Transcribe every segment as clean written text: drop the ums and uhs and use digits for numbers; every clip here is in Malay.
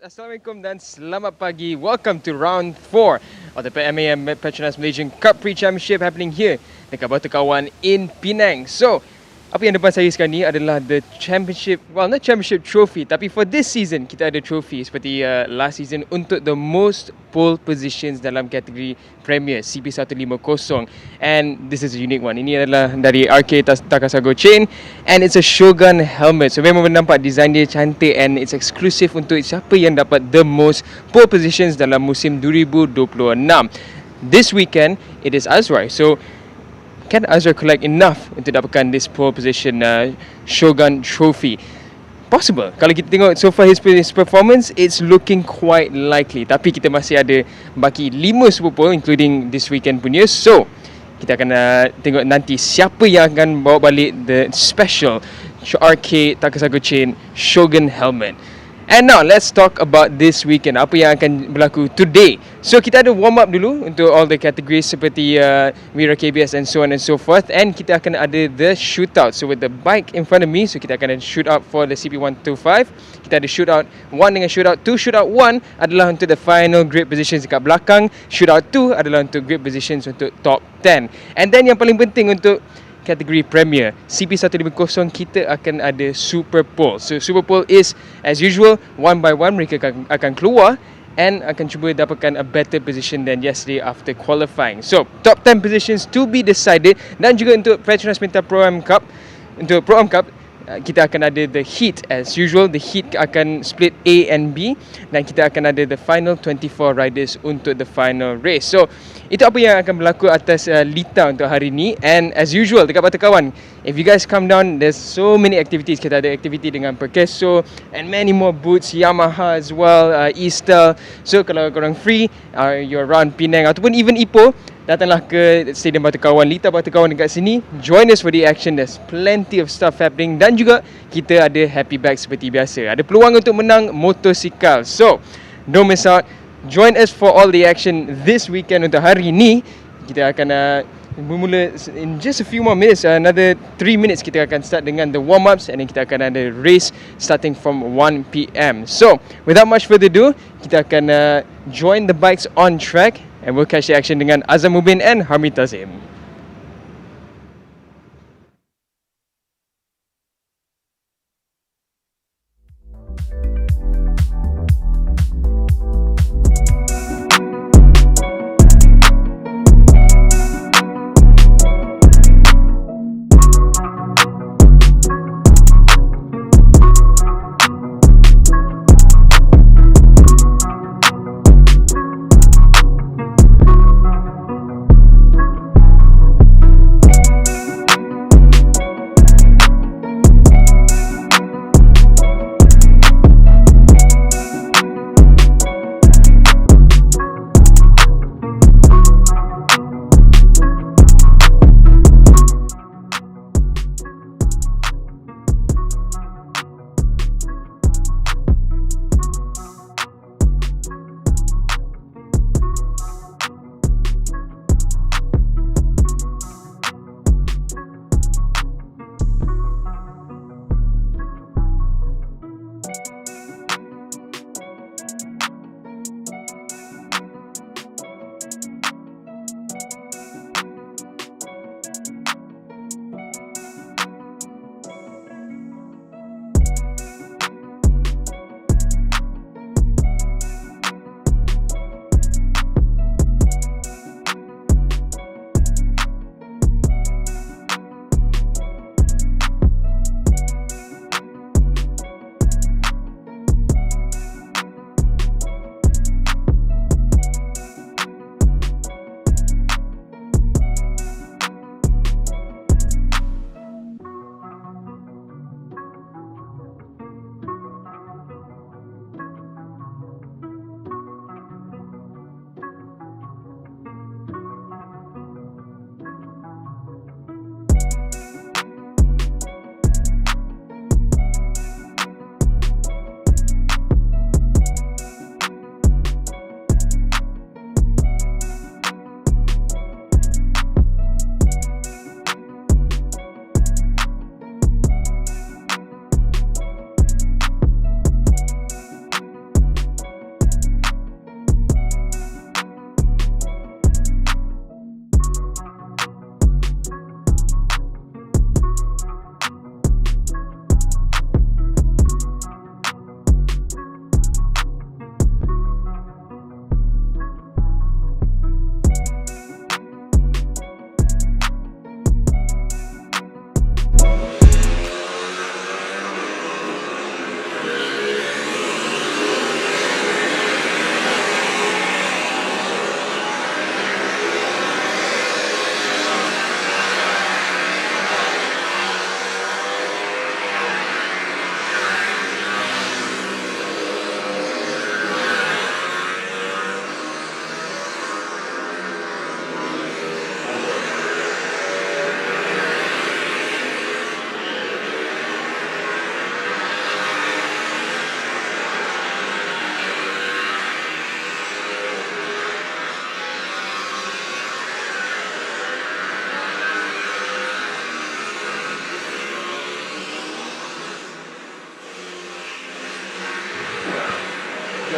Assalamualaikum dan selamat pagi. Welcome to round 4 of the Petronas Malaysian Cub Prix Championship happening here dekat Batu Kawan in Penang. So, Apa yang depan saya sekarang ni adalah the championship, well not championship trophy, tapi for this season kita ada trophy seperti last season untuk the most pole positions dalam kategori Premier CP150, and this is a unique one. Ini adalah dari RK Takasago chain and it's a Shogun helmet. So memang nampak design dia cantik and it's exclusive untuk siapa yang dapat the most pole positions dalam musim 2026. This weekend it is Azrai. So can Azra collect enough untuk dapatkan this pole position Shogun trophy? Possible. Kalau kita tengok so far his performance, it's looking quite likely. Tapi kita masih ada baki 5 super pole including this weekend punya. So kita akan tengok nanti siapa yang akan bawa balik the special RK Takasago chain Shogun helmet. And now let's talk about this weekend. Apa yang akan berlaku today. So kita ada warm up dulu untuk all the categories seperti Mira KBS and so on and so forth. And kita akan ada the shootout. So with the bike in front of me, so kita akan ada shootout for the CP125. Kita ada shootout 1 dengan shootout 2. Shootout 1 adalah untuk the final grid positions dekat belakang. Shootout 2 adalah untuk grid positions untuk top 10. And then yang paling penting untuk kategori Premier CP150 kita akan ada Super Pole. So Super Pole is as usual, one by one mereka akan keluar and akan cuba dapatkan a better position than yesterday after qualifying. So top 10 positions to be decided. Dan juga untuk Petronas Mam Cup, untuk Pro Am Cup kita akan ada the heat as usual. The heat akan split A and B dan kita akan ada the final 24 riders untuk the final race. So itu apa yang akan berlaku atas Lita untuk hari ni. And as usual dekat Batu Kawan, if you guys come down, there's so many activities. Kita ada aktiviti dengan Perkeso and many more booths, Yamaha as well, Eastel. So kalau korang free, you're around Penang ataupun even Ipoh, datanglah ke Stadium Batu Kawan, Lita Batu Kawan dekat sini. Join us for the action. There's plenty of stuff happening. Dan juga kita ada happy bag seperti biasa. Ada peluang untuk menang motosikal. So don't miss out. Join us for all the action this weekend. Untuk hari ni kita akan bermula in just a few more minutes. Another 3 minutes kita akan start dengan the warm-ups and then kita akan ada race starting from 1 PM. So without much further ado, kita akan join the bikes on track and we'll catch the action dengan Azam Mubin and Harmi Tazim.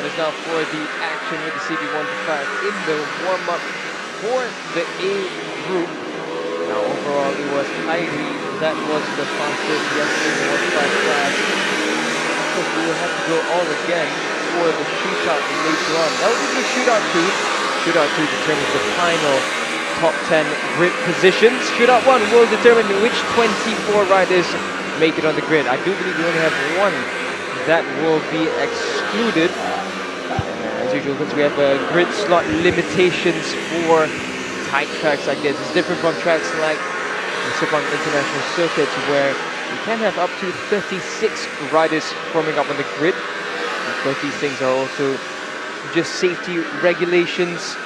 join us now for the action with the CB125 in the warm-up for the A group. Now overall it was Kyrie that was the fastest yesterday in the 1.5 class. Of course we will have to go all again for the shootout later on. That will be shootout 2. Shootout 2 determines the final top 10 grid positions. Shootout 1 will determine which 24 riders make it on the grid. I do believe we only have one that will be excluded. As usual, because we have grid slot limitations for tight tracks like this. It's different from tracks like the Sepang International Circuits where you can have up to 36 riders forming up on the grid. Of course, these things are also just safety regulations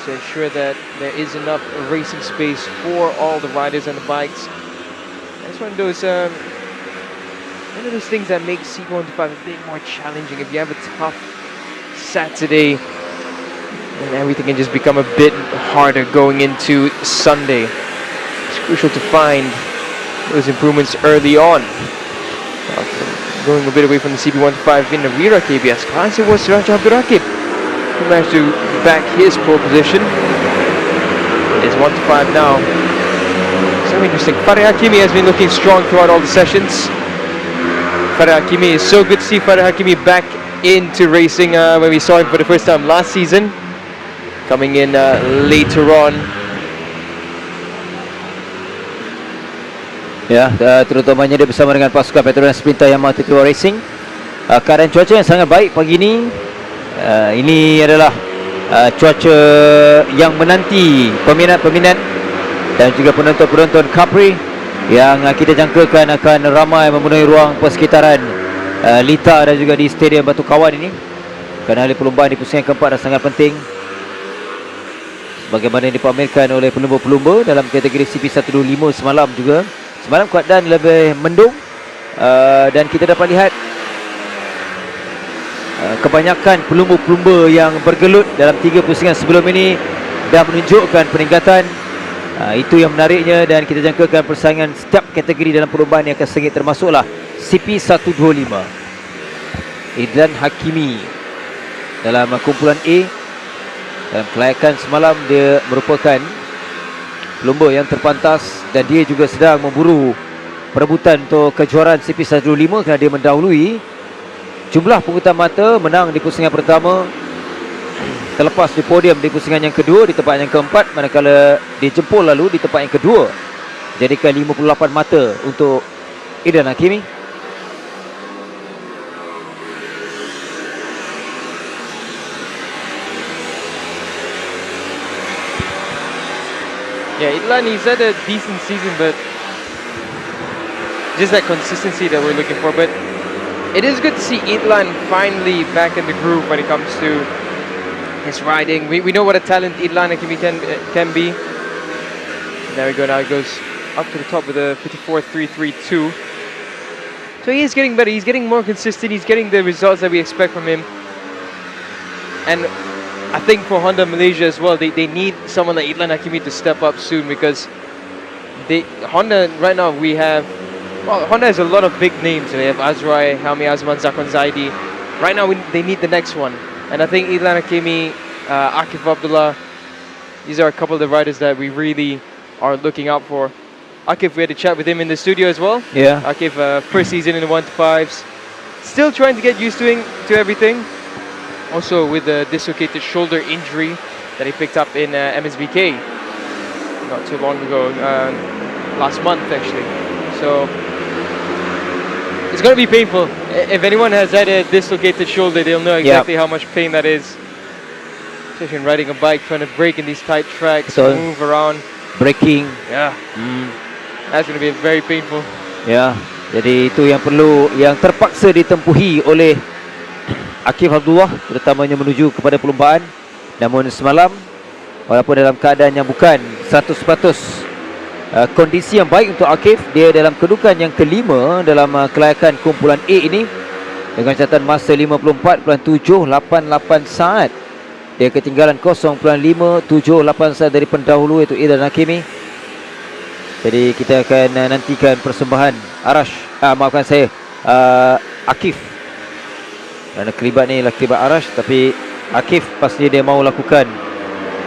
to ensure that there is enough racing space for all the riders and the bikes. And it's one of those things that makes CB125 a bit more challenging. If you have a tough Saturday, then everything can just become a bit harder going into Sunday. It's crucial to find those improvements early on. Going a bit away from the CB125 in the rear KBS class, it was Raja Abdul Rakib who managed to back his pole position. It's 1-5 now. So interesting. Farid Hakimi has been looking strong throughout all the sessions. Farid Hakimi, is so good to see Farid Hakimi back into racing when we saw him for the first time last season. Coming in later on. Ya, terutamanya dia bersama dengan pasukan Petronas Sprinter yang mahu keluar racing. Keadaan cuaca yang sangat baik pagi ini. Ini adalah cuaca yang menanti peminat-peminat dan juga penonton-penonton Cubprix yang kita jangkakan akan ramai memenuhi ruang persekitaran Lita dan juga di Stadium Batu Kawan ini. Kerana perlombaan di pusingan keempat adalah sangat penting sebagaimana yang dipamerkan oleh pelumba-pelumba dalam kategori CP125 semalam juga. Semalam keadaan lebih mendung dan kita dapat lihat kebanyakan pelumba-pelumba yang bergelut dalam 3 pusingan sebelum ini dah menunjukkan peningkatan. Itu yang menariknya dan kita jangkakan persaingan setiap kategori dalam perlombaan yang akan sengit, termasuklah CP125. Idlan Hakimi dalam kumpulan A. Dalam kelayakan semalam dia merupakan pelumba yang terpantas dan dia juga sedang memburu perebutan untuk kejuaraan CP125 kerana dia mendahului jumlah pungutan mata, menang di pusingan pertama, terlepas di podium di pusingan yang kedua di tempat yang keempat, manakala dia jempol lalu di tempat yang kedua, jadikan 58 mata untuk Idlan Hakimi. Yeah, Idlan, he's had a decent season, but just that consistency that we're looking for. But it is good to see Idlan finally back in the groove when it comes to his riding. We know what a talent Idlan can be. There we go, now he goes up to the top with a 54.332. So he is getting better, he's getting more consistent, he's getting the results that we expect from him. And I think for Honda Malaysia as well, they need someone like Idlan Hakimi to step up soon, because Honda right now Honda has a lot of big names. They have Azrai, Helmi Azman, Zakwan Zaidi. Right now they need the next one, and I think Idlan Hakimi, Akif Abdullah, these are a couple of the riders that we really are looking out for. Akif, we had a chat with him in the studio as well. Yeah. Akif, first season in the 1-5s, still trying to get used to everything. Also with a dislocated shoulder injury that he picked up in MSBK not too long ago, last month actually. So it's going to be painful. If anyone has had a dislocated shoulder, they'll know exactly how much pain that is. Especially when riding a bike, trying to brake in these tight tracks, move around. Braking. Yeah. That's going to be very painful. Ya, jadi itu yang perlu, yang terpaksa ditempuhi oleh Akif Abdullah, terutamanya menuju kepada perlombaan. Namun semalam, walaupun dalam keadaan yang bukan 100% kondisi yang baik untuk Akif, dia dalam kedudukan yang kelima dalam kelayakan kumpulan A ini dengan catatan masa 54.788 saat. Dia ketinggalan 0.578 saat dari pendahulu, iaitu Idlan Hakimi. Jadi kita akan nantikan persembahan Akif Kerana kelibat ni ialah kelibat Arash, tapi Akif pastinya dia mahu lakukan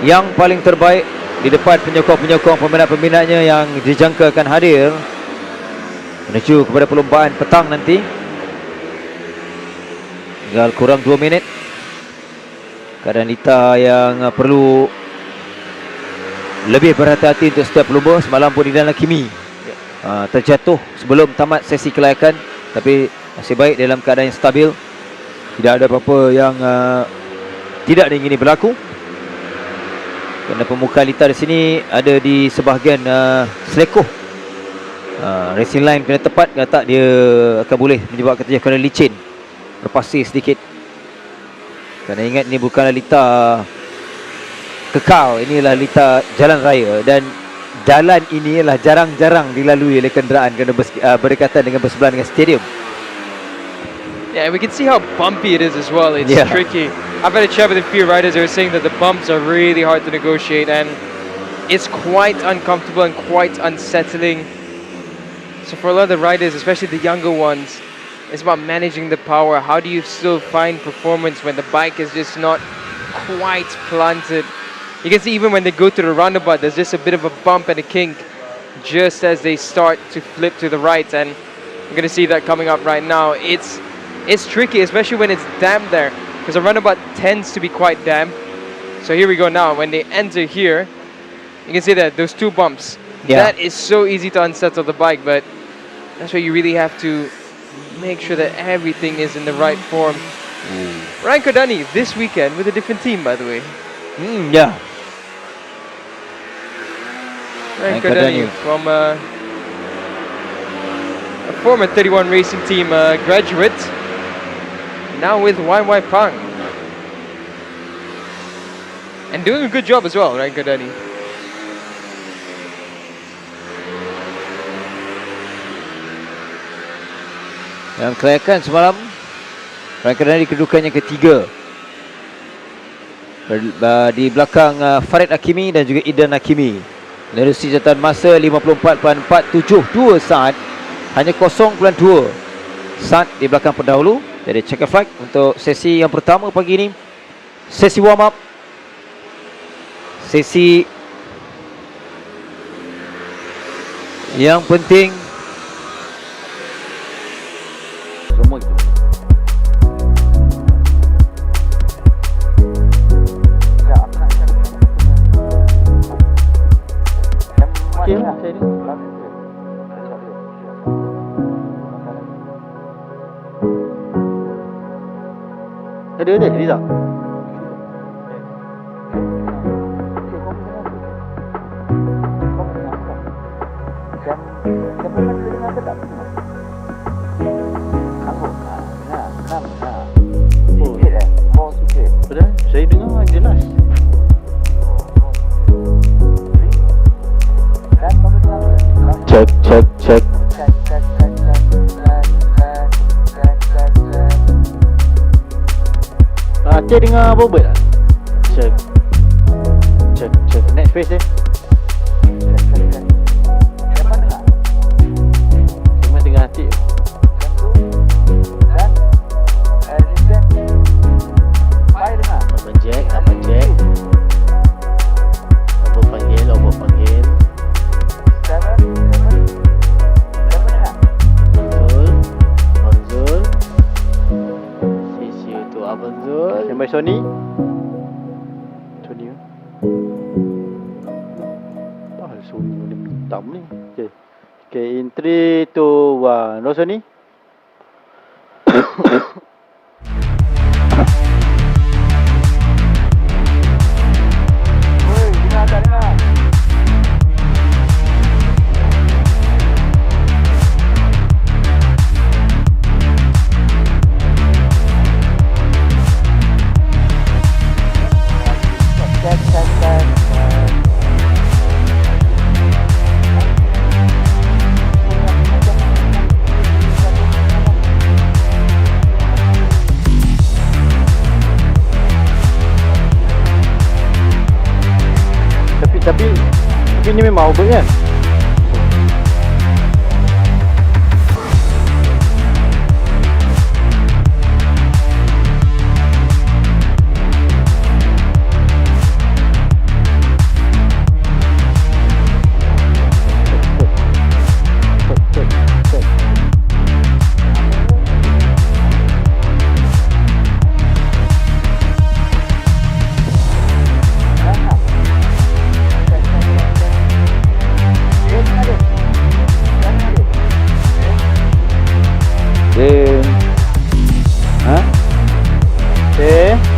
yang paling terbaik di depan penyokong-penyokong, peminat-peminatnya yang dijangka akan hadir menuju kepada perlombaan petang nanti. Tinggal kurang 2 minit. Keadaan Lita yang perlu lebih berhati-hati untuk setiap pelumba. Semalam pun Idan Hakimi terjatuh sebelum tamat sesi kelayakan, tapi masih baik dalam keadaan yang stabil. Tidak ada apa-apa yang tidak diingini berlaku. Kerana pemuka Lita di sini ada di sebahagian selekoh. Racing line kena tepat, kalau tak dia akan boleh menyebabkan terjadi kerana licin, berpasir sedikit. Kerana ingat ni bukanlah Lita kekal, inilah Lita jalan raya, dan jalan ini ialah jarang-jarang dilalui oleh kenderaan kerana berdekatan dengan bersebelahan dengan stadium. Yeah, we can see how bumpy it is as well. It's tricky. I've had a chat with a few riders who are saying that the bumps are really hard to negotiate, and it's quite uncomfortable and quite unsettling. So for a lot of the riders, especially the younger ones, it's about managing the power. How do you still find performance when the bike is just not quite planted? You can see even when they go to the roundabout, there's just a bit of a bump and a kink just as they start to flip to the right, and you're going to see that coming up right now. It's tricky, especially when it's damp there, because the roundabout tends to be quite damp. So here we go now. When they enter here, you can see that those 2 bumps. That is so easy to unsettle the bike, but that's where you really have to make sure that everything is in the right form. Ryan Kodani this weekend with a different team, by the way. Ryan Kodani from a former 31 Racing Team graduate, now with YY Pang, and doing a good job as well, Ryan Kodani. Dalam kelayakan semalam, Ryan Kodani kedudukan yang ketiga di belakang Farid Hakimi dan juga Idan Hakimi. Menerusi catatan masa 54.472 saat, hanya 0.2 saat di belakang pendahulu. Jadi checker flag untuk sesi yang pertama pagi ini. Sesi warm up, sesi yang penting. Semua itu. Ada Riza. Saya dengar jelas. Cek. Cik dengar bobot tak? Cek. Next phase dia. Memang dengar? Memang dengar hati. Abang Jack. Abang panggil. Abang Zul. Sisi untuk Abang Zul. Sampai Sony. Sony ni hitam ni. Okay, in 3, 2, 1. No Sony. Tapi ni memang over kan?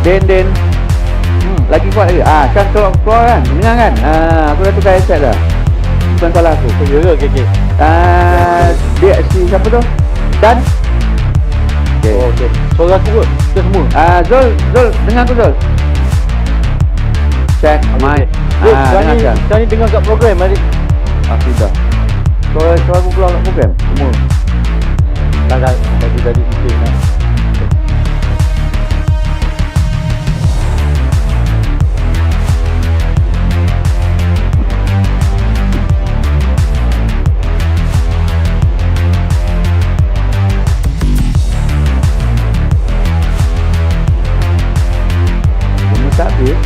Den. Lagi kuat lagi. Kan keluar kan. Menang kan. Aku dah tukar headset dah. Bukan salah aku. Okey. Dia si siapa tu? Dan. Okey. Suara aku kot. Kita semua. Zul, dengar aku Zul. Check mic. Sekarang ni dengar kat program hari. Sudah. Suara aku keluar kat program semua. Tak jadi meeting lah. Tak habis.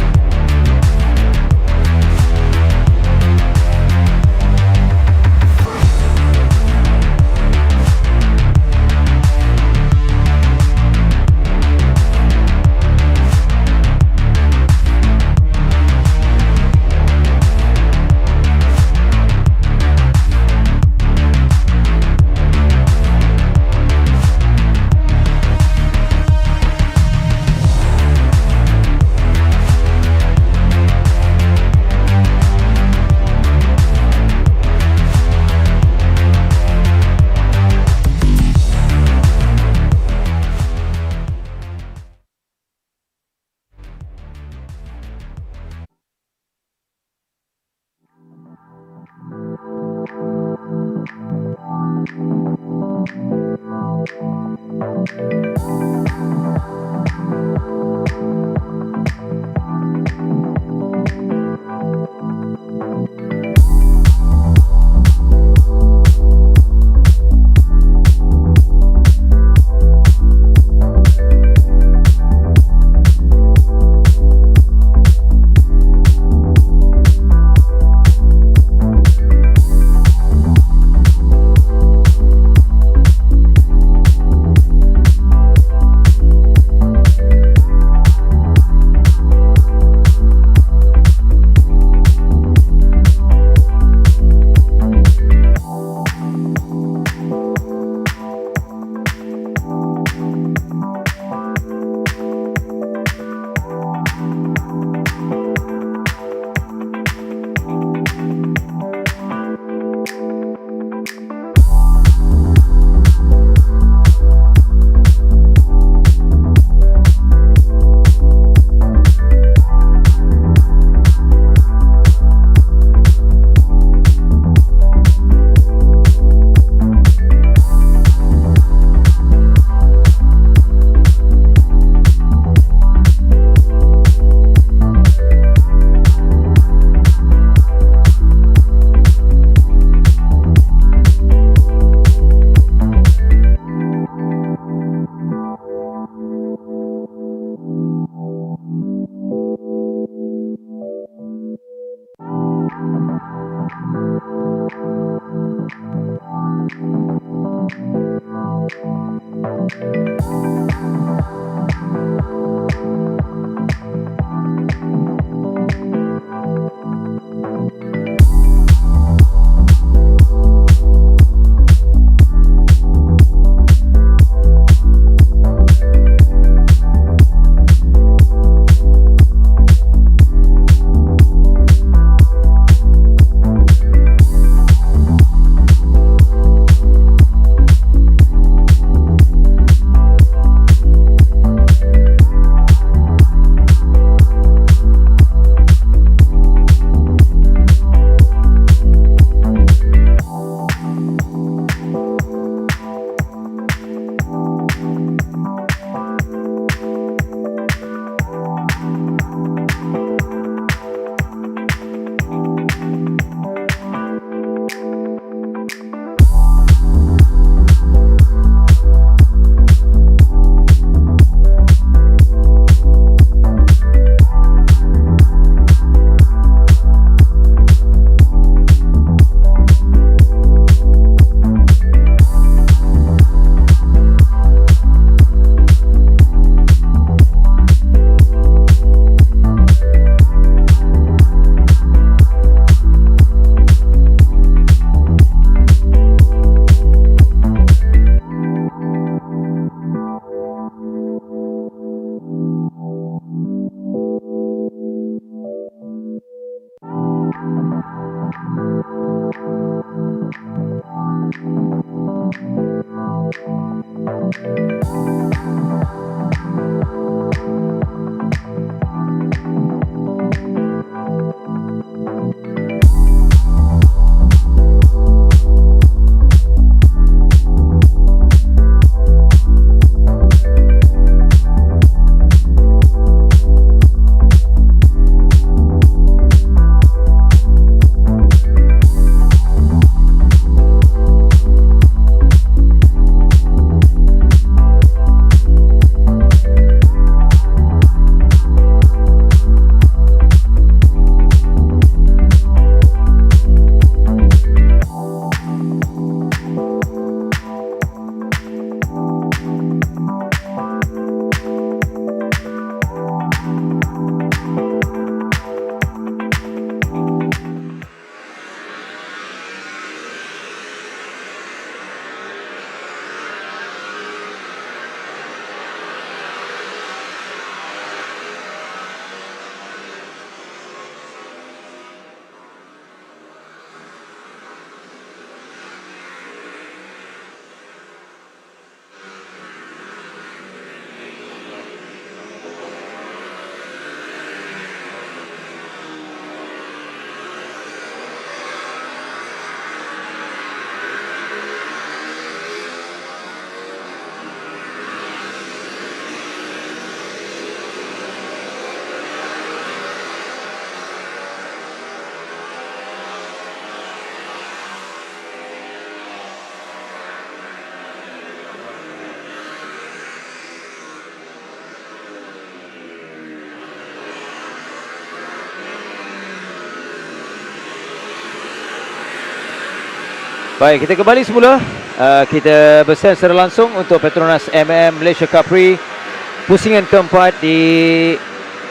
Baik, kita kembali semula. Kita bersen secara langsung untuk Petronas Mam Malaysian Cub Prix pusingan keempat di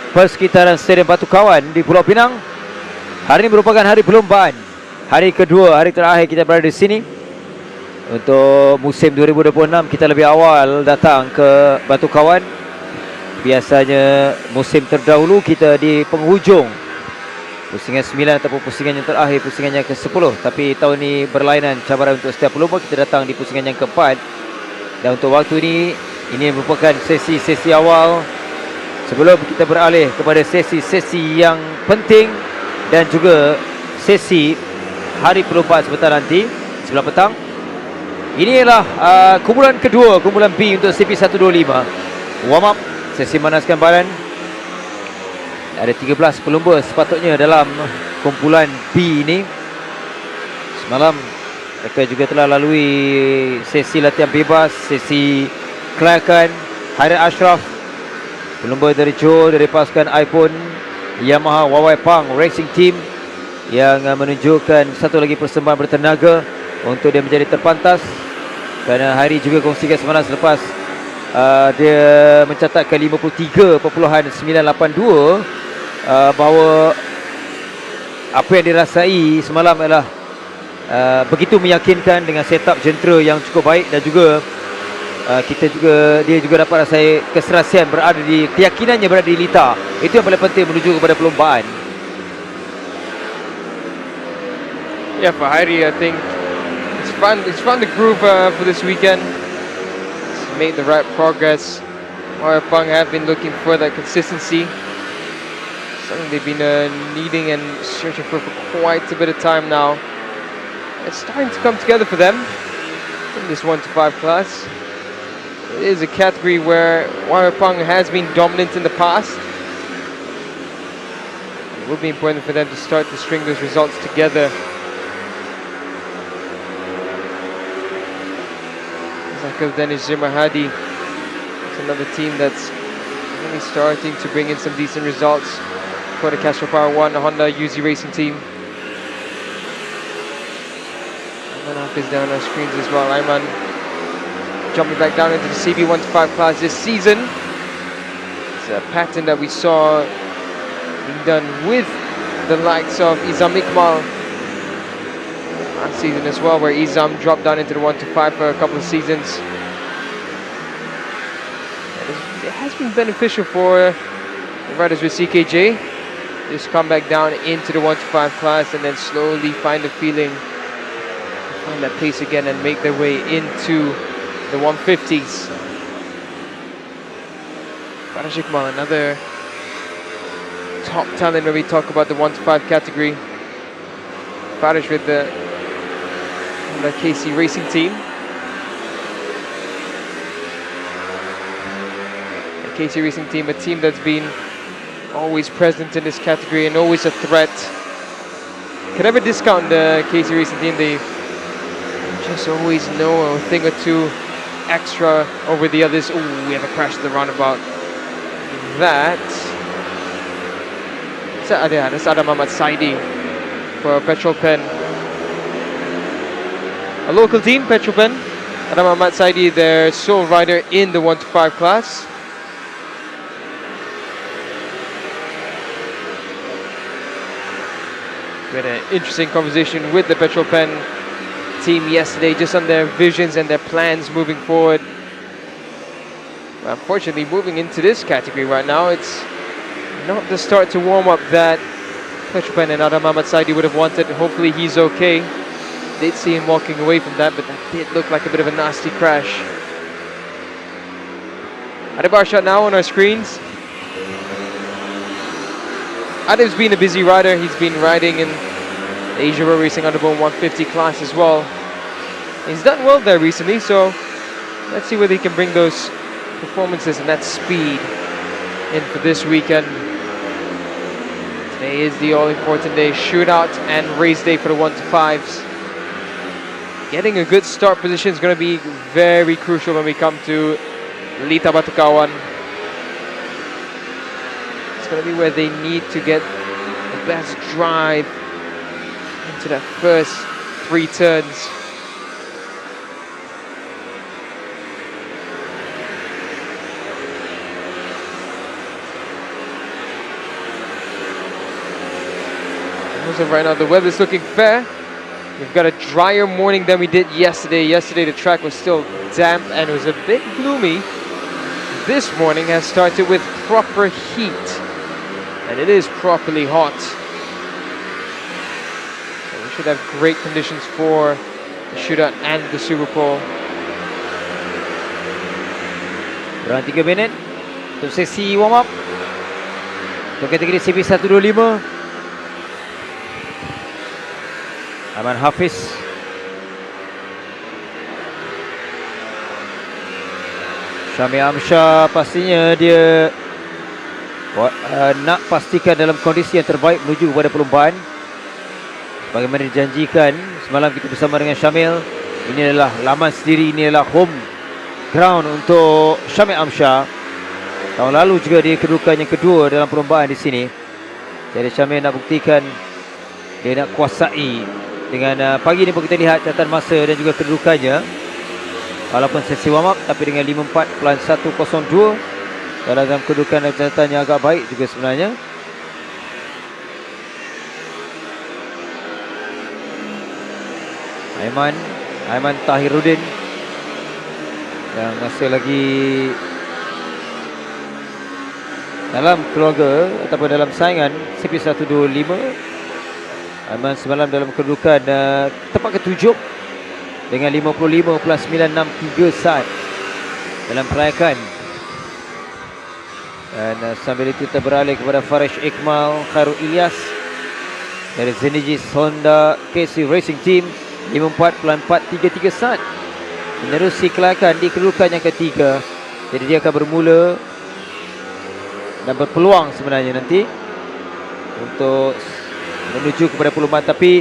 persekitaran Stadium Batu Kawan di Pulau Pinang. Hari ini merupakan hari perlombaan, hari kedua, hari terakhir kita berada di sini. Untuk musim 2026 kita lebih awal datang ke Batu Kawan. Biasanya musim terdahulu kita di penghujung pusingan 9 ataupun pusingan yang terakhir, pusingan yang ke-10. Tapi tahun ini berlainan cabaran untuk setiap pelumba. Kita datang di pusingan yang keempat. Dan untuk waktu ini merupakan sesi-sesi awal sebelum kita beralih kepada sesi-sesi yang penting dan juga sesi hari perlombaan sebentar nanti sebelah petang. Ini ialah kumpulan kedua, kumpulan B untuk CP125. Warm up, sesi manaskan badan. Ada 13 pelumba sepatutnya dalam kumpulan B ini. Semalam mereka juga telah lalui sesi latihan bebas, sesi kelayakan. Hairat Ashraf, pelumba dari Johor, dari pasukan iPhone Yamaha Wawai Pang Racing Team, yang menunjukkan satu lagi persembahan bertenaga untuk dia menjadi terpantas. Kerana hari juga kongsikan semalam selepas dia mencatatkan 53.982, bahawa apa yang dirasai semalam adalah begitu meyakinkan dengan setup jentera yang cukup baik. Dan juga dia juga dapat rasai keserasian berada di, keyakinannya berada di lita. Itu yang paling penting menuju kepada perlombaan. Yeah, for Heidi, I think it's found the groove for this weekend. It's made the right progress. Pang have been looking for that consistency. Something they've been needing and searching for quite a bit of time now. It's starting to come together for them in this 1 to 5 class. It is a category where Pang has been dominant in the past. It will be important for them to start to string those results together. Zakil Danish Zimahadi, it's another team that's really starting to bring in some decent results. Kota Castro Power 1, a Honda UZ Racing Team. Ayman Hafiz down our screens as well. Ayman jumping back down into the CB 1 to 5 class this season. It's a pattern that we saw being done with the likes of Izam Iqmal last season as well, where Izam dropped down into the 1 to 5 for a couple of seasons. It has been beneficial for the riders with CKJ. Just come back down into the 1 to 5 class and then slowly find a feeling, find that pace again and make their way into the 150s. Faraj Iqbal, another top talent when we talk about the 1 to 5 category. Faraj with the KC Racing team. The KC Racing team, a team that's been always present in this category and always a threat. Can never discount the KC Racing team. They just always know a thing or two extra over the others. Ooh, we have a crash at the roundabout. That's Adam Ahmad Saidi for Petrol Pen. A local team, Petrol Pen. Adam Ahmad Saidi, their sole rider in the 1 to 5 class. We had an interesting conversation with the Petrol Pen team yesterday, just on their visions and their plans moving forward. Well, unfortunately, moving into this category right now, it's not the start to warm up that Petrol Pen and Adam Ahmad Saidi would have wanted. Hopefully he's okay. Did see him walking away from that, but that did look like a bit of a nasty crash. Adebar shot now on our screens. Adam's been a busy rider. He's been riding in the Asia Road Racing Underbone 150 class as well. He's done well there recently, so let's see whether he can bring those performances and that speed in for this weekend. Today is the all-important day, shootout and race day for the 1 to 5s. Getting a good start position is going to be very crucial when we come to Lita Batukawan. It's going to be where they need to get the best drive into that first 3 turns. As of right now, the weather's looking fair. We've got a drier morning than we did yesterday. Yesterday the track was still damp and it was a bit gloomy. This morning has started with proper heat. And it is properly hot. So we should have great conditions for the shootout and the Super Bowl. Kurang 3 minit untuk sesi warm up untuk kategori CP125. Aman Hafiz Syami Amsyah pastinya dia nak pastikan dalam kondisi yang terbaik menuju kepada perlombaan. Bagaimana dijanjikan semalam kita bersama dengan Syamil, ini adalah laman sendiri, ini adalah home ground untuk Syami Amsyah. Tahun lalu juga dia kedudukan yang kedua dalam perlombaan di sini. Jadi Syamil nak buktikan dia nak kuasai. Dengan pagi ni pun kita lihat catatan masa dan juga kedudukannya. Walaupun sesi warm up, tapi dengan 54.102 dalam kedudukan catatan yang agak baik juga sebenarnya. Aiman Tahiruddin yang masih lagi dalam keluarga ataupun dalam saingan CP125. Aiman semalam dalam kedudukan tempat ke-7 dengan 55.963 saat dalam perayaan. Dan sambil itu kita beralih kepada Farish Iqmal Khairul Ilyas dari Zenigis Honda KC Racing Team, 54.433 saat, menerusi kelayakan di kedudukan yang ketiga. Jadi dia akan bermula dan berpeluang sebenarnya nanti untuk menuju kepada perlombaan, tapi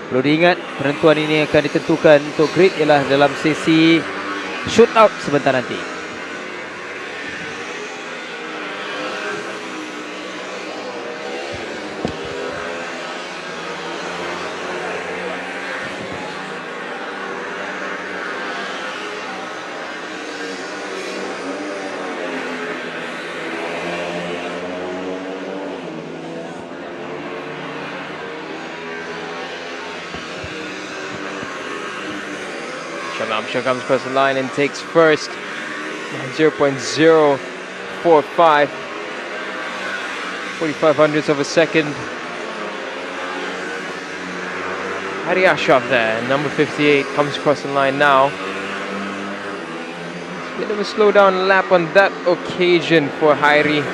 perlu diingat penentuan ini akan ditentukan untuk grid ialah dalam sesi shootout sebentar nanti. Amsyah comes across the line and takes first, 0.045, 4500ths of a second. Hadi Ashraf there, number 58, comes across the line now. Bit of a slow down lap on that occasion for Hairi.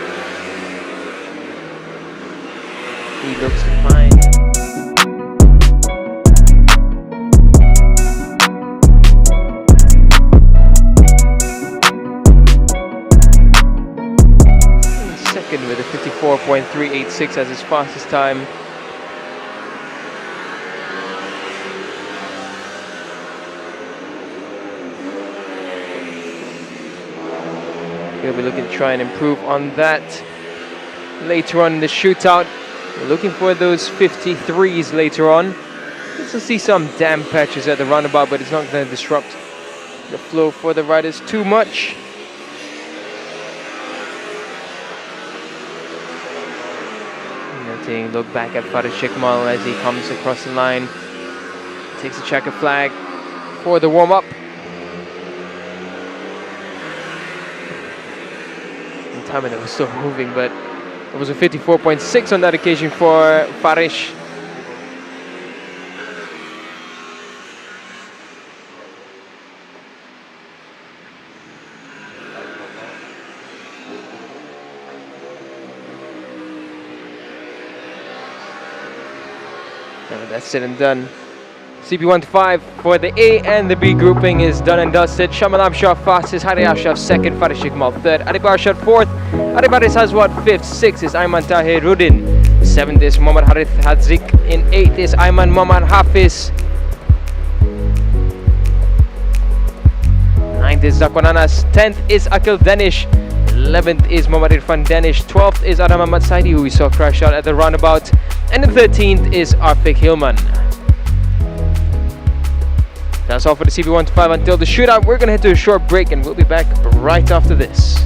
He looks fine. Second with a 54.386 as his fastest time. He'll be looking to try and improve on that later on in the shootout. We're looking for those 53s later on. Let's see some damp patches at the roundabout, but it's not going to disrupt the flow for the riders too much. Taking a look back at Farid Shikmal as he comes across the line. Takes a checker flag for the warm-up. Time it was still moving, but it was a 54.6 on that occasion for Farish. And that's it and done. CP1-5 for the A and the B grouping is done and dusted. Shamal Amshar fastest, Hari Ashraf second, Farid Shikmal third, Arif Arshad fourth, Arif Haris Hazwat fifth, sixth is Ayman Tahir Rudin, seventh is Muhammad Harith Hadzik, in eighth is Ayman Muhammad Hafiz, ninth is Zakwan Anas, 10th is Akil Danish, 11th is Muhammad Irfan Danish, 12th is Adam Ahmad Saidi, who we saw crash out at the roundabout, and the 13th is Arfik Hilman. That's all for the CP1-5 until the shootout. We're going to head to a short break and we'll be back right after this.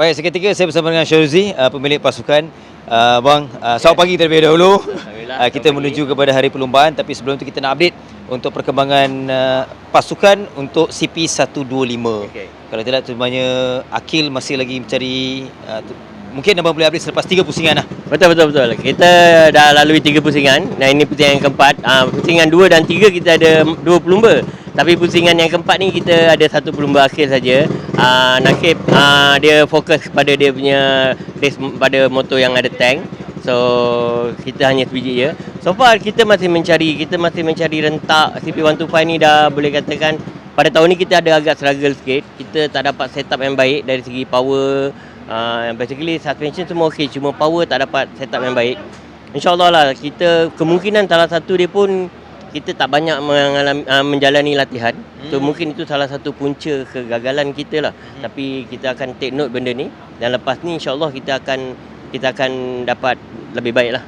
Baik, seketika saya bersama dengan Syaruzzi, pemilik pasukan. Bang, selamat pagi terlebih dahulu. Kita menuju kepada hari perlombaan, tapi sebelum itu kita nak update untuk perkembangan pasukan untuk CP125. Kalau tidak, sebenarnya Akil masih lagi mencari mungkin abang boleh update selepas 3 pusingan lah. Betul. Kita dah lalui 3 pusingan. Nah, ini pusingan yang keempat. Pusingan 2 dan 3 kita ada 2 pelumba. Tapi pusingan yang keempat ni kita ada 1 pelumba Akil saja. Nakib dia fokus kepada dia punya race pada motor yang ada tank. So kita hanya sebiji je. So far kita masih mencari rentak CP125 ni. Dah boleh katakan pada tahun ni kita ada agak struggle sikit. Kita tak dapat setup yang baik dari segi power. Basically suspension semua okey, cuma power tak dapat setup yang baik. InsyaAllah lah, kita kemungkinan salah satu dia pun kita tak banyak menjalani latihan. So mungkin itu salah satu punca kegagalan kita lah. Tapi kita akan take note benda ni, dan lepas ni insyaAllah kita akan dapat lebih baik lah.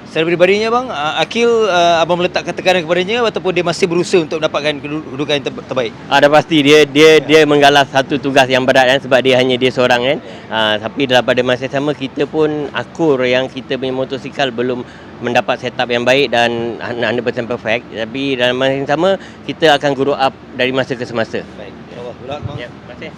Secara peribadinya bang, Akil abang meletakkan tekanan kepadanya ataupun dia masih berusaha untuk mendapatkan kedudukan yang terbaik? Dah pasti dia menggalas satu tugas yang berat kan, sebab dia hanya dia seorang kan. Tapi pada masa sama kita pun akur yang kita punya motosikal belum mendapat setup yang baik dan 100% perfect. Tapi dalam masa yang sama kita akan grow up dari masa ke semasa. Baik, insyaAllah. Good luck bang. Ya, terima kasih.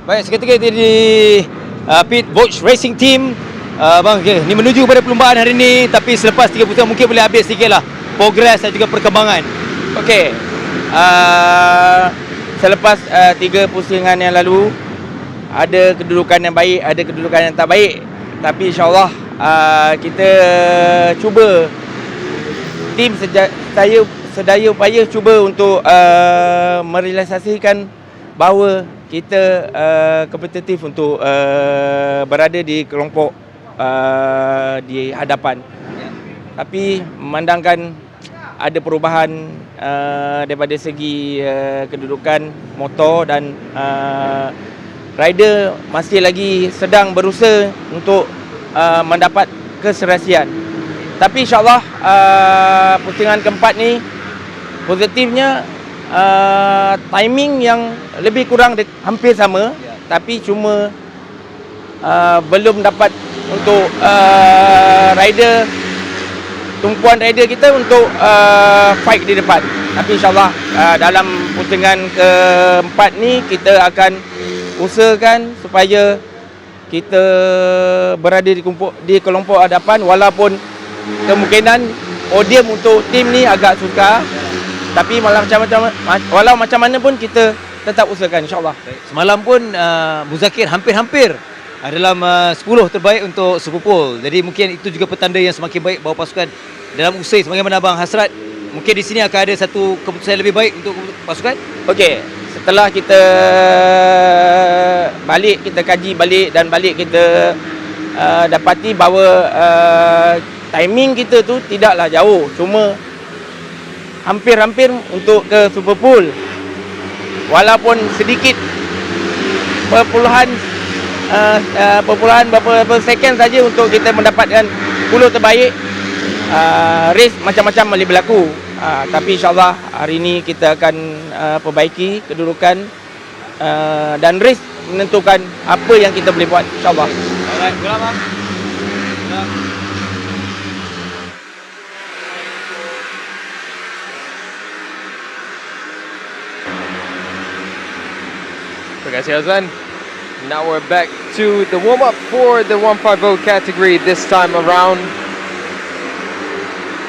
Baik, seketika kita di pit Vogue Racing Team. Bang, okay, ni menuju pada perlumbaan hari ni, tapi selepas 3 pusingan mungkin boleh update sedikitlah progres dan juga perkembangan. Okey. Selepas 3 pusingan yang lalu, ada kedudukan yang baik, ada kedudukan yang tak baik. Tapi insyaAllah kita cuba, tim saya sedaya upaya cuba untuk merealisasikan bahawa kita kompetitif untuk berada di kelompok di hadapan. Tapi memandangkan ada perubahan daripada segi kedudukan motor dan rider masih lagi sedang berusaha untuk mendapat keserasian. Tapi insyaAllah pusingan keempat ni positifnya timing yang lebih kurang hampir sama, tapi cuma belum dapat untuk rider, tumpuan rider kita untuk fight di depan. Tapi insyaAllah dalam pusingan keempat ni kita akan usahakan supaya kita berada di kelompok hadapan, walaupun kemungkinan podium untuk tim ni agak sukar. Tapi walau macam mana pun kita tetap usahakan, insyaAllah. Semalam pun Muzakir hampir-hampir dalam 10 terbaik untuk Super Pole. Jadi mungkin itu juga petanda yang semakin baik bahawa pasukan dalam usaha sebagaimana abang hasrat. Mungkin di sini akan ada satu keputusan yang lebih baik untuk pasukan. Okey, setelah kita balik, kita kaji balik dan balik kita dapati bahawa timing kita tu tidaklah jauh, cuma hampir-hampir untuk ke Super Pole. Walaupun sedikit perpuluhan beberapa second saja untuk kita mendapatkan 10 terbaik. Race macam-macam boleh berlaku. Tapi insyaAllah hari ini kita akan perbaiki kedudukan dan race menentukan apa yang kita boleh buat, insyaAllah. Alright, selamat. Terima kasih Azlan. Now we're back to the warm-up for the 150 category this time around.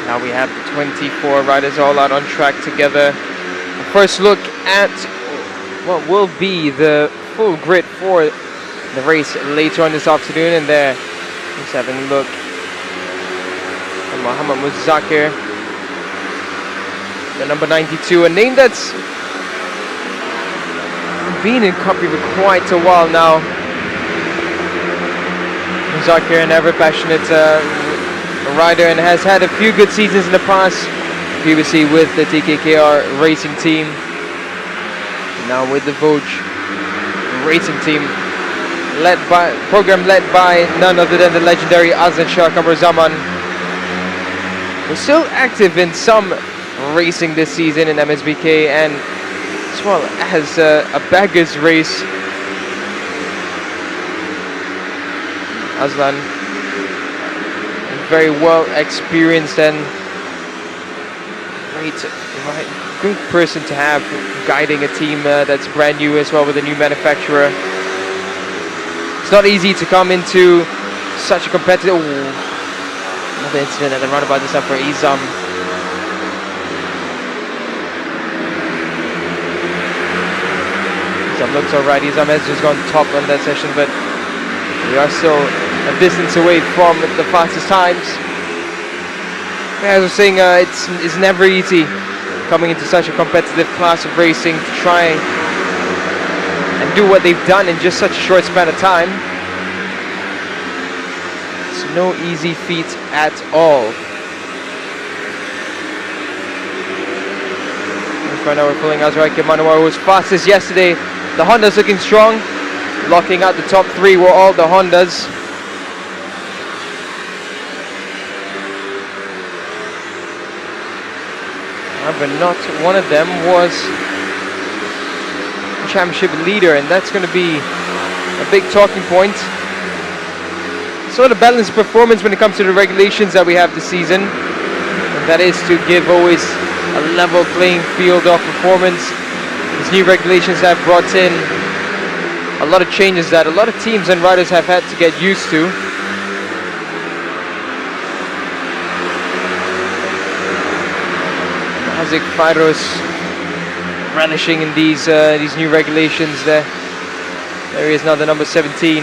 Now we have the 24 riders all out on track together. A first look at what will be the full grid for the race later on this afternoon. And there, just having a look at Muhammad Muzakir, the number 92, a name that's been in Cub Prix for quite a while now. Muzakir, an ever passionate rider, and has had a few good seasons in the past, previously with the TKKR racing team, now with the Vogue racing team, led by none other than the legendary Azlan Shah Kamrazaman, who's still active in some racing this season in MSBK, and as well as a baggers race. Azlan, very well experienced and great person to have guiding a team that's brand new as well with a new manufacturer. It's not easy to come into such a competitive. Another incident at the roundabout this time for Izam. Izam looks alright. Izam has just gone top on that session, but we are still a distance away from the fastest times. As I was saying, it's never easy coming into such a competitive class of racing to try and do what they've done in just such a short span of time. It's no easy feat at all. Right now we're pulling Azraik Manuel, who was fastest yesterday. The Honda's looking strong. Locking out the top three were all the Hondas. But not one of them was a championship leader, and that's going to be a big talking point. Sort of balanced performance when it comes to the regulations that we have this season, and that is to give always a level playing field of performance. These new regulations have brought in a lot of changes that a lot of teams and riders have had to get used to. Haziq Fairos relishing in these new regulations there. There he is now, the number 17.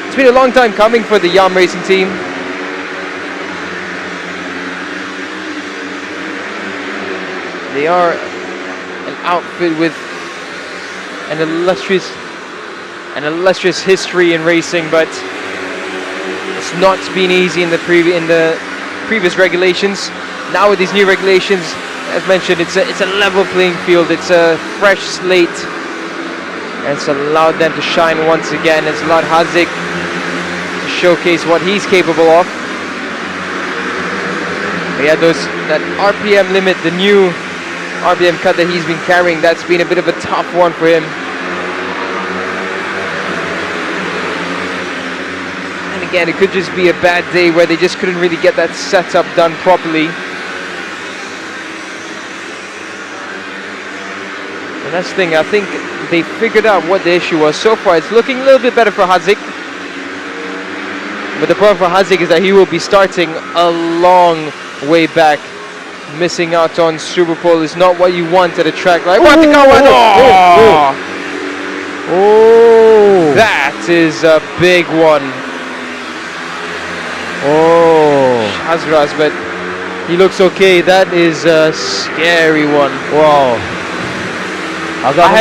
It's been a long time coming for the Yam Racing team. They are an outfit with an illustrious history in racing, but it's not been easy in the previous regulations. Now with these new regulations, as mentioned, it's a level playing field. It's a fresh slate, and it's allowed them to shine once again. It's allowed Haziq to showcase what he's capable of. But yeah, that RPM limit, the new RPM cut that he's been carrying, that's been a bit of a tough one for him. And again, it could just be a bad day where they just couldn't really get that setup done properly. And that's the thing, I think they figured out what the issue was. So far, it's looking a little bit better for Haziq. But the problem for Haziq is that he will be starting a long way back. Missing out on Super Bowl is not what you want at a track like that is a big one. Shazraz, but he looks okay. That is a scary one. Wow. I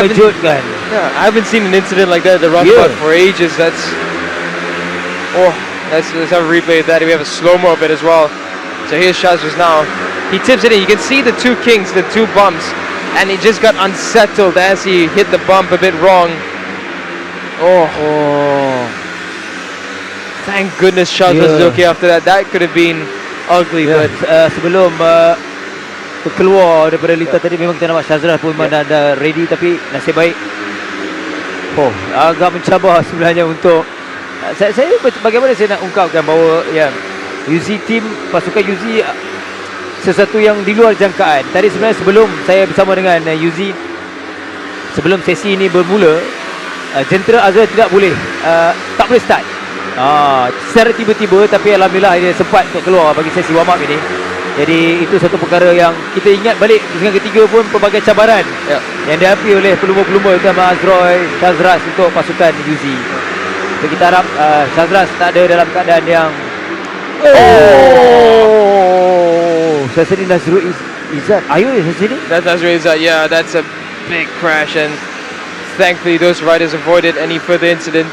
haven't seen an incident like that at the roundabout for ages. Let's have a replay of that. We have a slow-mo of it as well. So here's Shazraz now. He tips it in. You can see the two kings, the two bumps, and he just got unsettled as he hit the bump a bit wrong. Thank goodness Shazraz is okay after that. That could have been ugly, but sebelum keluar daripada litar tadi, memang kita nampak Shazraz pun dah ready, tapi nasib baik agak mencabar sebenarnya untuk saya bagaimana saya nak ungkapkan bahawa UZ team, pasukan UZ sesuatu yang di luar jangkaan. Tadi sebenarnya sebelum saya bersama dengan UZ, sebelum sesi ini bermula, Jentera Azra tak boleh start secara tiba-tiba, tapi alhamdulillah dia sempat untuk keluar bagi sesi warm up ini. Jadi itu satu perkara yang kita ingat balik pusingan ketiga pun pelbagai cabaran yang dihadapi oleh pelumba-pelumba utama Azroy, Shazraz untuk pasukan UZ. So, kita harap Shazraz tak ada dalam keadaan yang saya sini Nazrul Izzat. Are you sini? That's Nazrul Izzat. Yeah, that's a big crash, and thankfully those riders avoided any further incident.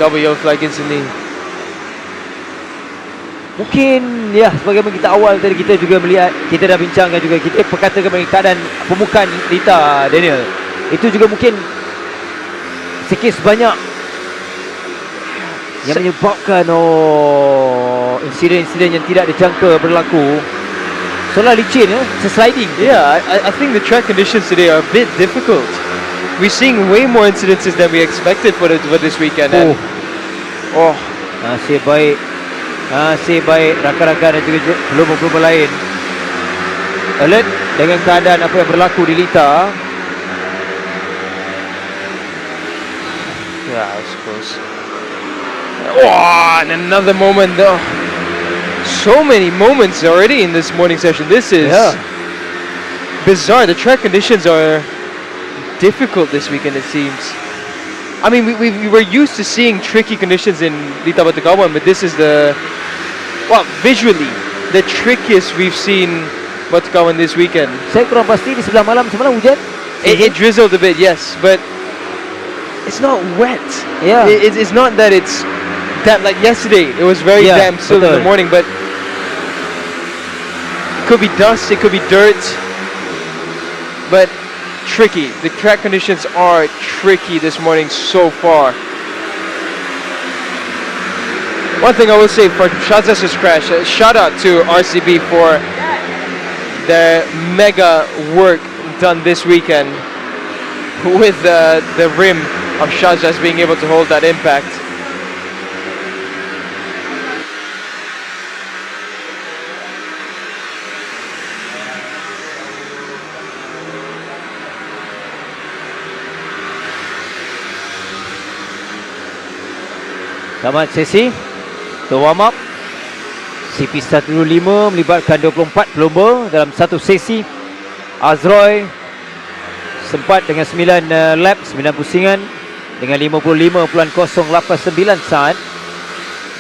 Double yellow flag instantly. Mungkin sebagaimana kita awal tadi kita juga melihat, kita dah bincangkan juga, kita perkatakan mengenai keadaan pemukan Lita Daniel. Itu juga mungkin sikit sebanyak yang menyebabkan insiden-insiden yang tidak dijangka berlaku. Soalnya licin it's sliding. Yeah, I think the track conditions today are a bit difficult. We're seeing way more incidences than we expected for this weekend. And nasib baik rakan-rakan dan juga pelumba-pelumba lain alert dengan keadaan apa yang berlaku di Lita. Yeah, I suppose. And another moment though. So many moments already in this morning session. This is bizarre. The track conditions are difficult this weekend, it seems. I mean, we were used to seeing tricky conditions in Lita Batakawan, but this is visually the trickiest we've seen Batakawan this weekend. Saya kurang pasti di sebelah malam semalam hujan. It drizzled a bit, yes, but it's not wet. Yeah. It's not that it's damp. Like yesterday, it was very damp still in the morning, but it could be dust, it could be dirt, but tricky. The track conditions are tricky this morning so far. One thing I will say for Shazraz's crash, shout out to RCB for their mega work done this weekend with the rim of Shazraz being able to hold that impact. Tamat sesi untuk warm up. CP125 melibatkan 24 pelumba dalam satu sesi. Azroy sempat dengan 9 lap, 9 pusingan dengan 55.089 saat.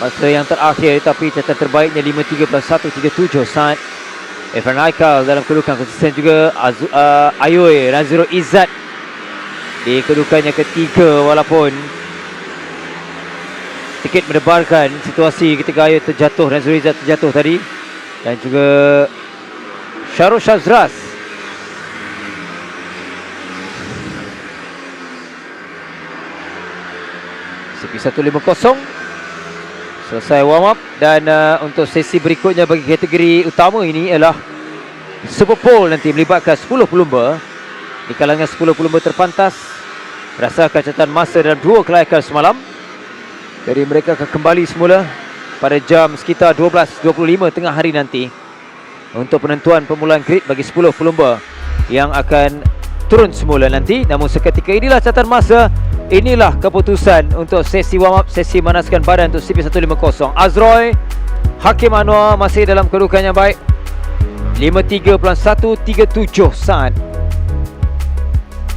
Masa yang terakhir, tapi catatan terbaiknya 53.137 saat. Evan Aikal dalam kedudukan konsisten juga. Ayoy Nazirul Izzat di kedudukannya ketiga, walaupun sedikit mendebarkan situasi ketika Ayoy terjatuh, Nazirul Izzat terjatuh tadi. Dan juga Syarul Shazraz CP150 selesai warm up. Dan untuk sesi berikutnya bagi kategori utama ini ialah Super Pole, nanti melibatkan 10 pelumba. Di kalangan 10 pelumba terpantas berdasarkan catatan masa dalam 2 kelayakan semalam. Jadi mereka akan kembali semula pada jam sekitar 12.25 tengah hari nanti untuk penentuan permulaan grid bagi 10 pelumba yang akan turun semula nanti. Namun seketika inilah catatan masa. Inilah keputusan untuk sesi warm up, sesi manaskan badan untuk CP150. Azroy Hakim Anwar masih dalam kedudukan yang baik, 53.137 saat.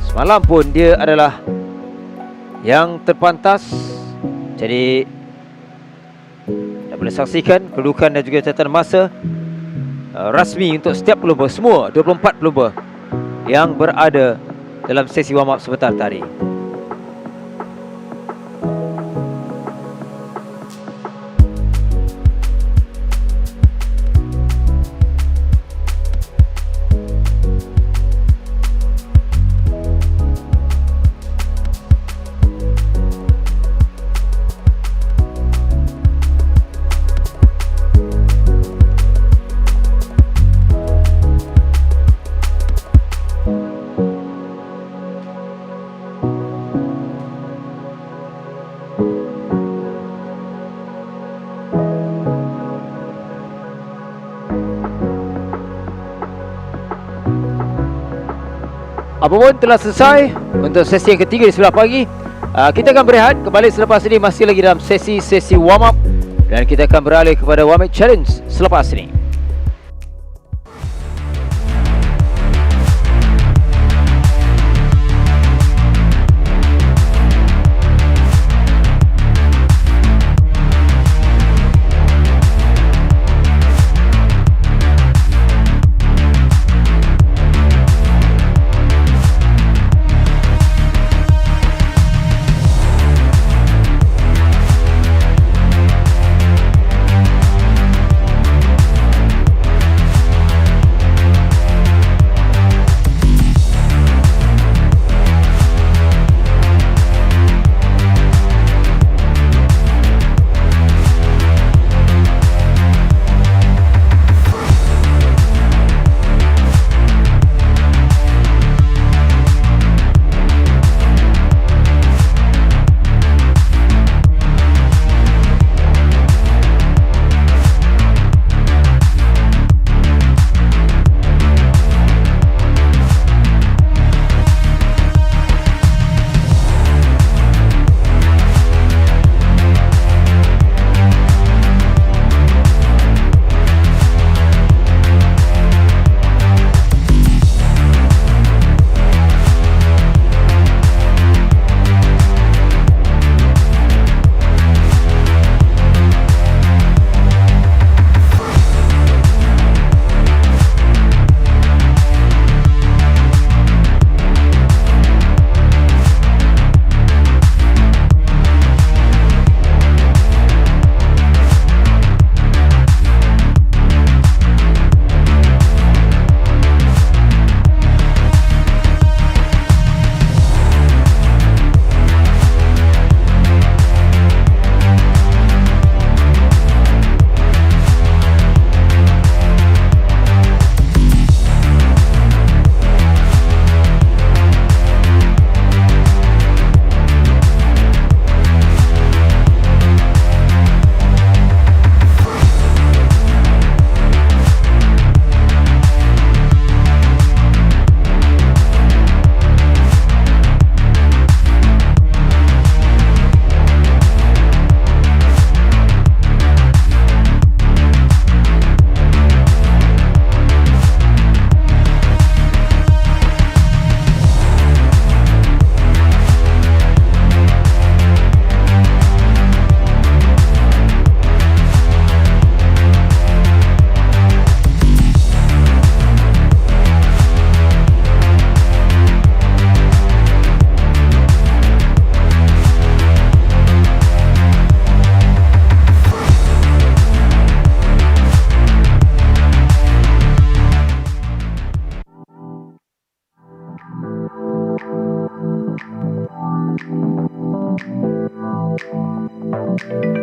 Semalam pun dia adalah yang terpantas. Jadi anda boleh saksikan kedudukan dan juga catatan masa rasmi untuk setiap pelumba, semua 24 pelumba yang berada dalam sesi warm up sebentar tadi. Apapun telah selesai untuk sesi yang ketiga di sebelah pagi. Kita akan berehat kembali selepas ini, masih lagi dalam sesi warm up, dan kita akan beralih kepada warm up challenge selepas ini. Okay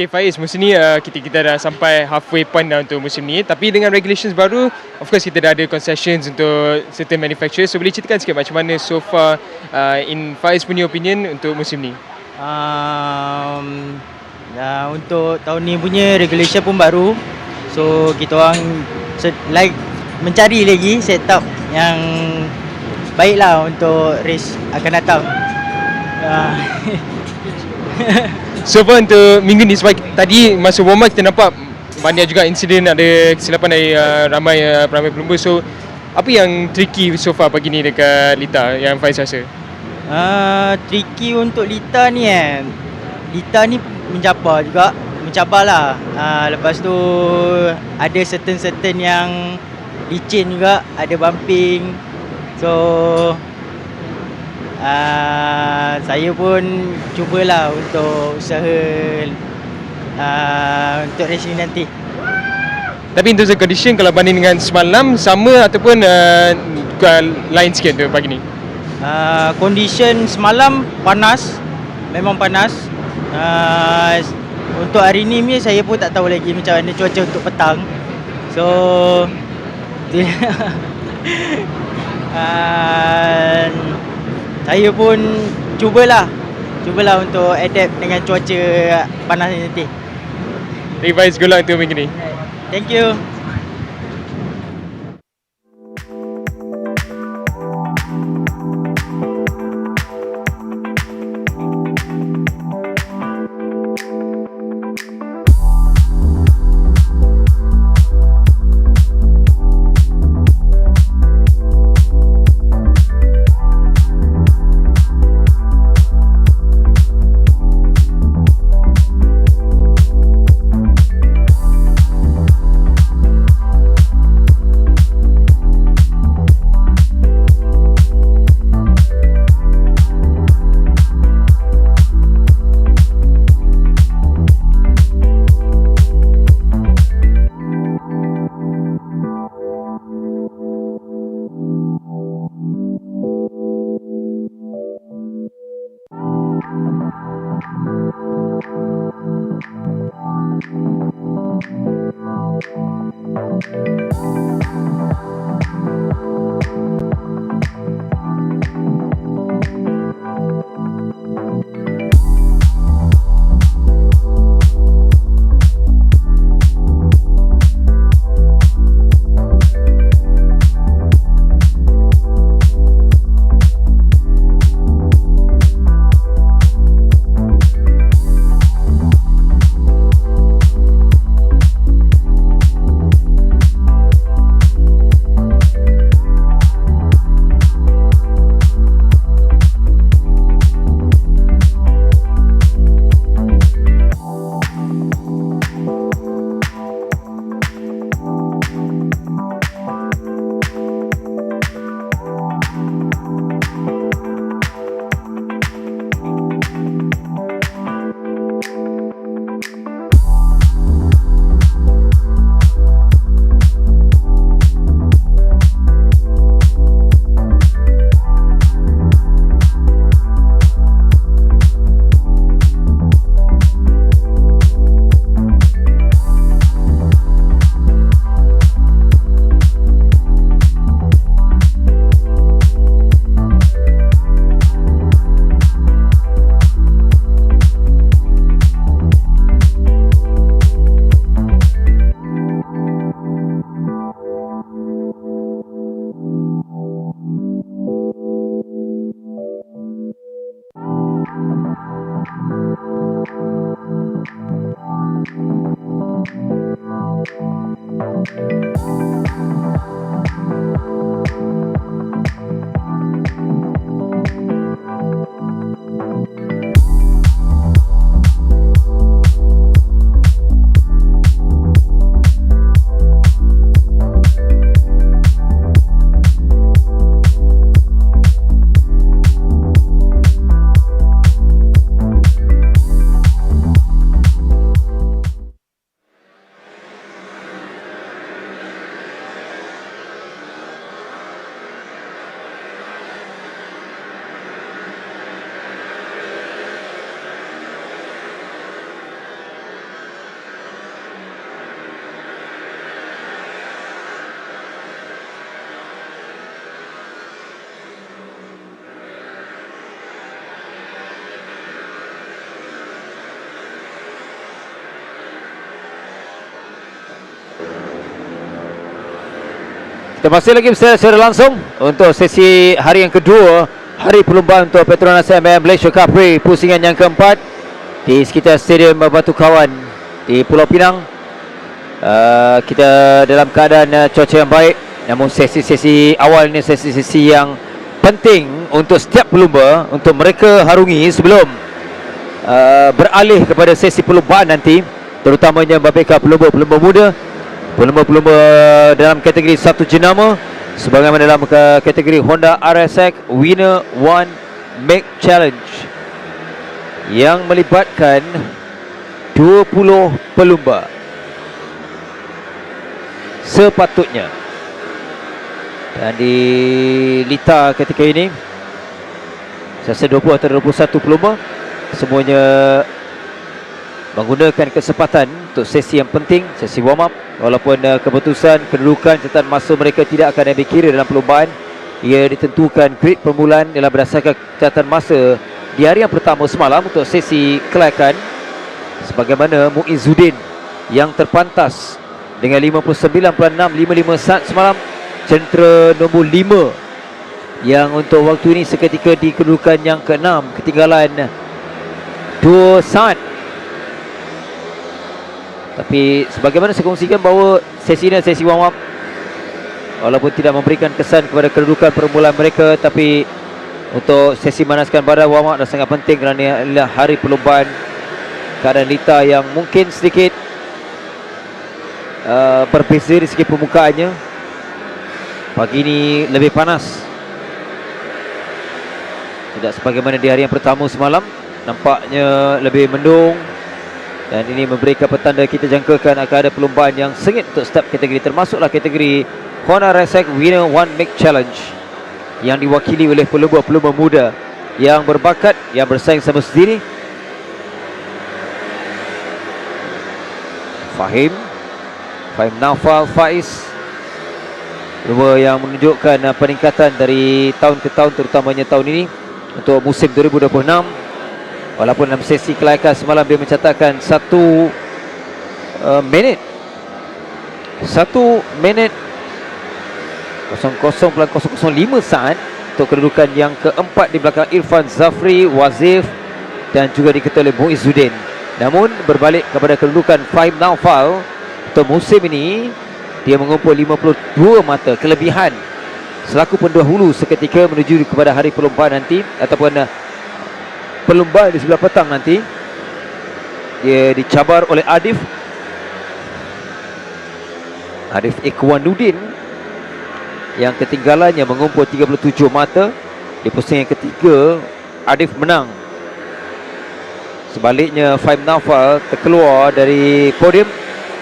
Faiz, musim ni kita dah sampai halfway point dah untuk musim ni. Tapi dengan regulations baru, of course kita dah ada concessions untuk certain manufacturers. So boleh ceritakan sikit macam mana so far in Faiz punya opinion untuk musim ni? Untuk tahun ni punya regulation pun baru. So kita orang mencari lagi setup yang baiklah untuk race akan datang. So far untuk minggu ni, sebab tadi masa warm up kita nampak banyak juga insiden, ada kesilapan dari ramai pelumba. So apa yang tricky so far pagi ni dekat Lita yang Faiz rasa? Tricky untuk Lita ni Lita ni mencabarlah. Lepas tu ada certain yang licin juga, ada bumping. So saya pun cubalah untuk usaha untuk race ni nanti. Tapi in terms of condition, kalau banding dengan semalam, sama ataupun lain sikit tu pagi ni? Condition semalam panas, memang panas. Untuk hari ni saya pun tak tahu lagi macam mana cuaca untuk petang. So saya pun cubalah untuk adapt dengan cuaca panas ni nanti. Revise good luck untuk minggu ni. Thank you. Kita masih lagi bersama secara langsung untuk sesi hari yang kedua, hari perlombaan untuk Petronas Mam Malaysian Cub Prix pusingan yang keempat di sekitar Stadium Batu Kawan di Pulau Pinang. Kita dalam keadaan cuaca yang baik, namun sesi-sesi awal ini sesi-sesi yang penting untuk setiap pelumba untuk mereka harungi sebelum beralih kepada sesi perlombaan nanti, terutamanya babeka pelumba-pelumba muda, pelumba-pelumba dalam kategori satu jenama sebagaimana dalam kategori Honda RSX Winner One Make Challenge yang melibatkan 20 pelumba sepatutnya. Dan di lita ketika ini saya rasa 20 atau 21 pelumba semuanya menggunakan kesempatan untuk sesi yang penting, sesi warm up. Walaupun keputusan, kedudukan, catatan masa mereka tidak akan ambil kira dalam perlombaan. Ia ditentukan grade permulaan ialah berdasarkan catatan masa di hari yang pertama semalam untuk sesi kelayakan, sebagaimana Muizzuddin yang terpantas dengan 59.655 saat semalam, centera nombor 5 yang untuk waktu ini seketika di kedudukan yang ke-6, ketinggalan 2 saat. Tapi sebagaimana saya kongsikan bahawa sesi ini sesi warm up, walaupun tidak memberikan kesan kepada kedudukan permulaan mereka, tapi untuk sesi manaskan badan warm up dah sangat penting kerana adalah hari perlombaan. Keadaan lita yang mungkin sedikit berbeza dari segi permukaannya. Pagi ini lebih panas, tidak sebagaimana di hari yang pertama semalam, nampaknya lebih mendung. Dan ini memberikan petanda kita jangkakan akan ada perlombaan yang sengit untuk setiap kategori, termasuklah kategori Honda RSX Winner One Make Challenge yang diwakili oleh pelumba-pelumba muda yang berbakat, yang bersaing sama sendiri. Fahim Naufal Faiz, pelumba yang menunjukkan peningkatan dari tahun ke tahun, terutamanya tahun ini untuk musim 2026. Walaupun dalam sesi kelayakan semalam dia mencatatkan 1 minit 00.005 saat untuk kedudukan yang keempat di belakang Irfan Zafri, Wazif dan juga diketuai oleh Muizzuddin. Namun berbalik kepada kedudukan Fahim Naufal, untuk musim ini dia mengumpul 52 mata kelebihan selaku pendahulu seketika menuju kepada hari perlombaan nanti, ataupun perlombaan di sebelah petang nanti. Dia dicabar oleh Arif Ikhwanuddin yang ketinggalannya mengumpul 37 mata. Di pusingan yang ketiga, Arif menang. Sebaliknya Fahim Naufal terkeluar dari podium.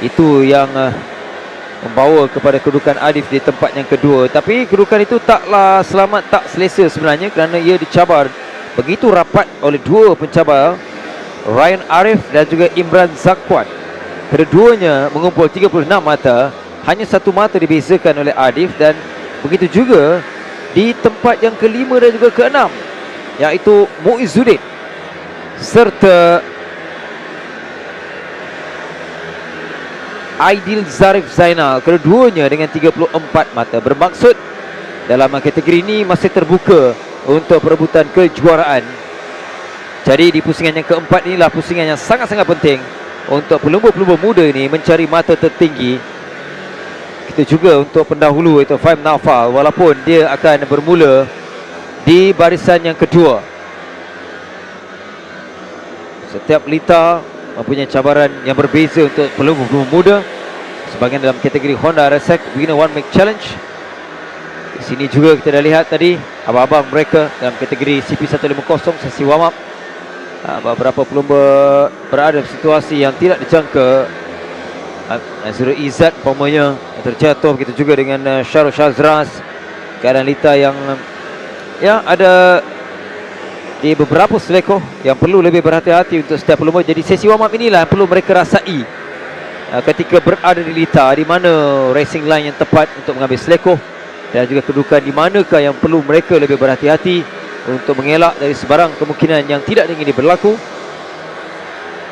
Itu yang membawa kepada kedudukan Arif di tempat yang kedua. Tapi kedudukan itu taklah selamat, tak selesa sebenarnya, kerana ia dicabar begitu rapat oleh dua pencabar, Ryan Arif dan juga Imran Zakwat. Keduanya mengumpul 36 mata. Hanya satu mata dibezakan oleh Arif, dan begitu juga di tempat yang kelima dan juga keenam, iaitu Muizzuddin serta Aidil Zarif Zainal, keduanya dengan 34 mata. Bermaksud dalam kategori ini masih terbuka untuk perebutan kejuaraan. Jadi di pusingan yang keempat inilah pusingan yang sangat-sangat penting untuk pelumba-pelumba muda ini mencari mata tertinggi. Kita juga untuk pendahulu iaitu Fahim Naufal, walaupun dia akan bermula di barisan yang kedua. Setiap lita mempunyai cabaran yang berbeza untuk pelumba-pelumba muda, sebagian dalam kategori Honda RSX Winner One Make Challenge. Di sini juga kita dah lihat tadi abang-abang mereka dalam kategori CP150 sesi warm up. Beberapa pelumba berada dalam situasi yang tidak dijangka. Nazirul Izzat umpamanya yang terjatuh, begitu juga dengan Syarul Shazraz. Keadaan lita yang ada di beberapa selekoh yang perlu lebih berhati-hati untuk setiap pelumba. Jadi sesi warm up inilah yang perlu mereka rasai ketika berada di lita, di mana racing line yang tepat untuk mengambil selekoh, dan juga kedudukan di manakah yang perlu mereka lebih berhati-hati untuk mengelak dari sebarang kemungkinan yang tidak ingin berlaku.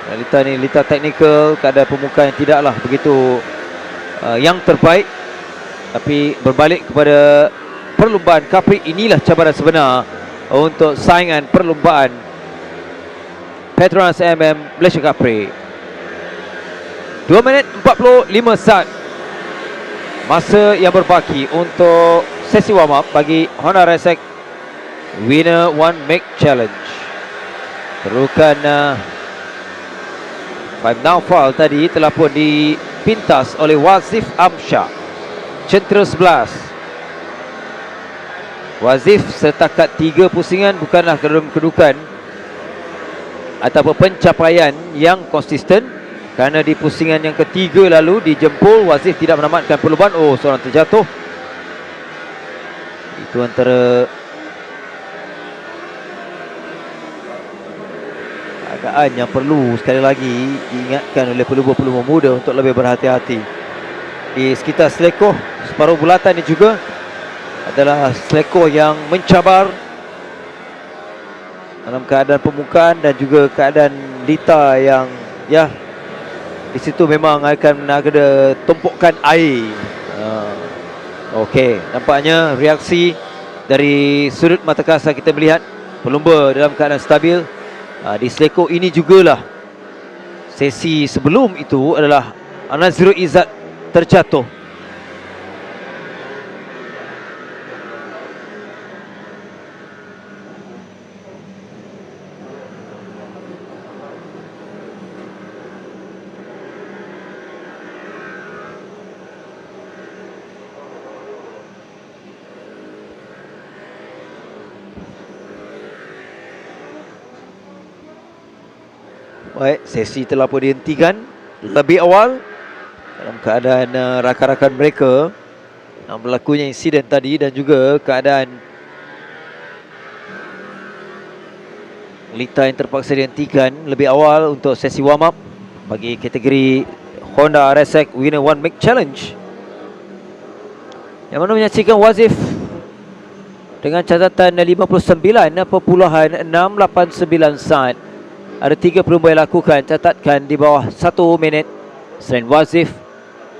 Lita ni lita teknikal, keadaan permukaan yang tidaklah begitu yang terbaik. Tapi berbalik kepada perlumbaan Cubprix, inilah cabaran sebenar untuk saingan perlumbaan Petronas Mam Malaysian Cubprix. 2 minit 45 saat masa yang berbaki untuk sesi warm up bagi Honda Resek Winner One Make Challenge. Perlukan 5 downfall tadi telah pun dipintas oleh Wazif Amsyah. Centra 11. Wazif setakat 3 pusingan bukanlah kedudukan ataupun pencapaian yang konsisten, kerana di pusingan yang ketiga lalu dijempol, Wazif tidak menamatkan perlumbaan. Oh, seorang terjatuh. Itu antara keadaan yang perlu sekali lagi diingatkan oleh pelumba-pelumba muda untuk lebih berhati-hati. Di sekitar selekoh separuh bulatan ini juga adalah selekoh yang mencabar dalam keadaan permukaan dan juga keadaan lita yang di situ memang akan ada tumpukan air. Okey, nampaknya reaksi dari sudut mata kasar kita melihat pelumba dalam keadaan stabil. Di selekoh ini jugalah sesi sebelum itu adalah Nazirul Izzat terjatuh. Baik, sesi telah pun dihentikan lebih awal dalam keadaan rakan-rakan mereka berlakunya insiden tadi dan juga keadaan lita yang terpaksa dihentikan lebih awal untuk sesi warm up bagi kategori Honda Resek Winner One Make Challenge, yang mana menyaksikan Wazif dengan catatan 59.689 saat. Ada 3 pelumba yang lakukan catatkan di bawah 1 minit selain Wazif,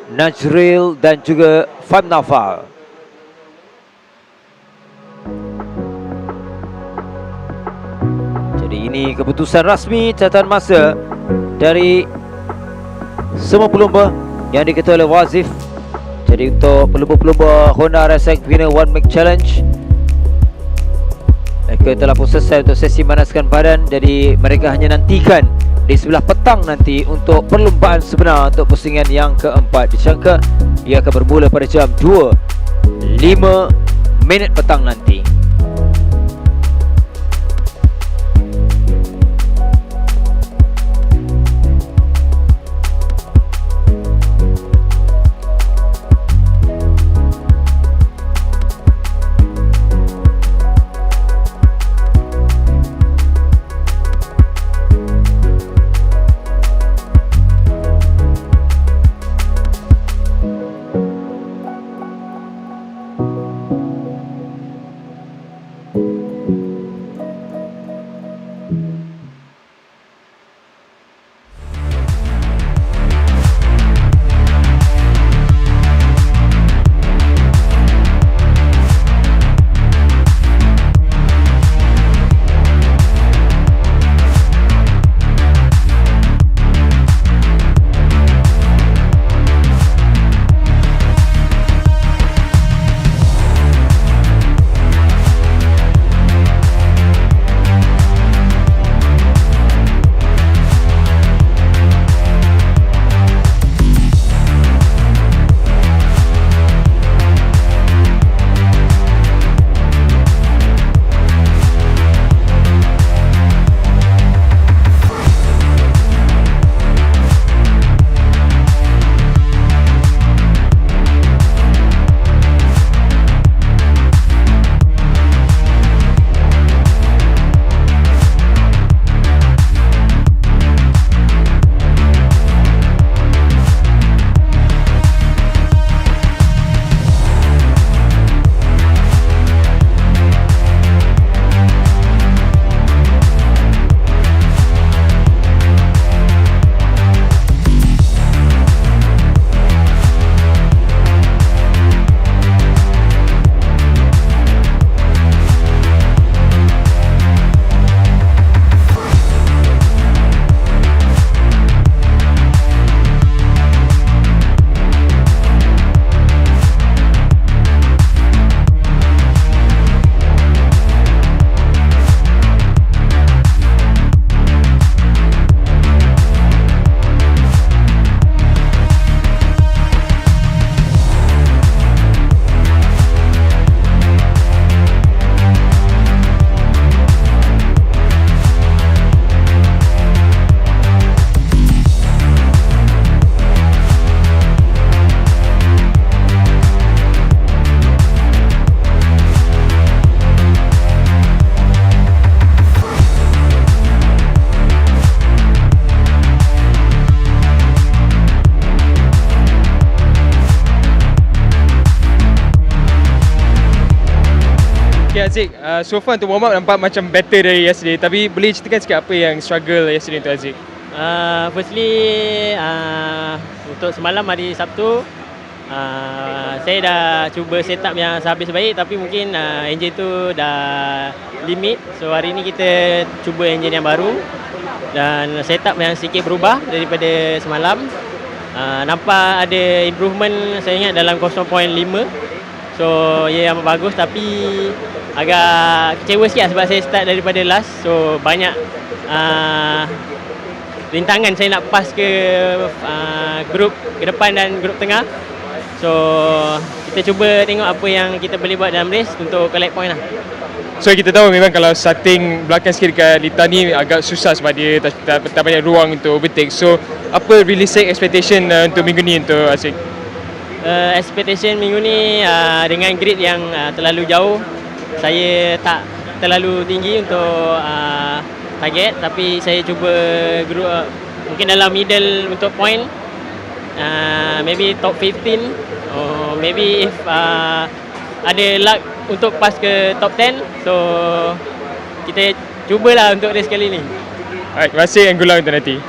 Najril dan juga Fam Nafal. Jadi ini keputusan rasmi catatan masa dari semua pelumba yang diketuai oleh Wazif. Jadi untuk pelumba-pelumba Honda Resek Winner One Make Challenge, mereka telah pun selesai untuk sesi manaskan badan. Jadi mereka hanya nantikan di sebelah petang nanti untuk perlumbaan sebenar untuk pusingan yang keempat. Disangka ia akan bermula pada jam 2.05 petang nanti. Aziz, so far untuk warm up nampak macam better dari yesterday, tapi boleh ceritakan sikit apa yang struggle yesterday untuk Aziz? Firstly, untuk semalam hari Sabtu, saya dah cuba set up yang sehabis baik, tapi mungkin engine tu dah limit. So hari ni kita cuba engine yang baru dan set up yang sedikit berubah daripada semalam. Nampak ada improvement, saya ingat dalam 0.5. So ia yang bagus, tapi agak kecewa sikit sebab saya start daripada last. So banyak rintangan saya nak pass ke grup ke depan dan grup tengah. So kita cuba tengok apa yang kita boleh buat dalam race untuk collect point lah. So kita tahu memang kalau starting belakang sikit dekat Lita ni agak susah sebab dia tak banyak ruang untuk overtake. So apa realistic expectation untuk minggu ni untuk Aziz? Expectation minggu ni dengan grid yang terlalu jauh, saya tak terlalu tinggi untuk target, tapi saya cuba group mungkin dalam middle untuk point, maybe top 15 or maybe if ada luck untuk pass ke top 10. So kita cubalah untuk race kali ni. Alright, terima kasih and good luck untuk nanti.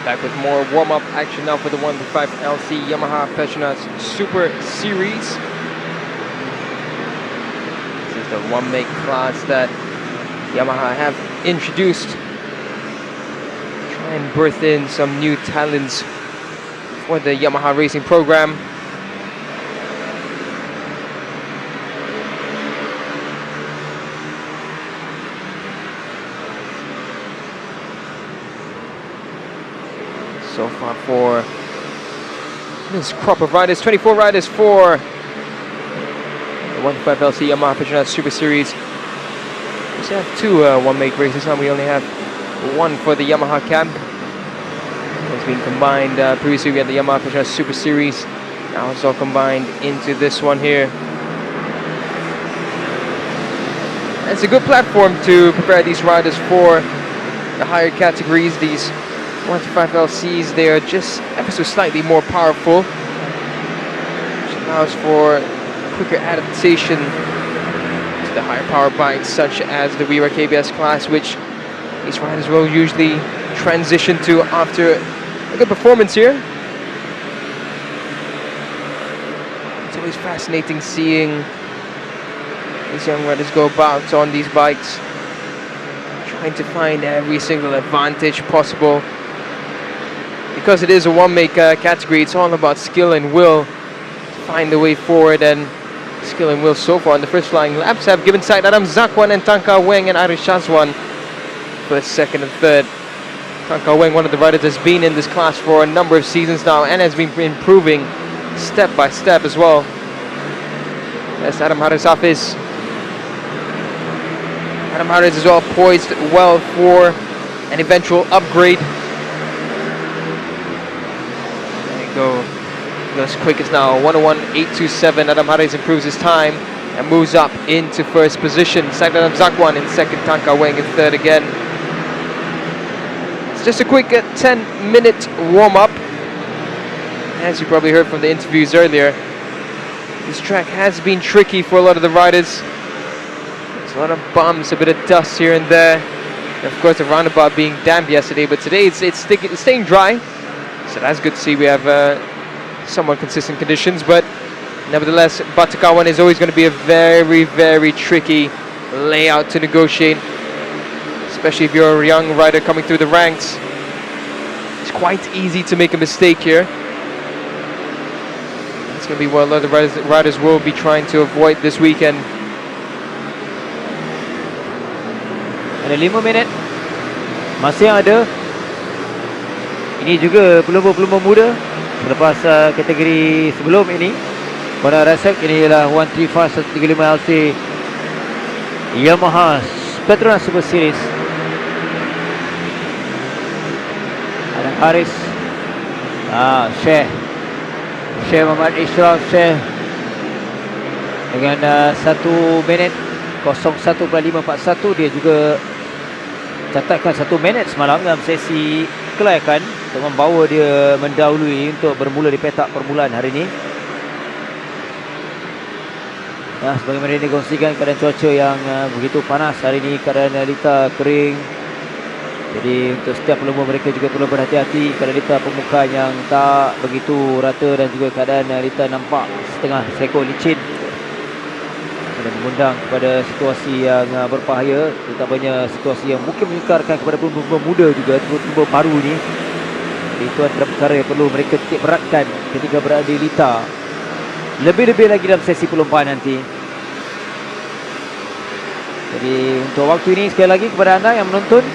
Back with more warm-up action now for the 125LC Yamaha Petronas Super Series. This is the one-make class that Yamaha have introduced. Try and birth in some new talents for the Yamaha racing program. So far for this crop of riders, 24 riders for the 125LC Yamaha Petronas Super Series. We still have two one-make races now. We only have one for the Yamaha Cab. It's been combined. Previously we had the Yamaha Petronas Super Series. Now it's all combined into this one here. It's a good platform to prepare these riders for the higher categories. These 125LCs, they are just ever so slightly more powerful, which allows for quicker adaptation to the higher power bikes such as the Wira KBS class, which these riders will usually transition to after a good performance here. always fascinating seeing these young riders go about on these bikes, trying to find every single advantage possible. Because it is a one-maker category, it's all about skill and will to find the way forward, and skill and will so far in the first flying laps have given side Adam Zakwan and Tan Ka Weng and Arif Shazwan first, second and third. Tan Ka Weng, one of the riders that's been in this class for a number of seasons now and has been improving step by step as well. That's Adam Haris Hafiz. Adam Haris is well poised well for an eventual upgrade. There you go. Goes quickest now, 101.827. Adam Haris improves his time and moves up into first position. Side Adam Zakwan in second, Tan Ka Weng in third again. It's just a quick 10-minute warm-up. As you probably heard from the interviews earlier, this track has been tricky for a lot of the riders. There's a lot of bumps, a bit of dust here and there. And of course, the roundabout being damp yesterday, but today it's staying dry. So that's good to see. We have somewhat consistent conditions, but nevertheless, Batakawan is always going to be a very, very tricky layout to negotiate, especially if you're a young rider coming through the ranks. It's quite easy to make a mistake here. It's going to be what a lot of the riders will be trying to avoid this weekend. Ada 5 minit masih ada. Ini juga pelumba-pelumba muda selepas kategori sebelum ini. Pada resek ini ialah 135 LC Yamaha Petronas Super Series. Ada Haris, Syekh Muhammad Ishraf Syekh dengan 1 minit 01.541. Dia juga catatkan 1 minit semalam dalam sesi kelayakan untuk membawa dia mendahului untuk bermula di petak permulaan hari ini. Sebagaimana dikongsikan, keadaan cuaca yang begitu panas hari ini, keadaan realita kering. Jadi untuk setiap pelumba mereka juga perlu berhati-hati. Keadaan realita permukaan yang tak begitu rata dan juga keadaan realita nampak setengah seekor licin dan mengundang kepada situasi yang berbahaya, terutamanya situasi yang mungkin menyukarkan kepada pelumba muda juga, pelumba baru ni. Itu antara perkara yang perlu mereka titik beratkan ketika berada di lita, lebih-lebih lagi dalam sesi perlombaan nanti. Jadi untuk waktu ini, sekali lagi kepada anda yang menonton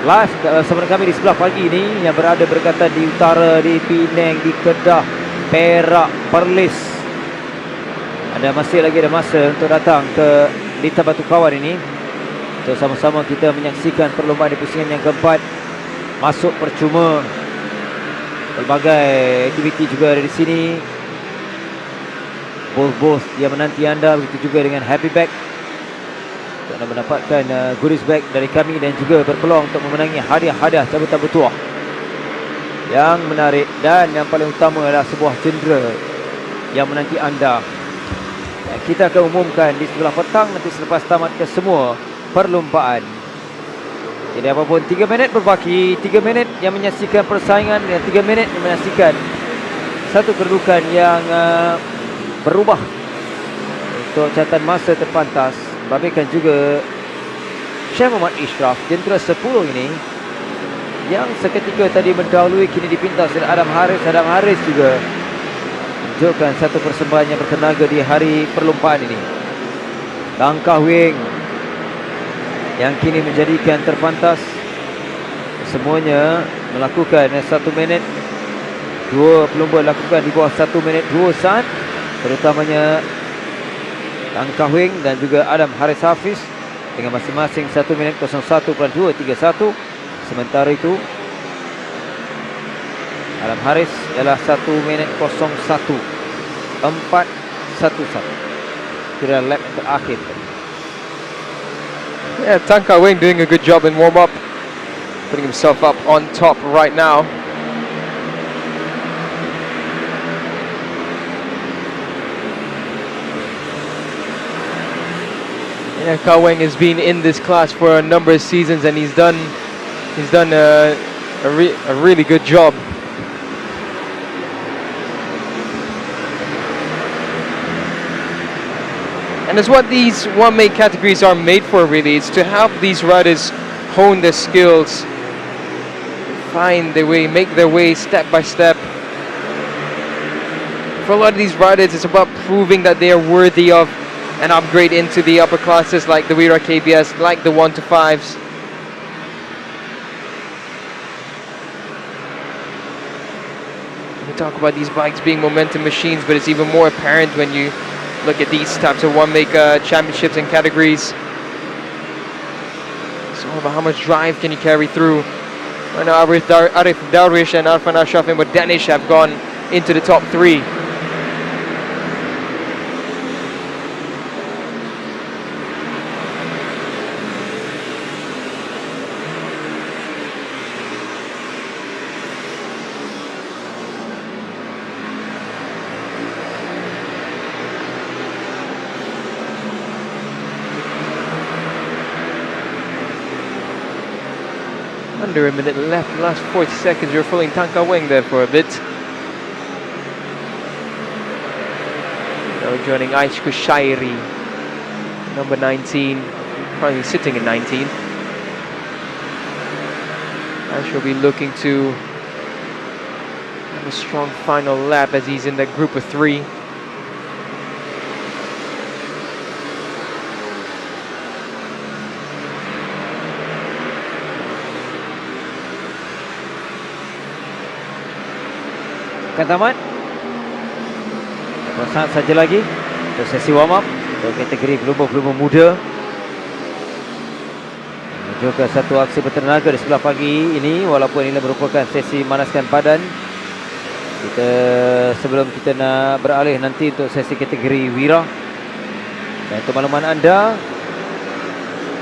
live bersama kami di sebelah pagi ini, yang berada berdekatan di utara, di Penang, di Kedah, Perak, Perlis, anda masih lagi ada masa untuk datang ke Lita Batu Kawan ini untuk sama-sama kita menyaksikan perlombaan di pusingan yang keempat. Masuk percuma, pelbagai aktiviti juga ada di sini. Booth yang menanti anda, begitu juga dengan Happy Bag untuk anda mendapatkan goodies bag dari kami dan juga berpeluang untuk memenangi hadiah-hadiah cabutan bertuah yang menarik, dan yang paling utama adalah sebuah cendera yang menanti anda. Kita akan umumkan di sebelah petang nanti selepas tamat kesemua perlombaan. Jadi apapun, 3 minit berbaki, 3 minit yang menyaksikan persaingan, dan 3 minit yang menyaksikan satu kedudukan yang berubah untuk catatan masa terpantas. Babaikan juga Syekh Muhammad Ishraf, jentera 10 ini yang seketika tadi mendahului, kini dipintas oleh Adam Haris. Adam Haris juga tunjukkan satu persembahan yang bertenaga di hari perlombaan ini. Tan Ka Weng yang kini menjadikan terpantas. Semuanya melakukan 1 minit. 2 pelumba lakukan di bawah 1 minit 2 saat, terutamanya Tan Ka Weng dan juga Adam Haris Hafiz dengan masing-masing 1 minit 01.231. Sementara itu Adam Haris ialah 1 minit 01.411. Kira lap terakhir. Yeah, Tan Ka Weng doing a good job in warm-up, putting himself up on top right now. Yeah, Ka Weng has been in this class for a number of seasons, and he's done a really good job. And that's what these one-make categories are made for, really. It's to help these riders hone their skills, find their way, make their way step by step. For a lot of these riders, it's about proving that they are worthy of an upgrade into the upper classes like the Wira KBS, like the 1 to 5s. We talk about these bikes being momentum machines, but it's even more apparent when you look at these types of one-make championships and categories. It's all about how much drive can you carry through. Right now, Arif Darwish and Arfan Ashraf and Danish have gone into the top 3. Under a minute left, last 40 seconds. You're fooling Tanka Weng there for a bit. Now joining Aish Kushairi, number 19, currently sitting in 19. Aish will be looking to have a strong final lap as he's in that group of 3. Akan tamat. Saat saja lagi untuk sesi warm up untuk kategori pelumba-pelumba muda. Juga satu aksi bertenaga di sebelah pagi ini, walaupun ini merupakan sesi manaskan badan. Sebelum kita nak beralih nanti untuk sesi kategori Wira. Dan untuk makluman anda,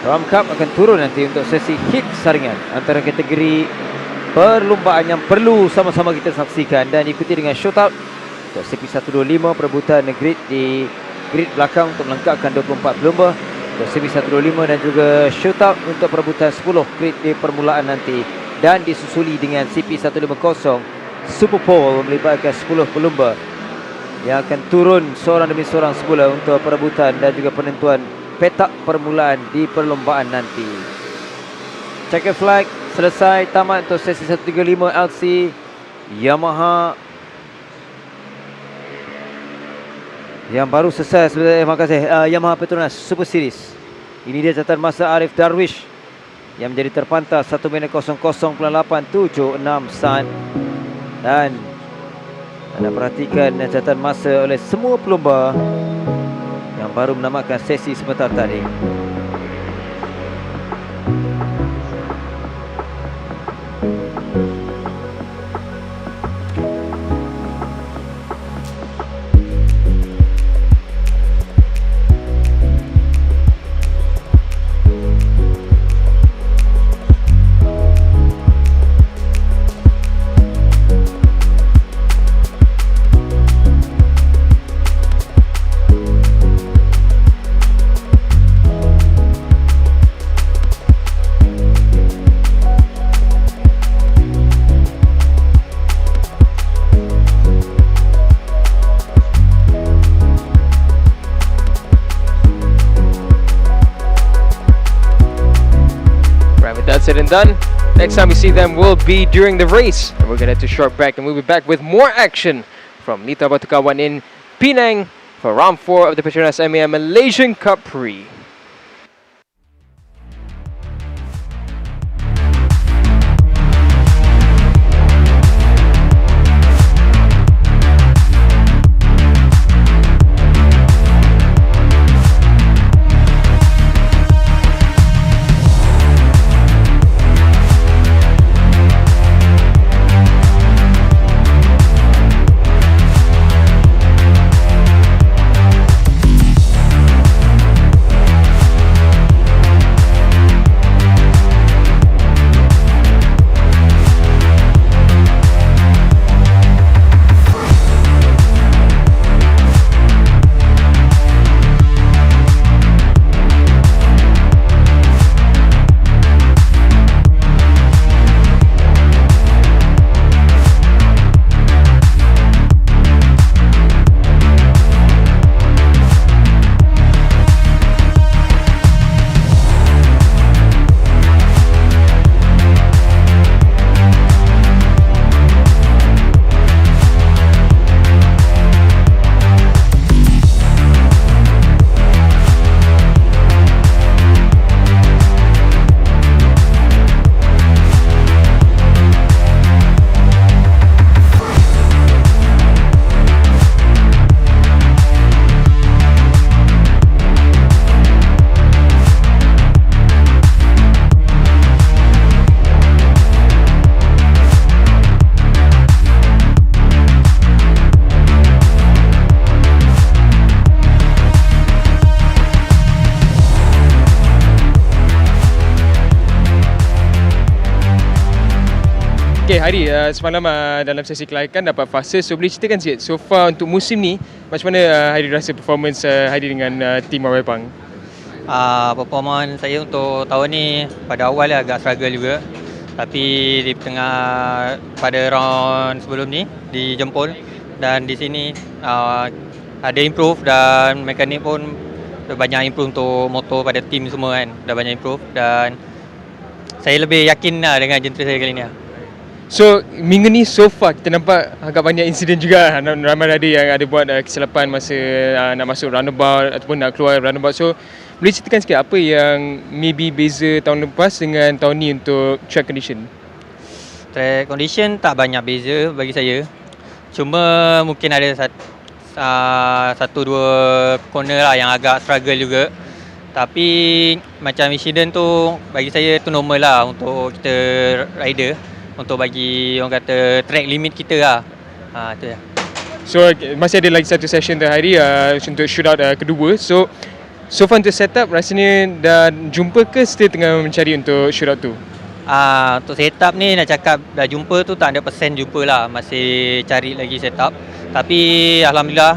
Ram Cup akan turun nanti untuk sesi hit saringan antara kategori perlumbaan yang perlu sama-sama kita saksikan dan ikuti dengan shootout untuk CP125 perebutan grid di grid belakang untuk melengkapkan 24 pelumba untuk CP125 dan juga shootout untuk perebutan 10 grid di permulaan nanti dan disusuli dengan CP150 Super Pole melibatkan 10 pelumba yang akan turun seorang demi seorang semula untuk perebutan dan juga penentuan petak permulaan di perlombaan nanti. Checker flag selesai, tamat untuk sesi 135 LC Yamaha yang baru selesai sebenarnya. Terima kasih Yamaha Petronas Super Series. Ini dia catatan masa Arif Darwish yang menjadi terpantas 1 minit 00.876 saat. Dan anda perhatikan catatan masa oleh semua pelumba yang baru menamatkan sesi sebentar tadi. Said and done. Next time we see them will be during the race. And we're going to head to short break and we'll be back with more action from Lita Batukawan in Penang for round 4 of the Petronas Mam Malaysian Cub Prix. Okay Hari, semalam dalam sesi kelayakan dapat fasa. So boleh ceritakan sikit so far untuk musim ni, macam mana Hari rasa performance Hari dengan tim Mawai Pang? Performance saya untuk tahun ni pada awal agak struggle juga. Tapi di tengah pada round sebelum ni dijemput dan di sini ada improve dan mekanik pun banyak improve untuk motor pada tim semua kan. Dah banyak improve dan saya lebih yakin lah dengan jentera saya kali ni lah. So minggu ni so far kita nampak agak banyak insiden juga. Ramai rider yang ada buat kesilapan masa nak masuk roundabout ataupun nak keluar roundabout. So boleh ceritakan sikit apa yang maybe beza tahun lepas dengan tahun ni untuk track condition? Track condition tak banyak beza bagi saya. Cuma mungkin ada satu dua corner lah yang agak struggle juga. Tapi macam insiden tu bagi saya tu normal lah untuk kita rider. Untuk bagi orang kata track limit kita lah. Itu lah. So masih ada lagi satu session Hari untuk shootout kedua. So far untuk setup rasanya dah jumpa ke still tengah mencari untuk shootout tu? Untuk setup ni nak cakap dah jumpa tu tak 100% jumpa lah. Masih cari lagi setup. Tapi Alhamdulillah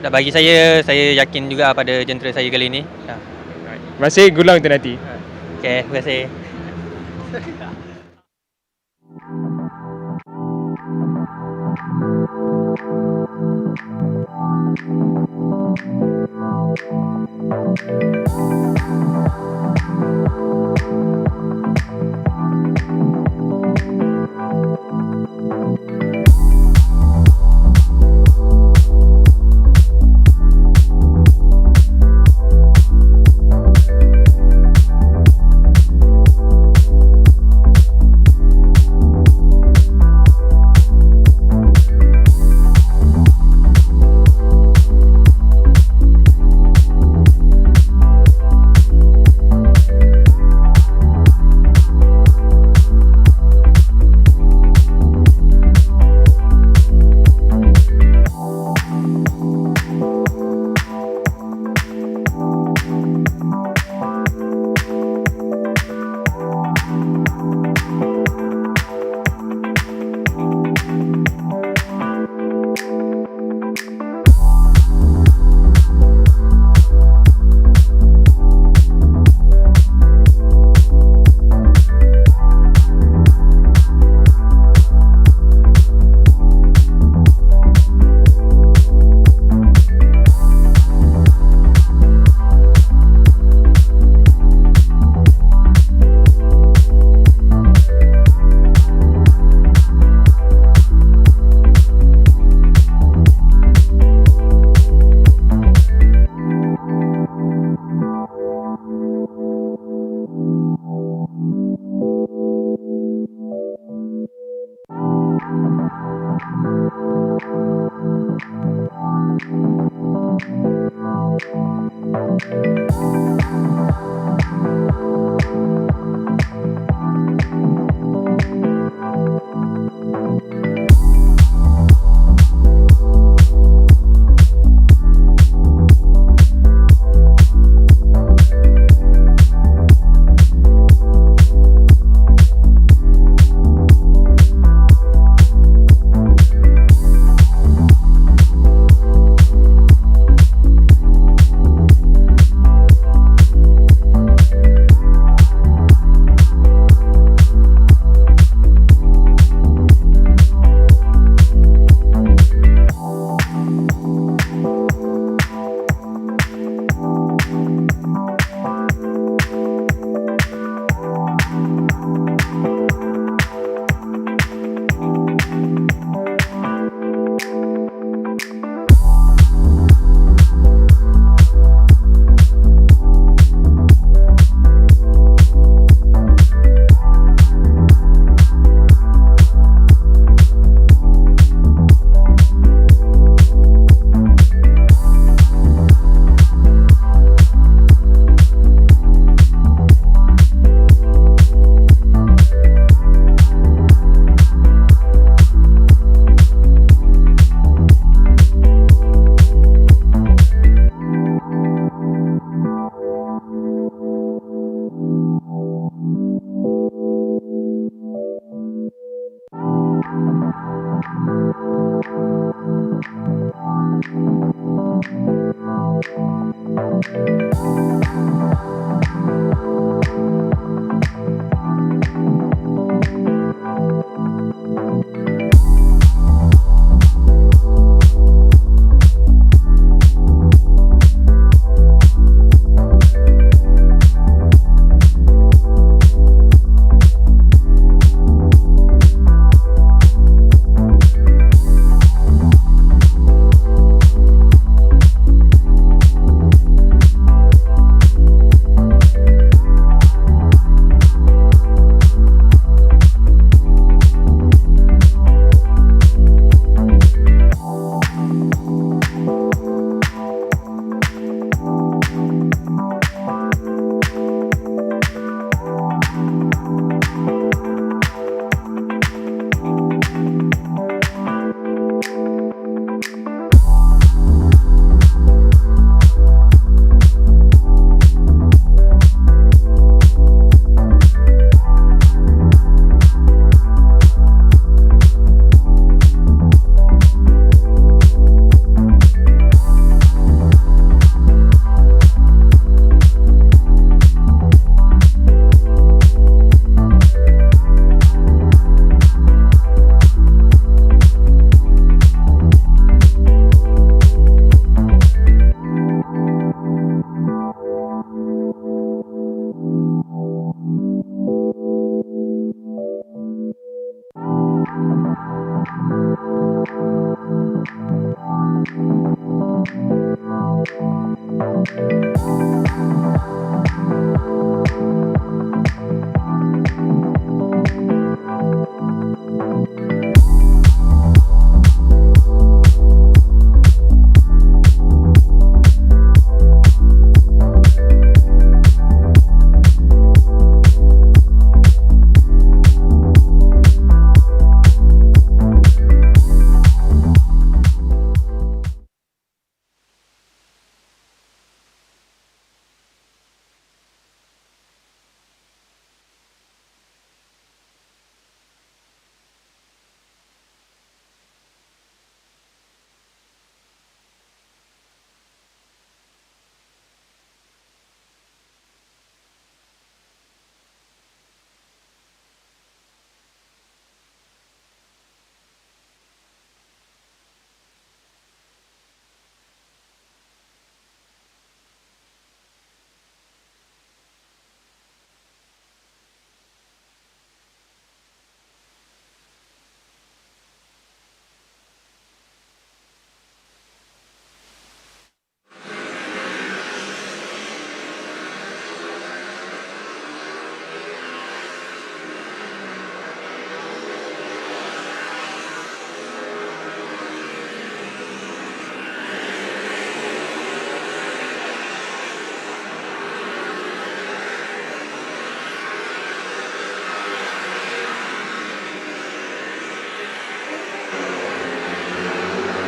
dah bagi saya yakin juga pada jentera saya kali ni. Terima kasih, good luck untuk nanti. Okay, terima kasih.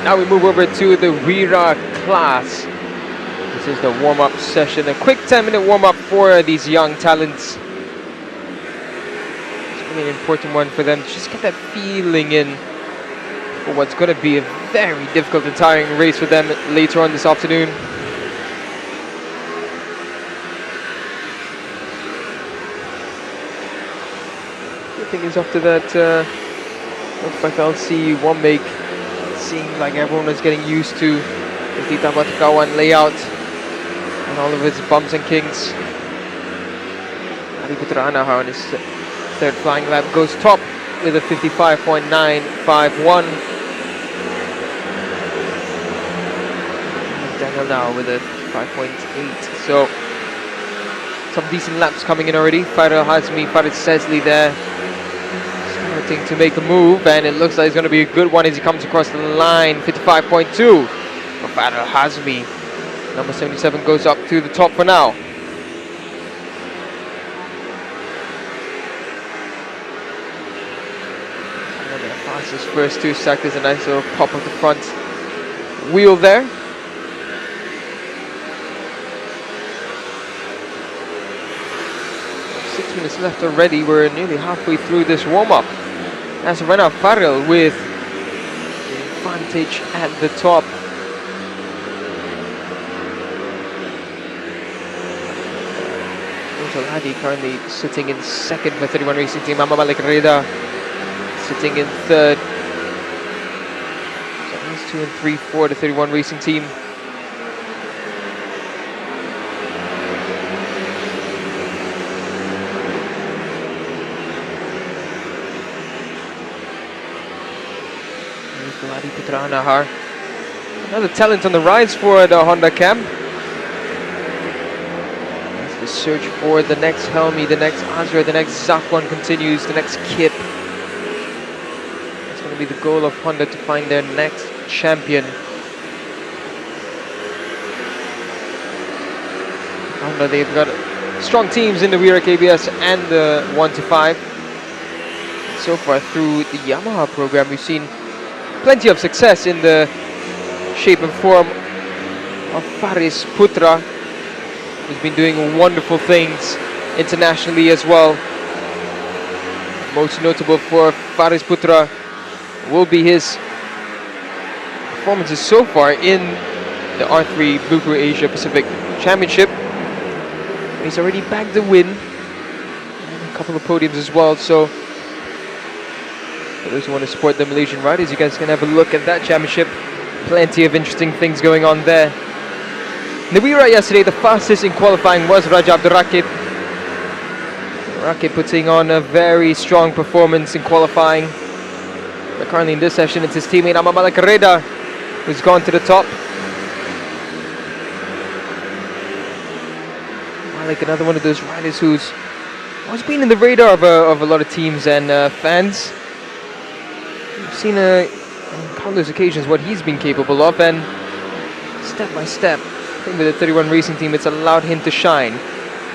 Now we move over to the Wira class. This is the warm-up session. A quick 10-minute warm-up for these young talents. It's really an important one for them to just get that feeling in for what's going to be a very difficult and tiring race for them later on this afternoon. The thing is, after that FLC one make, seemed like everyone was getting used to the Tita Batakawan layout and all of its bumps and kinks. Adi Putrana on his third flying lap goes top with a 55.951. Daniel now with a 5.8. So some decent laps coming in already. Farid Hazmi, Farid Sesley there, starting to make a move, and it looks like it's going to be a good one as he comes across the line. 55.2 for Farid Hazmi. Number 77 goes up to the top for now. And the fastest first two sectors, a nice little pop of the front wheel there. Minutes left already. We're nearly halfway through this warm-up. That's Rana Farrell with advantage at the top. Hadi currently sitting in second for 31 Racing Team. Mam Malaysian Cub sitting in third. So he's 2 and 3 for the 31 Racing Team. Petronas, another talent on the rise for the Honda camp. As the search for the next Helmi, the next Azra, the next Zafwan continues, the next Kip. It's going to be the goal of Honda to find their next champion. Honda, they've got strong teams in the Wira KBS and the 1 to 5. So far through the Yamaha program, we've seen plenty of success in the shape and form of Faris Putra, who's been doing wonderful things internationally as well. Most notable for Faris Putra will be his performances so far in the R3 Blue Crew Asia Pacific Championship. He's already bagged the win and a couple of podiums as well, so for those who want to support the Malaysian riders, you guys can have a look at that championship. Plenty of interesting things going on there. In the Wira yesterday, the fastest in qualifying was Raja Abdul Rakib. Rakib putting on a very strong performance in qualifying. But currently in this session, it's his teammate Mam Malaysian Cub who's gone to the top. Malik, another one of those riders who's always been in the radar of a lot of teams and fans. We've seen on countless occasions what he's been capable of, and step by step, I think with the 31 Racing Team, it's allowed him to shine.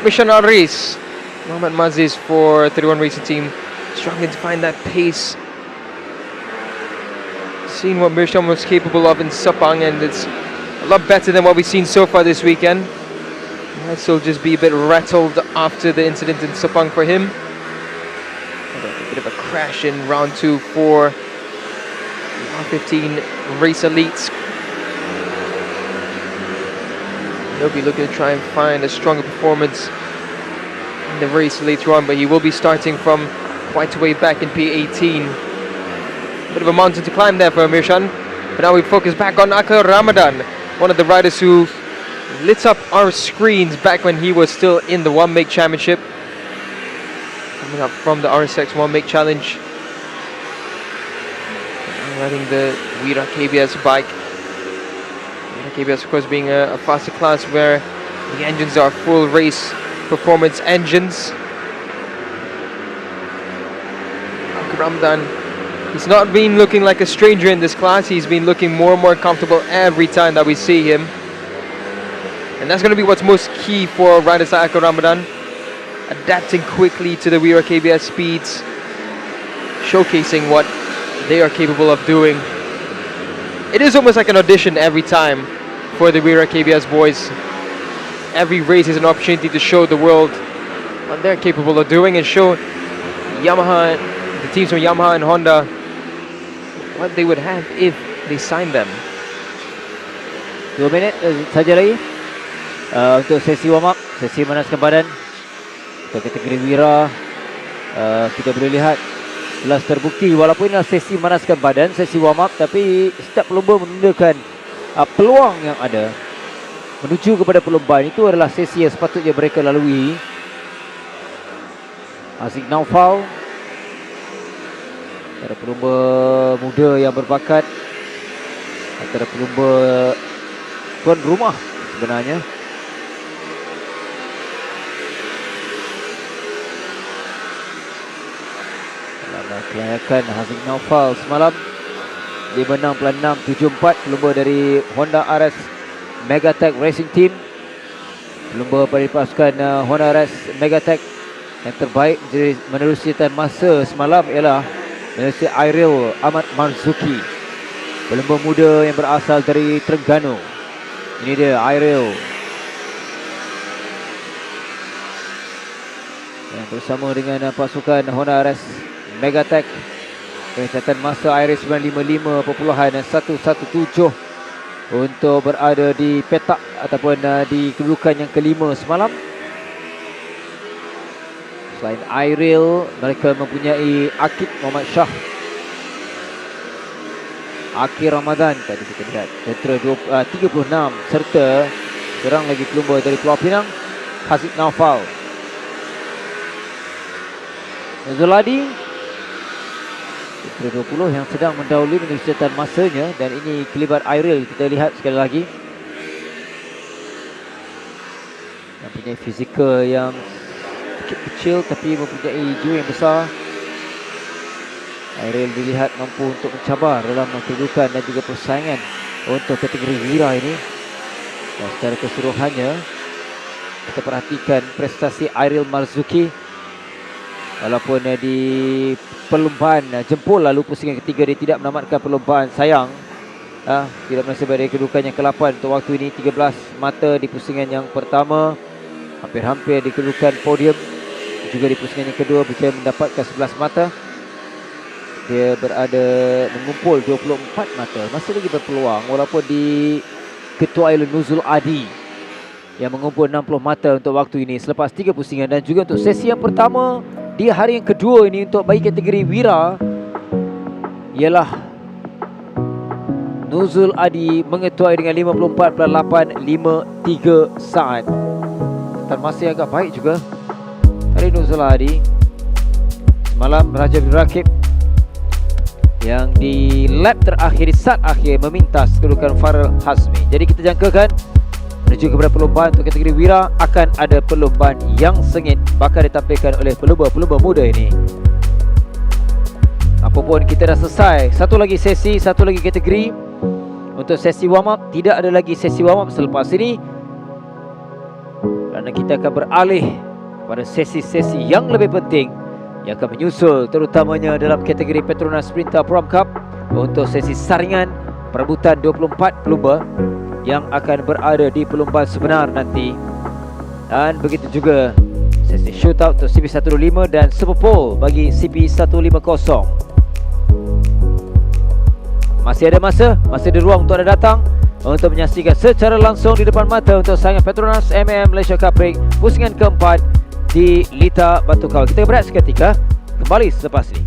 Mission Al-Ris, Muhammad Maziz for 31 Racing Team, struggling to find that pace. Seen what Mirsham was capable of in Sepang, and it's a lot better than what we've seen so far this weekend. Might still just be a bit rattled after the incident in Sepang for him. A bit of a crash in round 2 for R15 Race Elites. He'll be looking to try and find a stronger performance in the race later on, but he will be starting from quite a way back in P18. Bit of a mountain to climb there for Mirshan. But now we focus back on Akil Ramadan, one of the riders who lit up our screens back when he was still in the One Make Championship. Coming up from the RSX One Make Challenge. Riding the Wira KBS bike. Wira KBS, of course, being a faster class where the engines are full race performance engines. Akil Ramadan, he's not been looking like a stranger in this class. He's been looking more and more comfortable every time that we see him. And that's going to be what's most key for riders like Akil Ramadan. Adapting quickly to the Wira KBS speeds. Showcasing what they are capable of doing. It is almost like an audition every time for the Wira KBS boys. Every race is an opportunity to show the world what they're capable of doing and show Yamaha, the teams from Yamaha and Honda, what they would have if they signed them. 2 minit saja lagi untuk sesi warm up, sesi manaskan badan. Untuk kategori Wira, kita boleh lihat telah terbukti walaupun inilah sesi manaskan badan, sesi warm up, tapi setiap pelumba menunjukkan peluang yang ada menuju kepada perlombaan. Itu adalah sesi yang sepatutnya mereka lalui. Aziz Naufal, antara pelumba muda yang berbakat, antara pelumba tuan rumah sebenarnya. Dalam kelayakan Haziq Naufal semalam 56.674, pelumba dari Honda RS Megatech Racing Team. Pelumba pada pasukan Honda RS Megatech yang terbaik menerusi catatan masa semalam ialah Malaysia Airil Ahmad Marzuki, pelumba muda yang berasal dari Terengganu. Ini dia Airil yang bersama dengan pasukan Honda RS Megatech Pencatatan masa air 955.117 untuk berada di petak ataupun di kedudukan yang kelima semalam. Selain Airil, mereka mempunyai Akid Muhammad Shah, Akhir Ramadan tadi kita lihat tentera 36, serta serang lagi pelumba dari Pulau Pinang, Haziq Naufal. Zuladi tentera 20 yang sedang mendahului dengan catatan masanya, dan ini kelibat Airil kita lihat sekali lagi. Mempunyai fizikal yang kecil tapi mempunyai jiwa yang besar. Airil dilihat mampu untuk mencabar dalam kedudukan dan juga persaingan untuk kategori Wira ini. Dan secara keseluruhannya kita perhatikan prestasi Airil Marzuki, walaupun di perlombaan jempol lalu pusingan ketiga dia tidak menamatkan perlombaan, sayang. Tidak menasib dari kedudukan yang ke-8 untuk waktu ini. 13 mata di pusingan yang pertama, hampir-hampir di kedudukan podium. Juga di pusingan yang kedua bisa mendapatkan 11 mata. Dia berada mengumpul 24 mata, masih lagi berpeluang walaupun di Ketua Island Nuzul Adi yang mengumpul 60 mata untuk waktu ini selepas 3 pusingan. Dan juga untuk sesi yang pertama di hari yang kedua ini untuk bagi kategori Wira ialah Nuzul Adi mengetuai dengan 54.853 saat. Dan masih agak baik juga dari Nuzul Adi. Semalam Raja Abdul Rakib yang di lap terakhir, di saat akhir memintas kedudukan Farel Hazmi. Jadi kita jangkakan menuju kepada perlombaan untuk kategori Wira akan ada perlombaan yang sengit bakal ditampilkan oleh pelumba-pelumba muda ini. Apapun kita dah selesai satu lagi sesi, satu lagi kategori. Untuk sesi warm up, tidak ada lagi sesi warm up selepas ini, kerana kita akan beralih pada sesi-sesi yang lebih penting yang akan menyusul, terutamanya dalam kategori Petronas Sprinter Prom Cup untuk sesi saringan perebutan 24 pelumba yang akan berada di perlombaan sebenar nanti. Dan begitu juga sesi shootout untuk CP125 dan Super Pole bagi CP150. Masih ada masa, masih ada ruang untuk anda datang untuk menyaksikan secara langsung di depan mata untuk saingan Petronas Mam Malaysian Cubprix pusingan keempat di Lita Batu Kau. Kita berehat seketika, kembali selepas ini.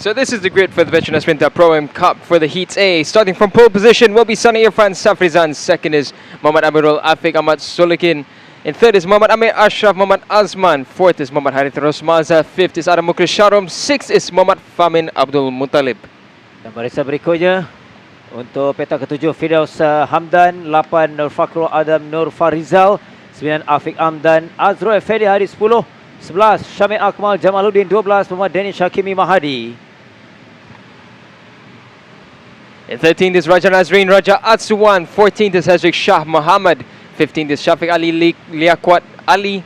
So this is the grid for the Petronas Mam Cup for the Heats A. Starting from pole position will be Sani Irfan Safrizan. Second is Muhammad Amirul Afiq Ahmad Solikin. In third is Muhammad Amir Ashraf Muhammad Azman. Fourth is Muhammad Harith Rosmaza. Fifth is Adam Mukris Sharom. Sixth is Muhammad Famin Abdul Muttalib. Dan barisan berikutnya untuk petak ketujuh Firdaus Hamdan, 8 Nur Fakhrul Adam Nur Farizal, 9 Afiq Amdan, Azrul Effendi Hari 10, 11 Syamil Akmal Jamaluddin, 12 Muhammad Danish Hakimi Mahadi. In 13th is Raja Nazrin Raja Atsuwan. 14th is Hazrik Shah Muhammad. 15th is Shafiq Ali Liaquat Ali.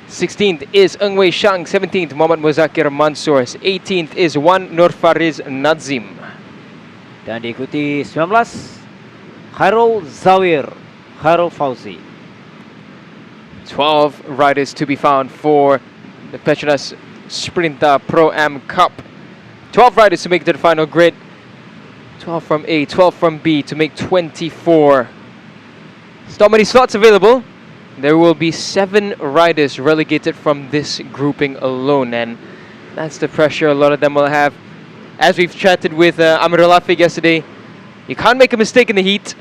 16th is Eng Wei Shang. 17th Muhammad Muzakir Mansour. 18th is Wan Nur Fariz Nazim. Dan diikuti 19 Khairul Zawir Khairul Fauzi. 12 riders to be found for the Petronas Sprinter Pro-Am Cup. 12 riders to make it to the final grid. 12 from A, 12 from B to make 24. Not many slots available. There will be 7 riders relegated from this grouping alone, and that's the pressure a lot of them will have. As we've chatted with Amir Al-Afiq yesterday, you can't make a mistake in the heat.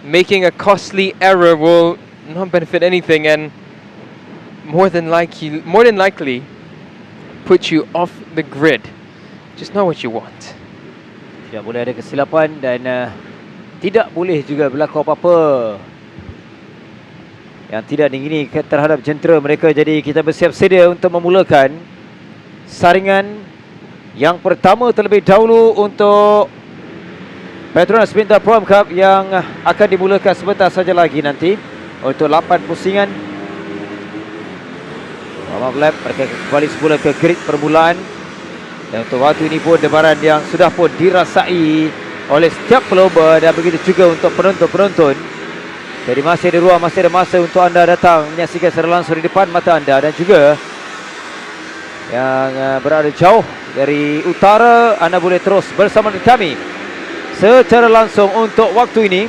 Making a costly error will not benefit anything, and more than likely put you off the grid. Just not what you want. Tidak boleh ada kesilapan dan tidak boleh juga berlaku apa-apa yang tidak diingini terhadap jentera mereka. Jadi kita bersiap sedia untuk memulakan saringan yang pertama terlebih dahulu untuk Petronas Mam Pro Cup yang akan dimulakan sebentar saja lagi nanti untuk 8 pusingan. Warm-up lap, mereka kembali semula ke grid permulaan. Dan untuk waktu ini pun debaran yang sudah pun dirasai oleh setiap pelomba dan begitu juga untuk penonton-penonton Jadi masih ada ruang, masih ada masa untuk anda datang menyaksikan secara langsung di depan mata anda. Dan juga yang berada jauh dari utara, anda boleh terus bersama dengan kami secara langsung untuk waktu ini.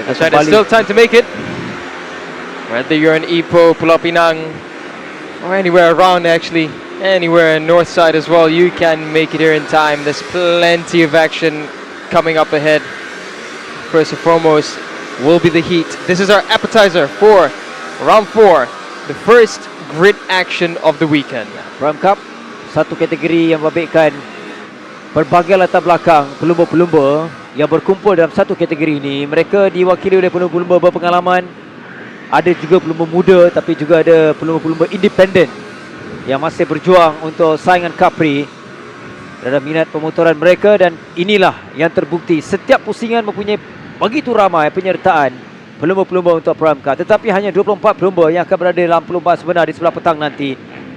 That's right, there's still time to make it. Whether you're in Ipoh, Pulau Pinang, or anywhere around actually, anywhere in north side as well, you can make it here in time. There's plenty of action coming up ahead. First and foremost will be the heat. This is our appetizer for round 4, the first grid action of the weekend. Prime Cup, satu kategori yang membabitkan berbagai latar belakang pelumba-pelumba yang berkumpul dalam satu kategori ini. Mereka diwakili oleh pelumba-pelumba berpengalaman. Ada juga pelumba muda, tapi juga ada pelumba-pelumba independen yang masih berjuang untuk saingan Cubprix terhadap minat pemotoran mereka. Dan inilah yang terbukti, setiap pusingan mempunyai begitu ramai penyertaan pelumba-pelumba untuk Prime Cup. Tetapi hanya 24 pelumba yang akan berada dalam perlombaan sebenar di sebelah petang nanti.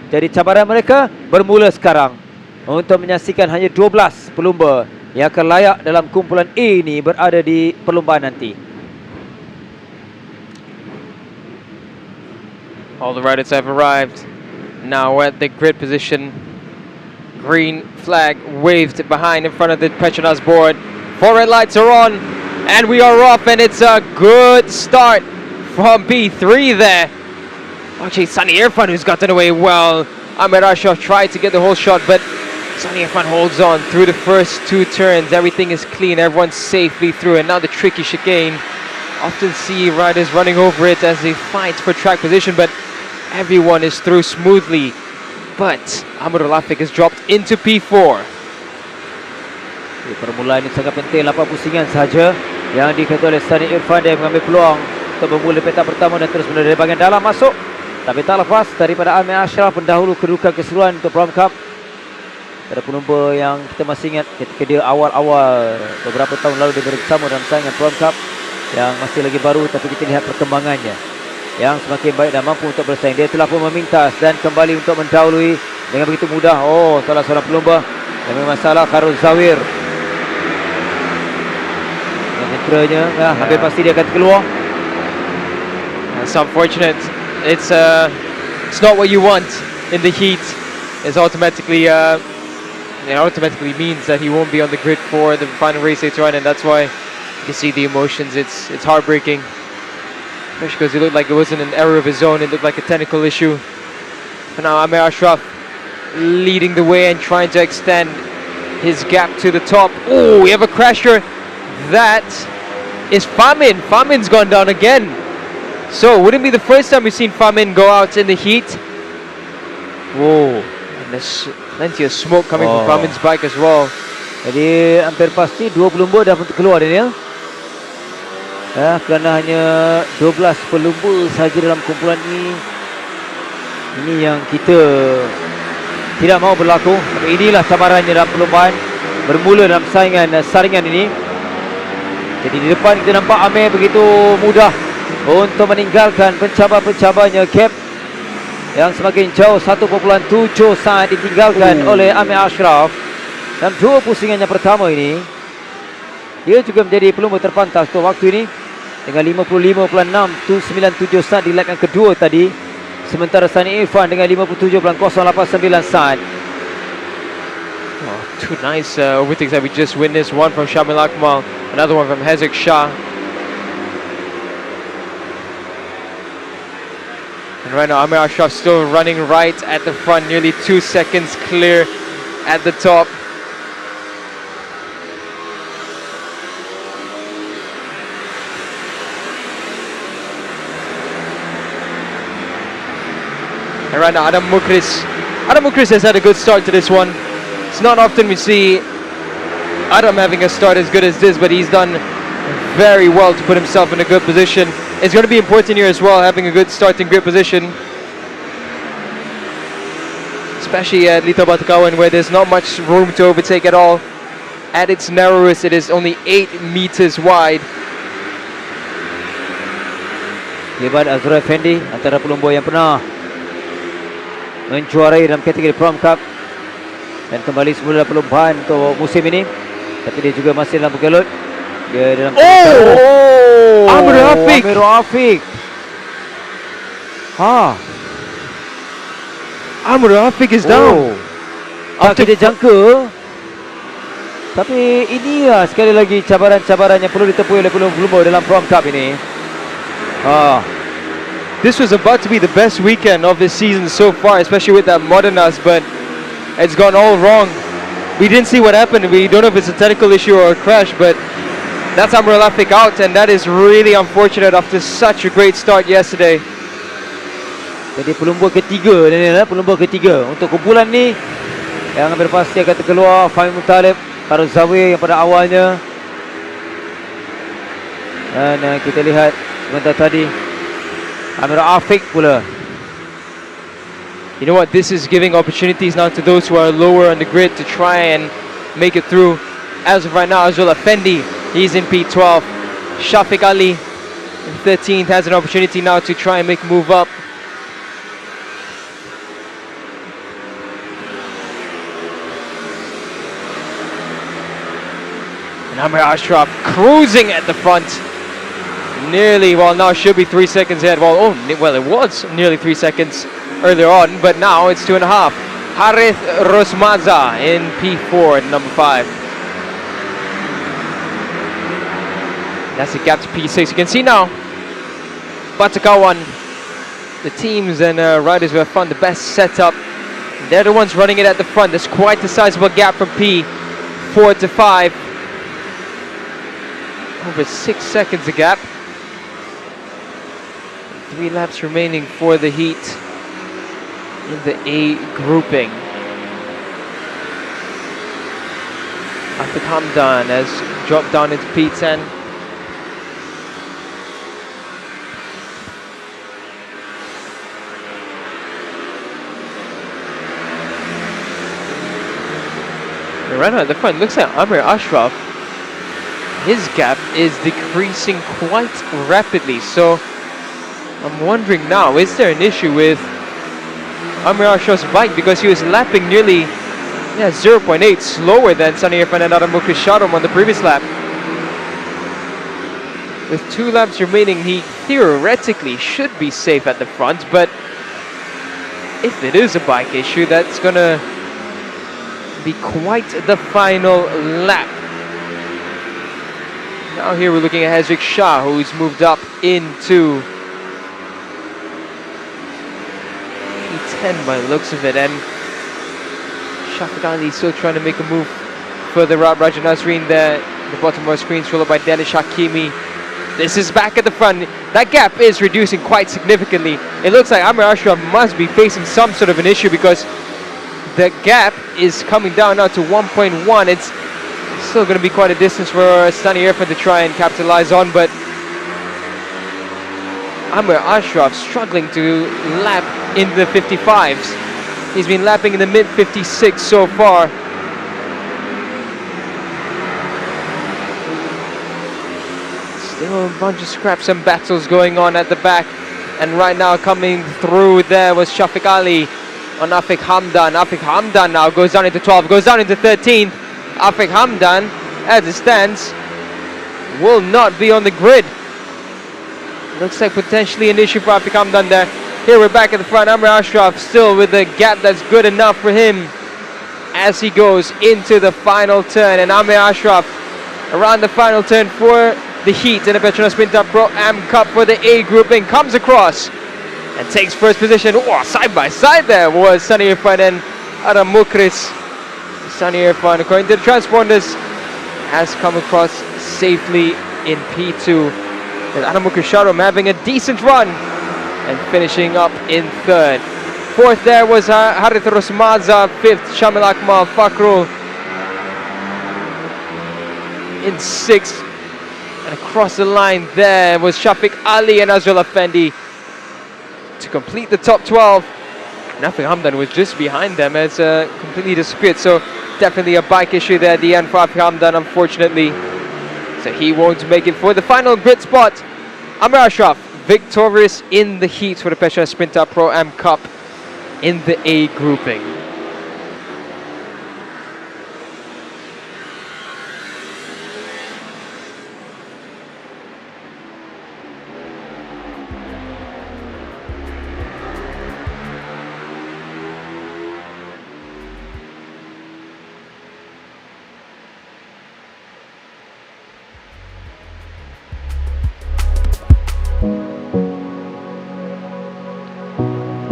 Jadi cabaran mereka bermula sekarang untuk menyaksikan hanya 12 pelumba yang akan layak dalam kumpulan A ini berada di perlombaan nanti. All the riders have arrived. Now we're at the grid position. Green flag waved behind in front of the Petronas board. 4 red lights are on. And we are off, and it's a good start from B3 there. Actually, Sunny Irfan who's gotten away well. Ahmed Ashraf tried to get the whole shot, but Sunny Irfan holds on through the first 2 turns. Everything is clean, everyone's safely through. And now the tricky chicane. Often see riders running over it as they fight for track position, but everyone is through smoothly. But Ahmed Olafik has dropped into P4. Permulaan ini sangat penting, 8 pusingan sahaja yang diketuai oleh Sunny Irfan. Dia mengambil peluang untuk memulai petak pertama dan terus menuju dari bahagian dalam masuk. Tapi tak lepas daripada Ahmed Ashraf pendahulu kedudukan keseluruhan untuk Prime Cup. Ada pelumba yang kita masih ingat ketika dia awal-awal beberapa tahun lalu dia bersama dalam saingan Prime Cup, yang masih lagi baru, tapi kita lihat perkembangannya yang semakin baik dan mampu untuk bersaing. Dia telah pun memintas dan kembali untuk mendahului dengan begitu mudah. Oh, salah seorang pelumba yang bermasalah, Kharul Zawir. Centranya hampir pasti dia akan keluar. It's unfortunate. It's not what you want in the heat. It automatically means that he won't be on the grid for the final race later on, and that's why you can see the emotions. It's heartbreaking, especially because it looked like it wasn't an error of his own. It looked like a technical issue. And now Ahmed Ashraf leading the way and trying to extend his gap to the top. Oh, we have a crasher. That is Famin. Famin's gone down again. So, wouldn't be the first time we've seen Famin go out in the heat. Whoa, and there's plenty of smoke coming from Famin's bike as well. Jadi hampir pasti 2 pelumba dah pun keluar, Daniel. Kerana hanya 12 pelumba sahaja dalam kumpulan ini. Ini yang kita tidak mahu berlaku. Tapi inilah cabarannya dalam perlombaan bermula dalam saringan ini. Jadi di depan kita nampak Amir begitu mudah untuk meninggalkan pencabar-pencabarnya. Cap yang semakin jauh 1.7 saat ditinggalkan oleh Amir Ashraf. Dalam 2 pusingan yang pertama ini, dia juga menjadi pelumba terpantas untuk waktu ini dengan 55.697 saat di lap yang kedua tadi. Sementara Sunny Irfan dengan 57.089 saat. Oh, 2 nice overtakes that we just witnessed. One from Shamil Akmal, another one from Hezek Shah. And right now Amir Ashraf still running right at the front, nearly 2 seconds clear at the top. And right now Adam Mukris has had a good start to this one. It's not often we see Adam having a start as good as this, but he's done very well to put himself in a good position. It's going to be important here as well, having a good starting grid position, especially at Lito Batakawan, where there's not much room to overtake at all. At its narrowest, it is only 8 meters wide. Hebat Azra Effendi, antara pelumba yang pernah menjuarai dalam kategori Prom Cup dan kembali semula perlombaan untuk musim ini. Tapi dia juga masih dalam bergelut Dia dalam Amir Rafiq. Amir Rafiq. Amir Rafiq is down. Tak kita jangka. Tapi inilah sekali lagi cabaran-cabaran yang perlu ditempuhi oleh pelumba-pelumba dalam Prom Cup ini. This was about to be the best weekend of this season so far, especially with that Modernas, but it's gone all wrong. We didn't see what happened. We don't know if it's a technical issue or a crash, but that's Amir Rafiq out, and that is really unfortunate after such a great start yesterday. Jadi pelumba ketiga ni, pelumba ketiga untuk kumpulan ni yang hampir pasti akan terkeluar. Fahmi Mutalib, Farouk Zawi yang pada awalnya, dan kita lihat sebentar tadi Amir Rafiq pula. You know what, this is giving opportunities now to those who are lower on the grid to try and make it through. As of right now, Azul Effendi, he's in P12. Shafiq Ali in 13th has an opportunity now to try and make a move up. And Amir Ashraf cruising at the front. Nearly, well, now should be 3 seconds ahead. Well, it was nearly 3 seconds earlier on, but now it's 2.5. Harith Rosmaza in P4 at number 5. That's the gap to P6. You can see now, Batakawan, the teams and riders who have found the best setup, they're the ones running it at the front. There's quite a sizable gap from P4 to 5. Over 6 seconds a gap. 3 laps remaining for the heat in the A grouping. Afiq Hamdan has dropped down into P10. Right now at the front, looks like Amir Ashraf, his gap is decreasing quite rapidly. So I'm wondering now, is there an issue with Amir Ashraf's bike, because he was lapping nearly 0.8 slower than Sunny Irfan and Adam Mukrisharum on the previous lap. With 2 laps remaining, he theoretically should be safe at the front, but if it is a bike issue, that's gonna be quite the final lap. Now here we're looking at Hezrik Shah, who's moved up into P10 by the looks of it, and Shafiq Ali still trying to make a move further up. Raja Nazreen there, the bottom of our screen, followed by Danish Hakimi. This is back at the front. That gap is reducing quite significantly. It looks like Amir Ashraf must be facing some sort of an issue, because the gap is coming down now to 1.1. It's still going to be quite a distance for Sunny Irfan to try and capitalize on, but Amir Ashraf struggling to lap in the 55s. He's been lapping in the mid 56 so far. Still a bunch of scraps and battles going on at the back, and right now coming through there was Shafiq Ali on Afiq Hamdan. Afiq Hamdan now goes down into 12, goes down into 13th. Afiq Hamdan, as it stands, will not be on the grid. Looks like potentially an issue for Afiq Hamdan there. Here we're back at the front. Amir Ashraf still with a gap that's good enough for him as he goes into the final turn. And Amir Ashraf around the final turn for the heat in the Petronas Mam Malaysian Cup for the A grouping, comes across and takes first position. Oh, side by side there was Sunny Irfan and Adam Mukris. Sunny Irfan, according to the transponders, has come across safely in P2. With Adam Mukrisharum having a decent run and finishing up in 3rd. 4th there was Harith Rosmaza. 5th, Shamil Akmal Fakrul in 6th. And across the line there was Shafiq Ali and Azul Effendi to complete the top 12. Afiq Hamdan was just behind them as completely disappeared. So definitely a bike issue there at the end for Afiq Hamdan, unfortunately. So he won't make it for the final grid spot. Amir Ashraf victorious in the heat for the Petronas Mam Malaysian Cup in the A grouping.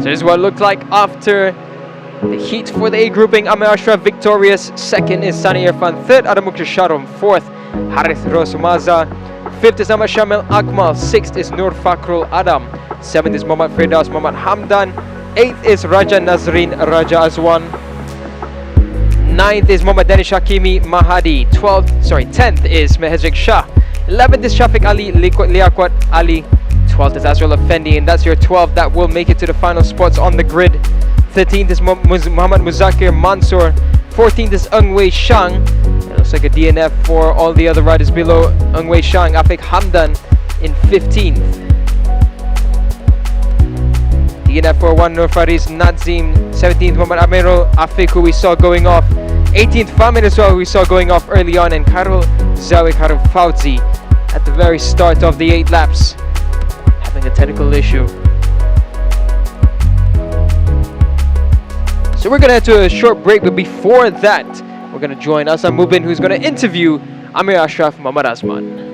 So this is what it looked like after the heat for the A grouping. Amir Ashraf victorious. Second is Sani Irfan. Third, Adam Sharom. Fourth, Harith Rosmaza. Fifth is Ahmad Shamil Akmal. Sixth is Nur Fakrul Adam. Seventh is Muhammad Firdaus Muhammad Hamdan. Eighth is Raja Nazrin Raja Azwan. Ninth is Muhammad Danish Hakimi Mahadi. 10th is Mehajik Shah. 11th is Shafiq Ali Liaquat Ali. 12th is Azrul Effendi, and that's your 12 that will make it to the final spots on the grid. 13th is Muhammad Muzakir Mansour. 14th is Eng Wei Shang. It looks like a DNF for all the other riders below Eng Wei Shang. Afik Hamdan in 15th. DNF for one Nur Faris Nadzim. 17th Muhammad Amirul Afik, who we saw going off. 18th Famin as well, who we saw going off early on, and Karul Zawi Karul Fauzi at the very start of the 8 laps, having a technical issue. So we're going to head to a short break, but before that, we're going to join Asam Mubin, who's going to interview Amir Ashraf Muhammad Azman.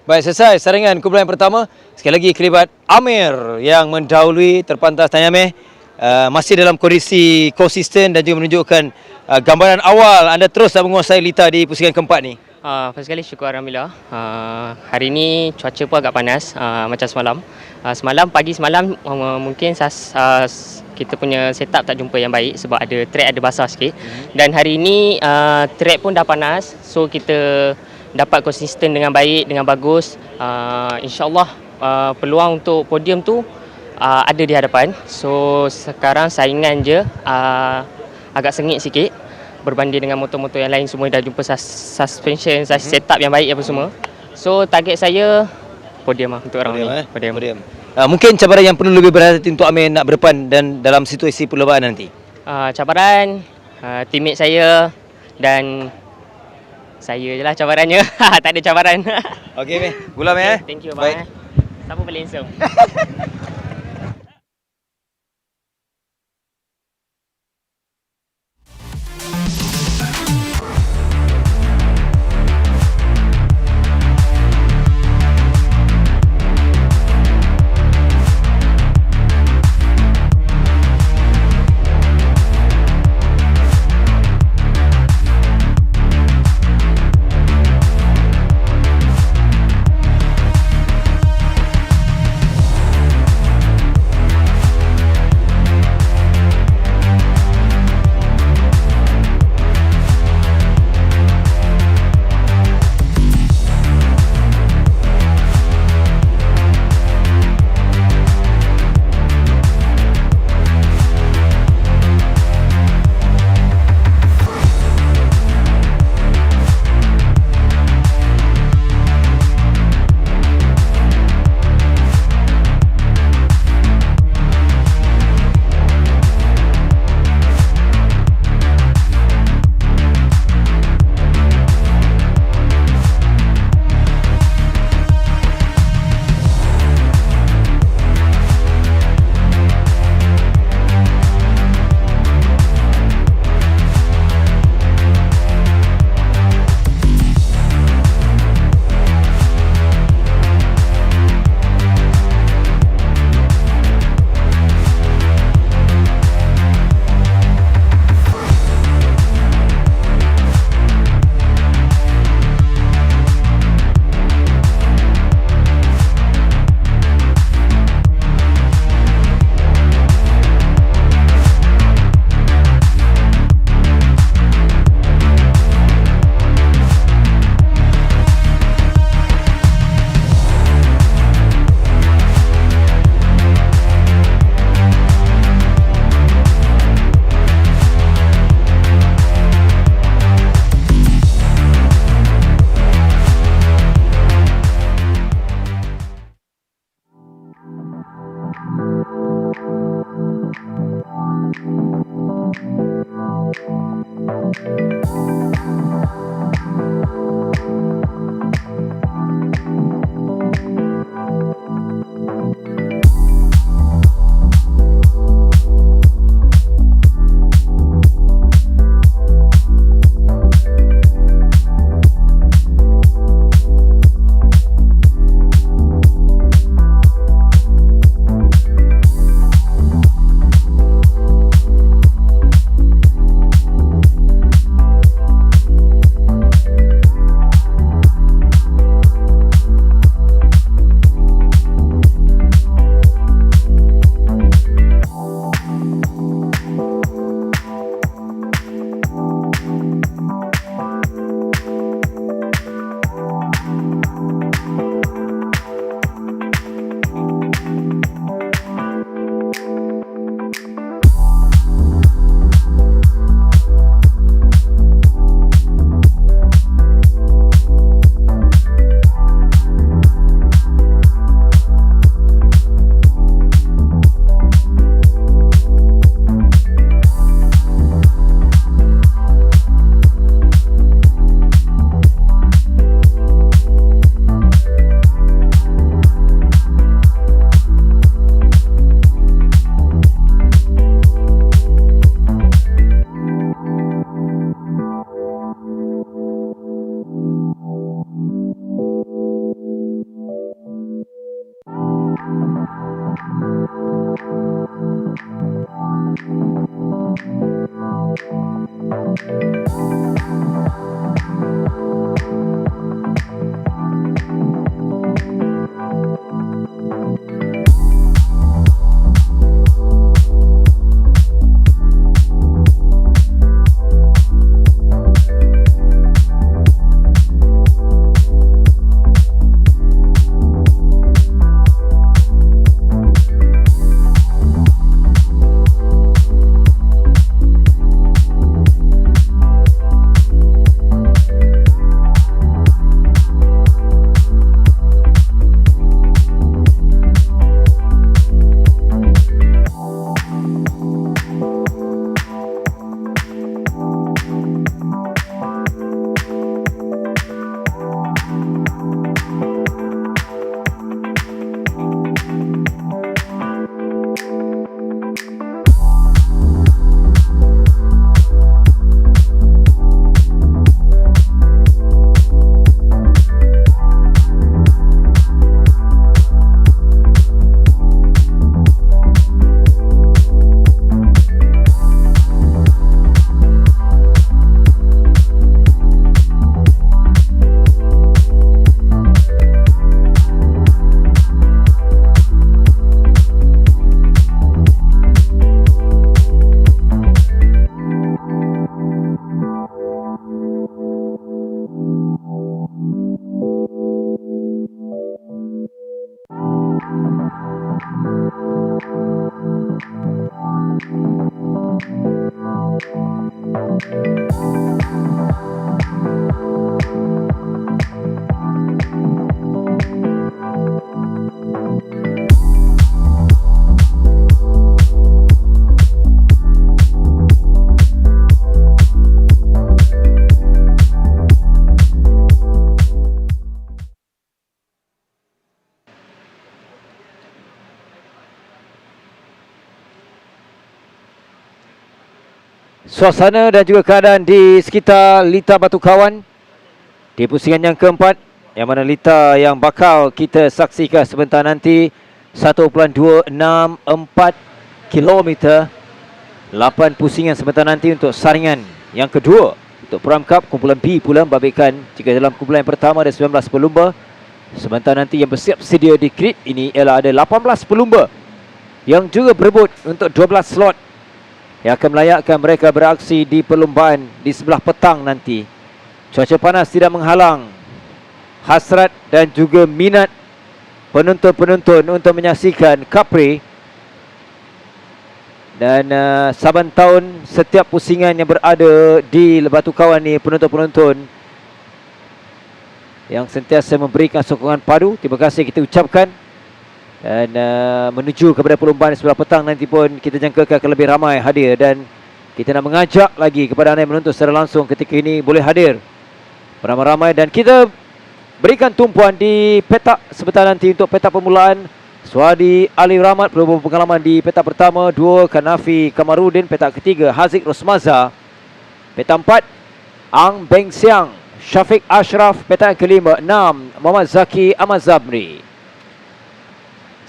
Baik, selesai saringan kumpulan yang pertama. Sekali lagi kelibat Amir yang mendahului terpantas Tanyameh. Masih dalam kondisi konsisten dan juga menunjukkan gambaran awal anda terus dah menguasai lita di pusingan keempat ni. First sekali syukur Alhamdulillah. Hari ni cuaca pun agak panas macam semalam. Pagi semalam mungkin kita punya setup tak jumpa yang baik sebab ada track ada basah sikit. Dan hari ni track pun dah panas, so kita dapat konsisten dengan baik, dengan bagus. InsyaAllah peluang untuk podium tu ada di hadapan. So sekarang saingan je agak sengit sikit berbanding dengan motor-motor yang lain. Semua dah jumpa suspension, setup yang baik apa semua. So target saya podium lah untuk orang ni. Podium. Mungkin cabaran yang perlu lebih berhati-hati untuk Amir nak berdepan dan dalam situasi perlombaan nanti. Cabaran teammate saya dan saya je lah cabarannya. Tak ada cabaran. Okey, Meh. Gula, Meh. Thank you, bye. Siapa boleh handsome? Suasana dan juga keadaan di sekitar Lita Batu Kawan di pusingan yang keempat, yang mana Lita yang bakal kita saksikan sebentar nanti 1.264 km, 8 pusingan sebentar nanti untuk saringan yang kedua untuk Peram Cup kumpulan B pula, membabitkan jika dalam kumpulan yang pertama ada 19 pelumba. Sebentar nanti yang bersiap sedia di grid ini ialah ada 18 pelumba yang juga berebut untuk 12 slot yang akan melayakkan mereka beraksi di perlombaan di sebelah petang nanti. Cuaca panas tidak menghalang hasrat dan juga minat penonton-penonton untuk menyaksikan Cubprix. Dan saban tahun setiap pusingan yang berada di Batu Kawan ni, penonton-penonton yang sentiasa memberikan sokongan padu, terima kasih kita ucapkan. Dan menuju kepada perlombaan sebelah petang nanti pun kita jangkakan akan lebih ramai hadir, dan kita nak mengajak lagi kepada anda yang menonton secara langsung ketika ini boleh hadir beramai-ramai, dan kita berikan tumpuan di petak sebentar nanti untuk petak permulaan. Suadi Ali Rahmat berpengalaman di petak pertama, 2 Kanafi Kamarudin, petak ketiga Haziq Rosmaza, petak 4 Ang Beng Siang Syafiq Ashraf, petak kelima 6 Muhammad Zaki Ahmad Zabri.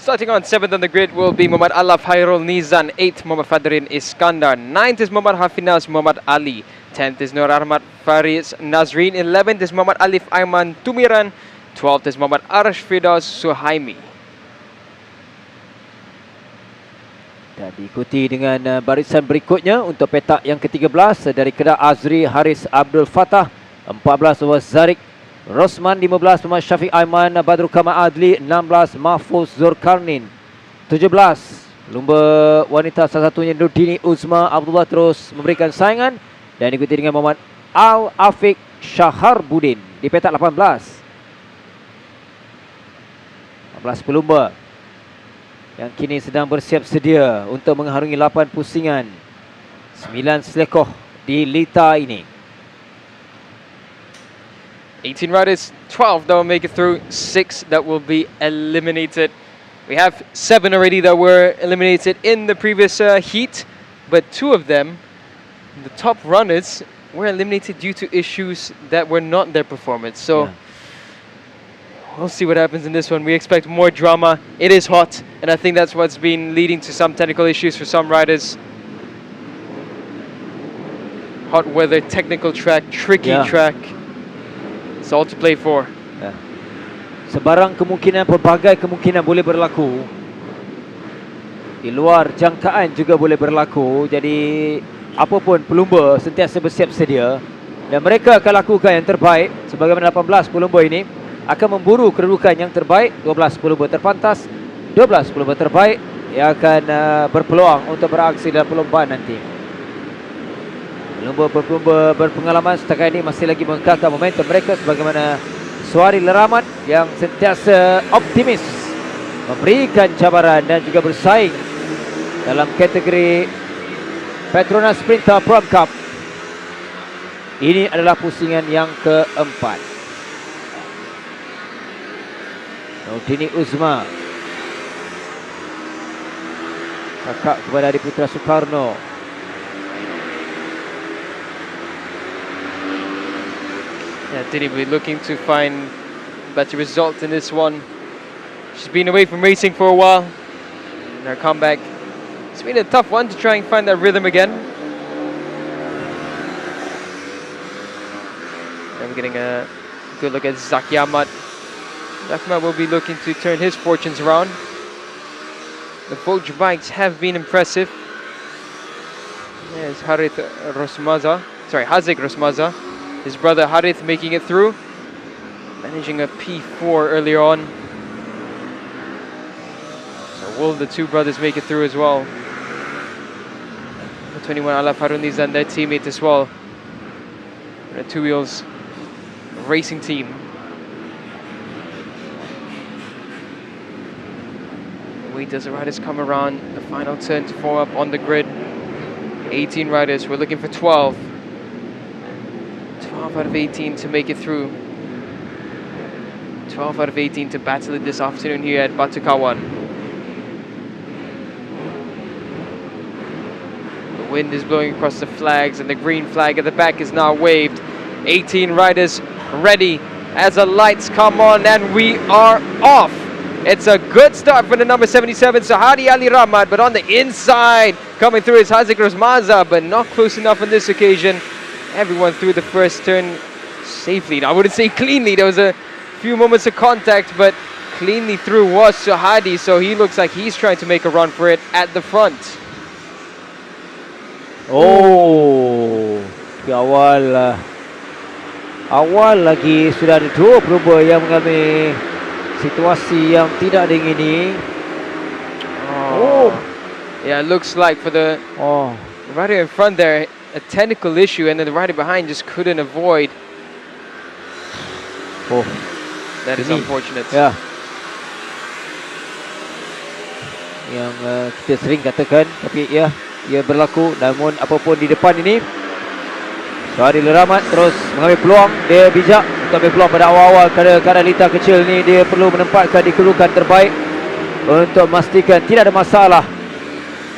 Starting on 7th on the grid will be Muhammad Alaf Hairul Nizan, 8th Muhammad Fadrin Iskandar, 9th is Muhammad Hafinaz Muhammad Ali, 10th is Nur Ahmad Faris Nazrin, 11th is Muhammad Alif Aiman Tumiran, 12th is Muhammad Arash Firdaus Suhaimi. Dan diikuti dengan barisan berikutnya untuk petak yang ke-13 dari Kedah Azri Haris Abdul Fatah, 14 was Zarik Rosman, 15 Muhammad Syafiq Aiman Badrul Kamal Adli, 16 Mahfuz Zulkarnin, 17 lumba wanita salah satunya Nurdini Uzma Abdullah terus memberikan saingan, dan diikuti dengan Muhammad Al Afiq Syahar Budin di petak 18. 14 pelumba yang kini sedang bersiap sedia untuk mengharungi 8 pusingan, 9 selekoh di Lita ini. 18 riders, 12 that will make it through, 6 that will be eliminated. We have 7 already that were eliminated in the previous heat, but 2 of them, the top runners, were eliminated due to issues that were not their performance. So we'll see what happens in this one. We expect more drama. It is hot, and I think that's what's been leading to some technical issues for some riders. hot weather, technical track, tricky track. It's all to play for. Sebarang kemungkinan, pelbagai kemungkinan boleh berlaku. Di luar jangkaan juga boleh berlaku. Jadi apapun pelumba sentiasa bersiap sedia. Dan mereka akan lakukan yang terbaik. Sebagaimana 18 pelumba ini akan memburu kedudukan yang terbaik. 12 pelumba terpantas, 12 pelumba terbaik yang akan berpeluang untuk beraksi dalam perlombaan nanti. Pelumba berpengalaman setakat ini masih lagi mengekalkan momentum mereka sebagaimana Suari Leramat yang sentiasa optimis memberikan cabaran dan juga bersaing dalam kategori Petronas Mam Cup. Ini adalah pusingan yang keempat. Nurdini Uzma, kakak kepada Adi Putra Soekarno. Yeah, Dini will be looking to find better results in this one. She's been away from racing for a while. And her comeback, it's been a tough one to try and find that rhythm again. I'm getting a good look at Zaki Ahmad. Zaki Ahmad will be looking to turn his fortunes around. The Volge bikes have been impressive. There's Hazik Rosmaza. His brother Harith making it through, managing a P4 earlier on. So will the two brothers make it through as well? The 21 Alaf Haruniz and their teammate as well. The Two Wheels racing team. Wait as the riders come around the final turn to form up on the grid. 18 riders, we're looking for 12. 12 out of 18 to make it through. 12 out of 18 to battle it this afternoon here at Batu Kawan. The wind is blowing across the flags and the green flag at the back is now waved. 18 riders ready as the lights come on and we are off. It's a good start for the number 77 Sahari Ali Rahmat, but on the inside coming through is Hazik Rosmaza, but not close enough on this occasion. Everyone through the first turn safely. Now, I wouldn't say cleanly. There was a few moments of contact, but cleanly through was Suhadi. So he looks like he's trying to make a run for it at the front. Oh, di awal lagi sudah ada dua pelumba yang mengalami situasi yang tidak diingini. Yeah, it looks like for the rider in front there, a technical issue, and then the rider behind just couldn't avoid. That is unfortunate. Ya. Yang kita sering katakan, tapi ya, ia berlaku. Namun apapun di depan ini, Suhadi Leramat terus mengambil peluang. Dia bijak untuk ambil peluang pada awal-awal kerana lita kecil ni dia perlu menempatkan di kedudukan terbaik untuk memastikan tidak ada masalah.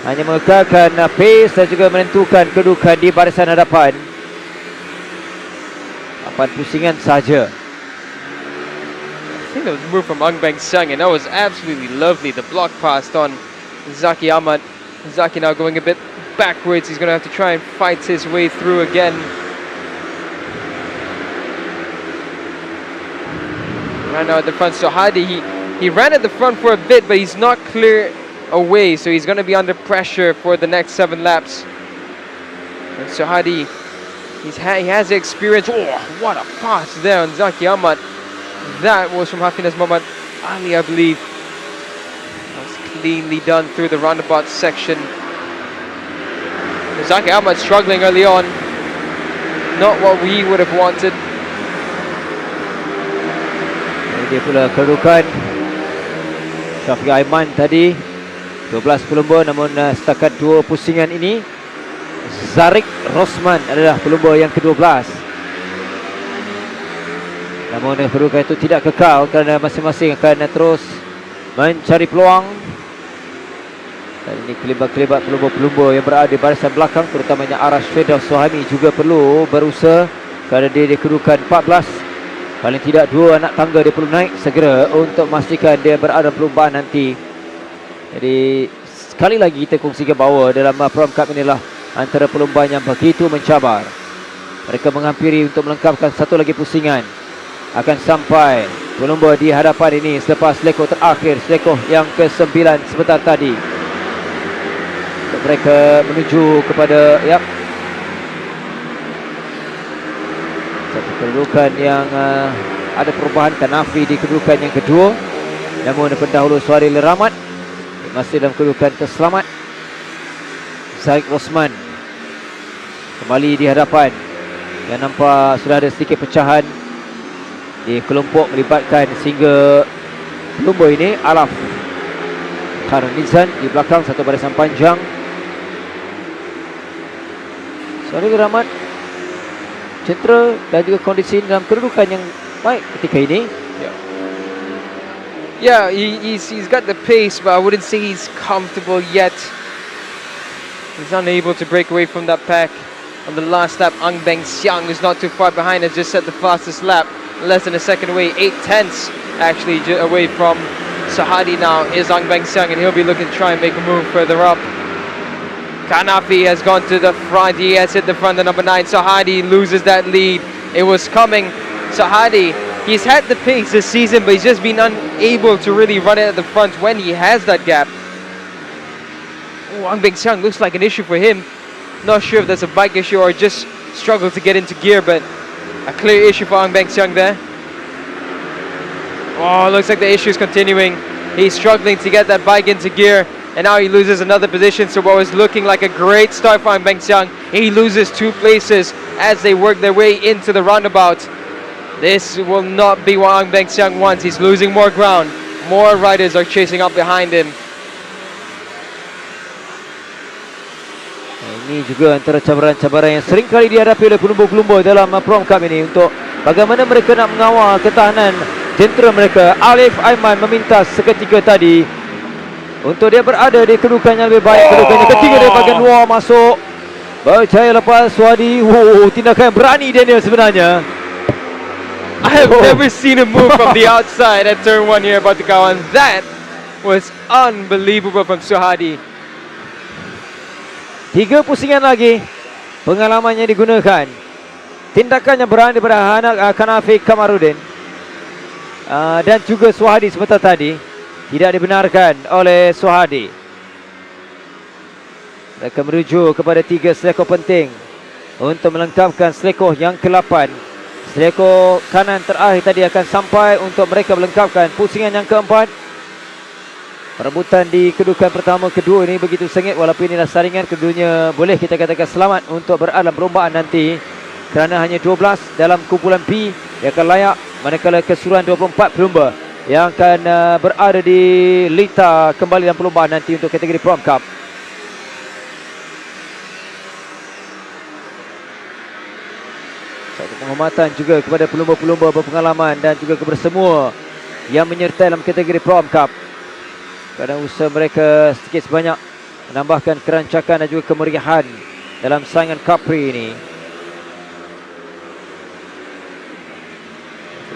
Hanya mengekalkan pace dan juga menentukan kedudukan di barisan hadapan. 8 pusingan saja. I think that was a move from Angbang Sang, and that was absolutely lovely. The block passed on Zaki Ahmad. Zaki now going a bit backwards. He's going to have to try and fight his way through again. Right now at the front, so Hadi, he ran at the front for a bit, but he's not clear away, so he's going to be under pressure for the next 7 laps. And Suhadi, he has the experience. Oh, what a pass there on Zaki Ahmad. That was from Hafiz Muhammad Ali, I believe. That was cleanly done through the roundabout section. Zaki Ahmad struggling early on. Not what we would have wanted. Ini pula kedudukan Syafiq Aiman tadi 12 pelumba, namun setakat 2 pusingan ini Zarik Rosman adalah pelumba yang ke-12. Namun kedudukan itu tidak kekal kerana masing-masing akan terus mencari peluang. Dan ini kelibat-kelibat pelumba-pelumba yang berada di barisan belakang, terutamanya Arash Firdaus Suhaimi juga perlu berusaha kerana dia di kedudukan 14. Paling tidak 2 anak tangga dia perlu naik segera untuk memastikan dia berada dalam perlombaan nanti. Jadi sekali lagi kita kongsikan bahawa dalam Pram Cup inilah antara perlombaan yang begitu mencabar. Mereka menghampiri untuk melengkapkan satu lagi pusingan. Akan sampai pelumba di hadapan ini selepas selekoh terakhir, selekoh yang ke-9 sebentar tadi. Untuk mereka menuju kepada satu kedudukan yang ada perubahan. Kanafi di kedudukan yang kedua, namun pendahulu Suhail Rahmat masih dalam kedudukan terselamat. Zaid Rosman kembali di hadapan. Yang nampak sudah ada sedikit pecahan di kelompok melibatkan sehingga pelumba ini Alaf Karnizan di belakang, satu barisan panjang. Suhail Rahmat cedera dan juga kondisi dalam kedudukan yang baik ketika ini. Yeah, he's got the pace, but I wouldn't say he's comfortable yet. He's unable to break away from that pack. On the last lap, Ang Beng Siang, who's not too far behind, has just set the fastest lap. Less than a second away, 8/10 actually away from Sahadi now is Ang Beng Siang, and he'll be looking to try and make a move further up. Kanafi has gone to the front. He has hit the front of number 9. Sahadi loses that lead. It was coming. Sahadi, he's had the pace this season, but he's just been unable to really run it at the front when he has that gap. Oh, Ang Beng Siang looks like an issue for him. Not sure if that's a bike issue or just struggle to get into gear, but a clear issue for Ang Beng Siang there. Oh, looks like the issue is continuing. He's struggling to get that bike into gear, and now he loses another position. So what was looking like a great start for Ang Beng Siang, he loses 2 places as they work their way into the roundabout. This will not be what Ang Beng Siang wants. He's losing more ground. More riders are chasing up behind him. Ini juga antara cabaran-cabaran yang sering kali dihadapi oleh pelumba-pelumba dalam Prom Cup ini, untuk bagaimana mereka nak mengawal ketahanan jentera mereka. Alif Aiman meminta seketika tadi untuk dia berada di kedudukan yang lebih baik. Kedudukan yang ketiga dari bahagian luar masuk. Berjaya lepas Suhadi. Tindakan yang berani Daniel sebenarnya. I have never seen him move from the outside at turn 1 here, Batu Kawan. That was unbelievable from Suhadi. 3 pusingan lagi pengalamannya digunakan. Tindakan yang berani daripada Kanafi Kamarudin dan juga Suhadi sebentar tadi tidak dibenarkan oleh Suhadi. Mereka merujuk kepada 3 selekoh penting untuk melengkapkan selekoh yang ke-8. Selekoh kanan terakhir tadi akan sampai untuk mereka melengkapkan pusingan yang ke-4. Perebutan di kedudukan pertama kedua ini begitu sengit, walaupun inilah saringan. Keduanya boleh kita katakan selamat untuk berada dalam perlombaan nanti, kerana hanya 12 dalam kumpulan B yang akan layak, manakala keseluruhan 24 pelumba yang akan berada di Lita kembali dalam perlombaan nanti untuk kategori Prom Cup. Satu penghormatan juga kepada pelumba-pelumba berpengalaman dan juga kepada semua yang menyertai dalam kategori Prom Cup, kerana usaha mereka sedikit sebanyak menambahkan kerancakan dan juga kemeriahan dalam saingan Cubprix ini.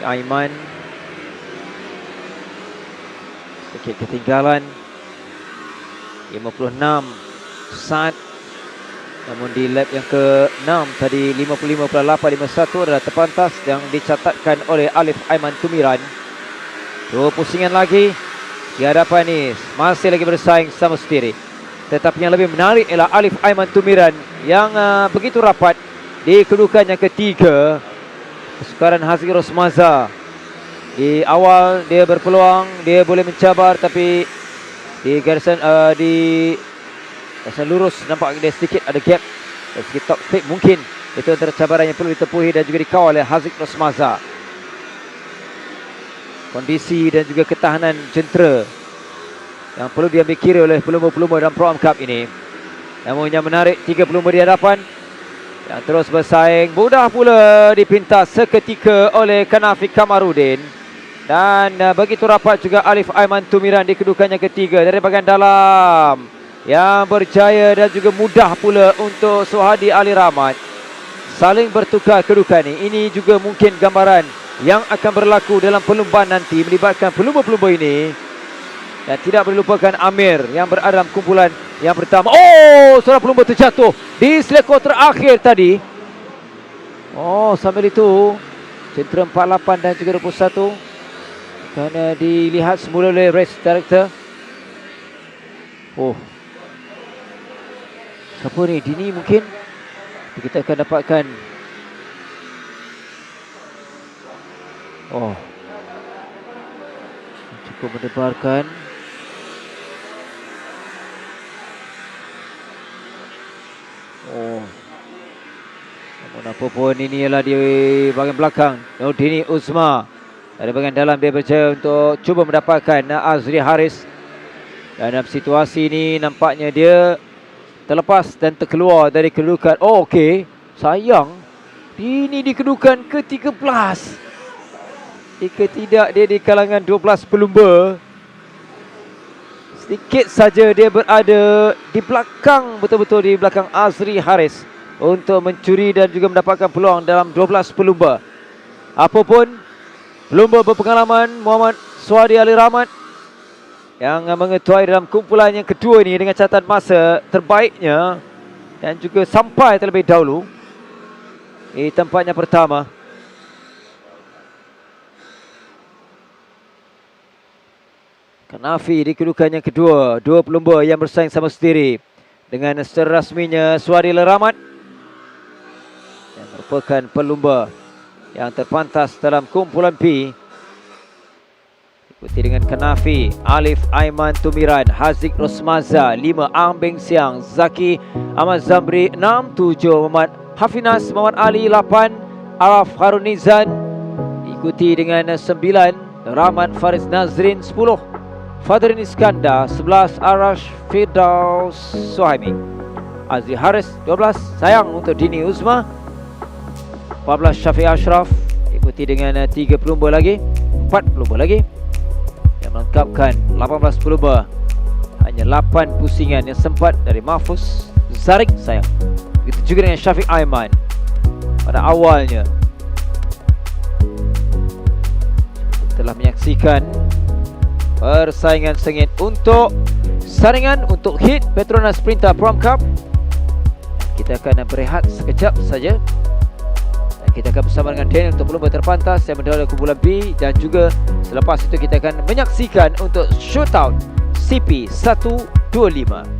Aiman sedikit ketinggalan 56 saat, namun di lap yang ke-6 tadi 55.851 adalah terpantas yang dicatatkan oleh Alif Aiman Tumiran. 2 pusingan lagi di hadapan ini, masih lagi bersaing sama sendiri. Tetapi yang lebih menarik ialah Alif Aiman Tumiran yang begitu rapat di kedudukan yang ketiga. Kesukaran Haziq Rosmaza. Di awal dia berpeluang, dia boleh mencabar, tapi di garisan lurus nampak dia sedikit ada gap, sedikit top speed mungkin. Itu antara cabaran yang perlu ditepuhi dan juga dikawal oleh Haziq Rosmaza. Kondisi dan juga ketahanan jentera yang perlu diambil kira oleh pelumba-pelumba dalam Prom Cup ini. Namun yang menarik, 3 pelumba di hadapan yang terus bersaing. Mudah pula dipintas seketika oleh Kanafi Kamarudin. Dan begitu rapat juga Alif Aiman Tumiran di kedudukan yang ketiga dari bahagian dalam, yang berjaya dan juga mudah pula untuk Suhadi Ali Rahmat saling bertukar kedudukan ini. Ini juga mungkin gambaran yang akan berlaku dalam perlombaan nanti melibatkan pelumba-pelumba ini. Dan tidak boleh lupakan Amir yang berada dalam kumpulan yang pertama. Oh, seorang pelumba terjatuh di selekoh terakhir tadi. Oh, sambil itu cedera 48 dan juga 21 kerana dilihat semula oleh race director. Oh, siapa ni? Dini mungkin. Kita akan dapatkan. Oh, cukup mendebarkan. Oh, namun apapun ini ialah di bahagian belakang. Dini Uzma dari bahagian dalam dia berjaya untuk cuba mendapatkan Azri Haris. Dan dalam situasi ini nampaknya dia terlepas dan terkeluar dari kedudukan. Oh, okey. Sayang. Ini di kedudukan ke-13. Jika tidak dia di kalangan 12 pelumba. Sedikit saja dia berada di belakang, betul-betul di belakang Azri Haris untuk mencuri dan juga mendapatkan peluang dalam 12 pelumba. Apapun, pelumba berpengalaman Muhammad Suhadi Ali Rahmat yang mengetuai dalam kumpulan yang kedua ini dengan catatan masa terbaiknya dan juga sampai terlebih dahulu di tempatnya pertama. Kanafi di kedudukan yang kedua. Dua pelumba yang bersaing sama sendiri dengan secara rasminya Suhadi Ali Rahmat yang merupakan pelumba yang terpantas dalam kumpulan P. Ikuti dengan Kanafi, Alif Aiman Tumiran, Haziq Rosmaza 5, Ang Beng Siang, Zaki Ahmad Zamri 6, 7 Muhammad Hafinas Muhammad Ali 8, Araf Harunizan. Ikuti dengan 9 Rahmat Faris Nazrin 10, Fadrin Iskandar 11, Arash Firdaus Suhaimi, Azri Haris 12, sayang untuk Dini Uzma 14, Syafiq Ashraf. Ikuti dengan 3 pelumba lagi, 4 pelumba lagi yang melengkapkan 18 pelumba. Hanya 8 pusingan yang sempat dari Mahfuz Zarik, sayang. Begitu juga dengan Syafiq Aiman pada awalnya. Telah menyaksikan persaingan sengit untuk saringan untuk hit Petronas Sprinter Prom Cup. Kita akan berehat sekejap saja dan kita akan bersama dengan Daniel untuk pelumba terpantas yang mendahului kumpulan B, dan juga selepas itu kita akan menyaksikan untuk shootout CP125.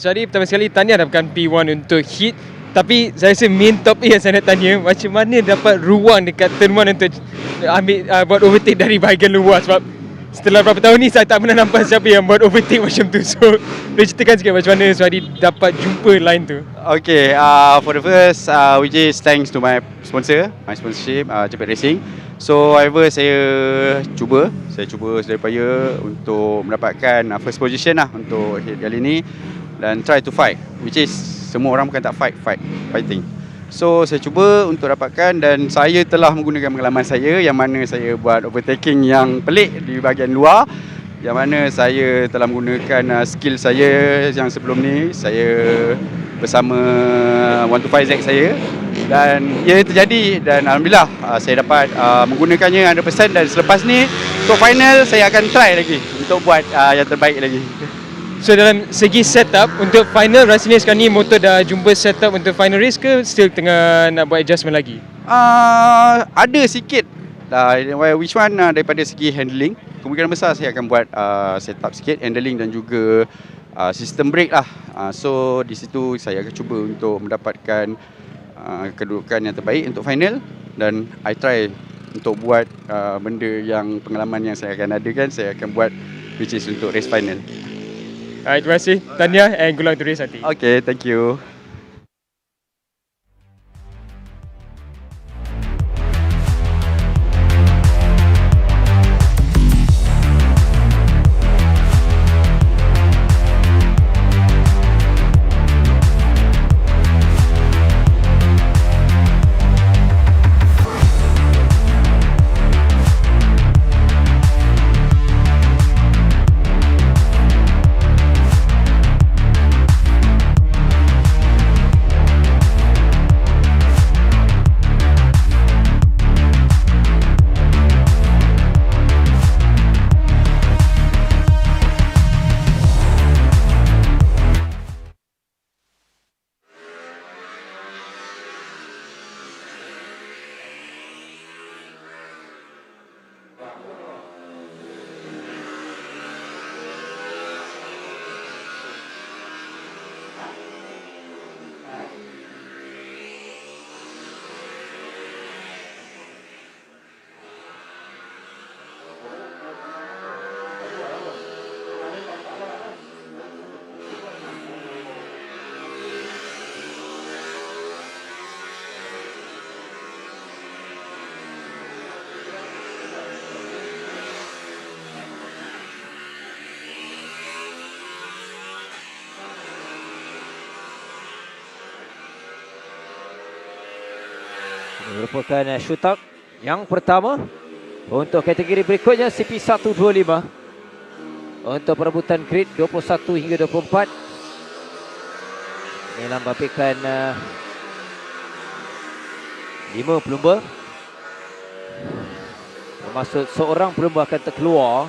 Sorry, pertama sekali tahniah dapatkan P1 untuk hit. Tapi saya rasa main topik yang saya nak tanya, macam mana dapat ruang dekat turn 1 untuk ambil buat overtake dari bahagian luar? Sebab setelah berapa tahun ni saya tak pernah nampak siapa yang buat overtake macam tu. So boleh ceritakan sikit macam mana Suhadi dapat jumpa line tu? Okay, for the first, which is thanks to my sponsor, my sponsorship, Cubprix Racing. So however saya cuba sedaya upaya untuk mendapatkan first position lah untuk hit kali ni dan try to fight, which is semua orang bukan tak fighting. So saya cuba untuk dapatkan dan saya telah menggunakan pengalaman saya yang mana saya buat overtaking yang pelik di bahagian luar, yang mana saya telah menggunakan skill saya yang sebelum ni saya bersama 125Z saya dan ia terjadi dan alhamdulillah saya dapat menggunakannya 100% dan selepas ni untuk final saya akan try lagi untuk buat yang terbaik lagi. So dalam segi setup untuk final, rasanya sekarang ni motor dah jumpa setup untuk final race ke still tengah nak buat adjustment lagi? Ada sikit which one daripada segi handling. Kemungkinan besar saya akan buat setup sikit handling dan juga sistem brake lah. So di situ saya akan cuba untuk mendapatkan kedudukan yang terbaik untuk final dan I try untuk buat benda yang pengalaman yang saya akan adakan saya akan buat which is untuk race final. Terima kasih. Tahniah and good luck to race nanti. Okay, thank you. Merupakan shootout yang pertama untuk kategori berikutnya CP125 untuk perebutan grid 21 hingga 24. Ini lambaikan 5 pelumba, termasuk seorang pelumba akan terkeluar.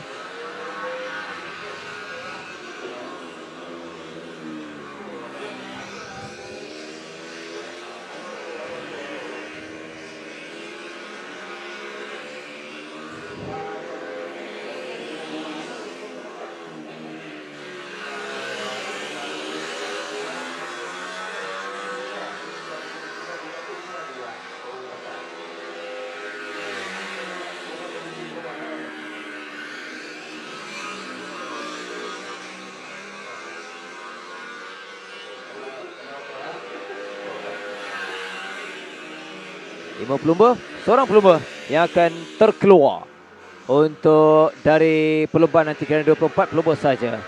Lima pelumba, seorang pelumba yang akan terkeluar untuk dari perlombaan nanti kerana 24 pelumba saja.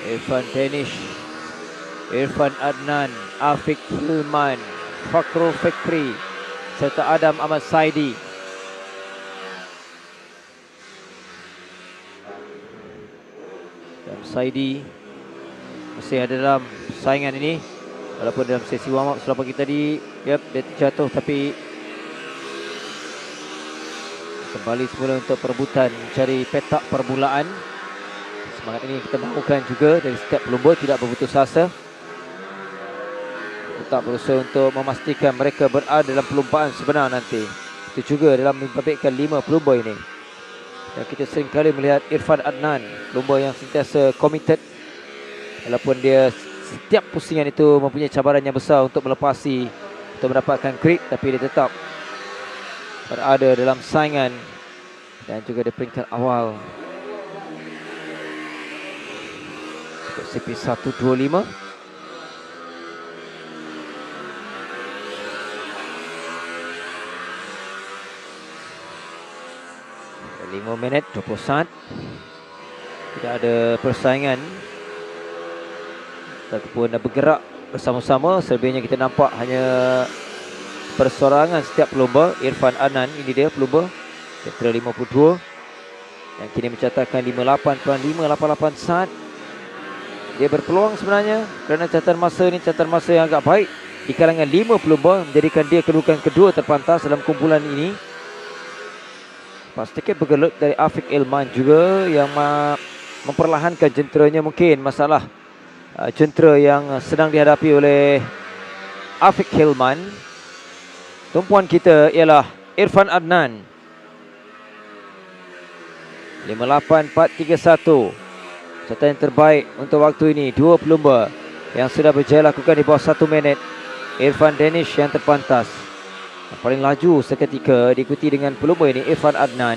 Irfan Danish, Irfan Adnan, Afiq Hilman, Fakrul Fikri serta Adam Ahmad Saidi. Dan Saidi masih ada dalam saingan ini walaupun dalam sesi warm up setelah pagi tadi dia terjatuh tapi kembali semula untuk perebutan mencari petak permulaan. Semangat ini kita mahukan juga dari setiap pelumba, tidak berputus asa, tetap berusaha untuk memastikan mereka berada dalam perlombaan sebenar nanti. Itu juga dalam membabitkan 5 pelumba ini. Dan kita sering kali melihat Irfan Adnan, pelumba yang sentiasa committed. Walaupun dia setiap pusingan itu mempunyai cabaran yang besar untuk melepasi, untuk mendapatkan grip, tapi dia tetap berada dalam saingan dan juga di peringkat awal. Untuk CP 125. 5 minit 20 saat. Tidak ada persaingan ataupun bergerak bersama-sama. Selebihnya kita nampak hanya persorangan setiap pelumba. Irfan Adnan, ini dia pelumba Central 52 yang kini mencatatkan 58.588 saat. Dia berpeluang sebenarnya kerana catatan masa ni catatan masa yang agak baik di kalangan 5 pelumba, menjadikan dia kedudukan kedua terpantas dalam kumpulan ini. Sedikit bergelut dari Afiq Ilman juga yang memperlahankan jenteranya. Mungkin masalah jentera yang sedang dihadapi oleh Afiq Ilman. Tumpuan kita ialah Irfan Adnan 58.431. Catatan yang terbaik untuk waktu ini. Dua pelumba yang sudah berjaya lakukan di bawah 1 minit. Irfan Danish yang terpantas, yang paling laju seketika, diikuti dengan pelumba ini Irfan Adnan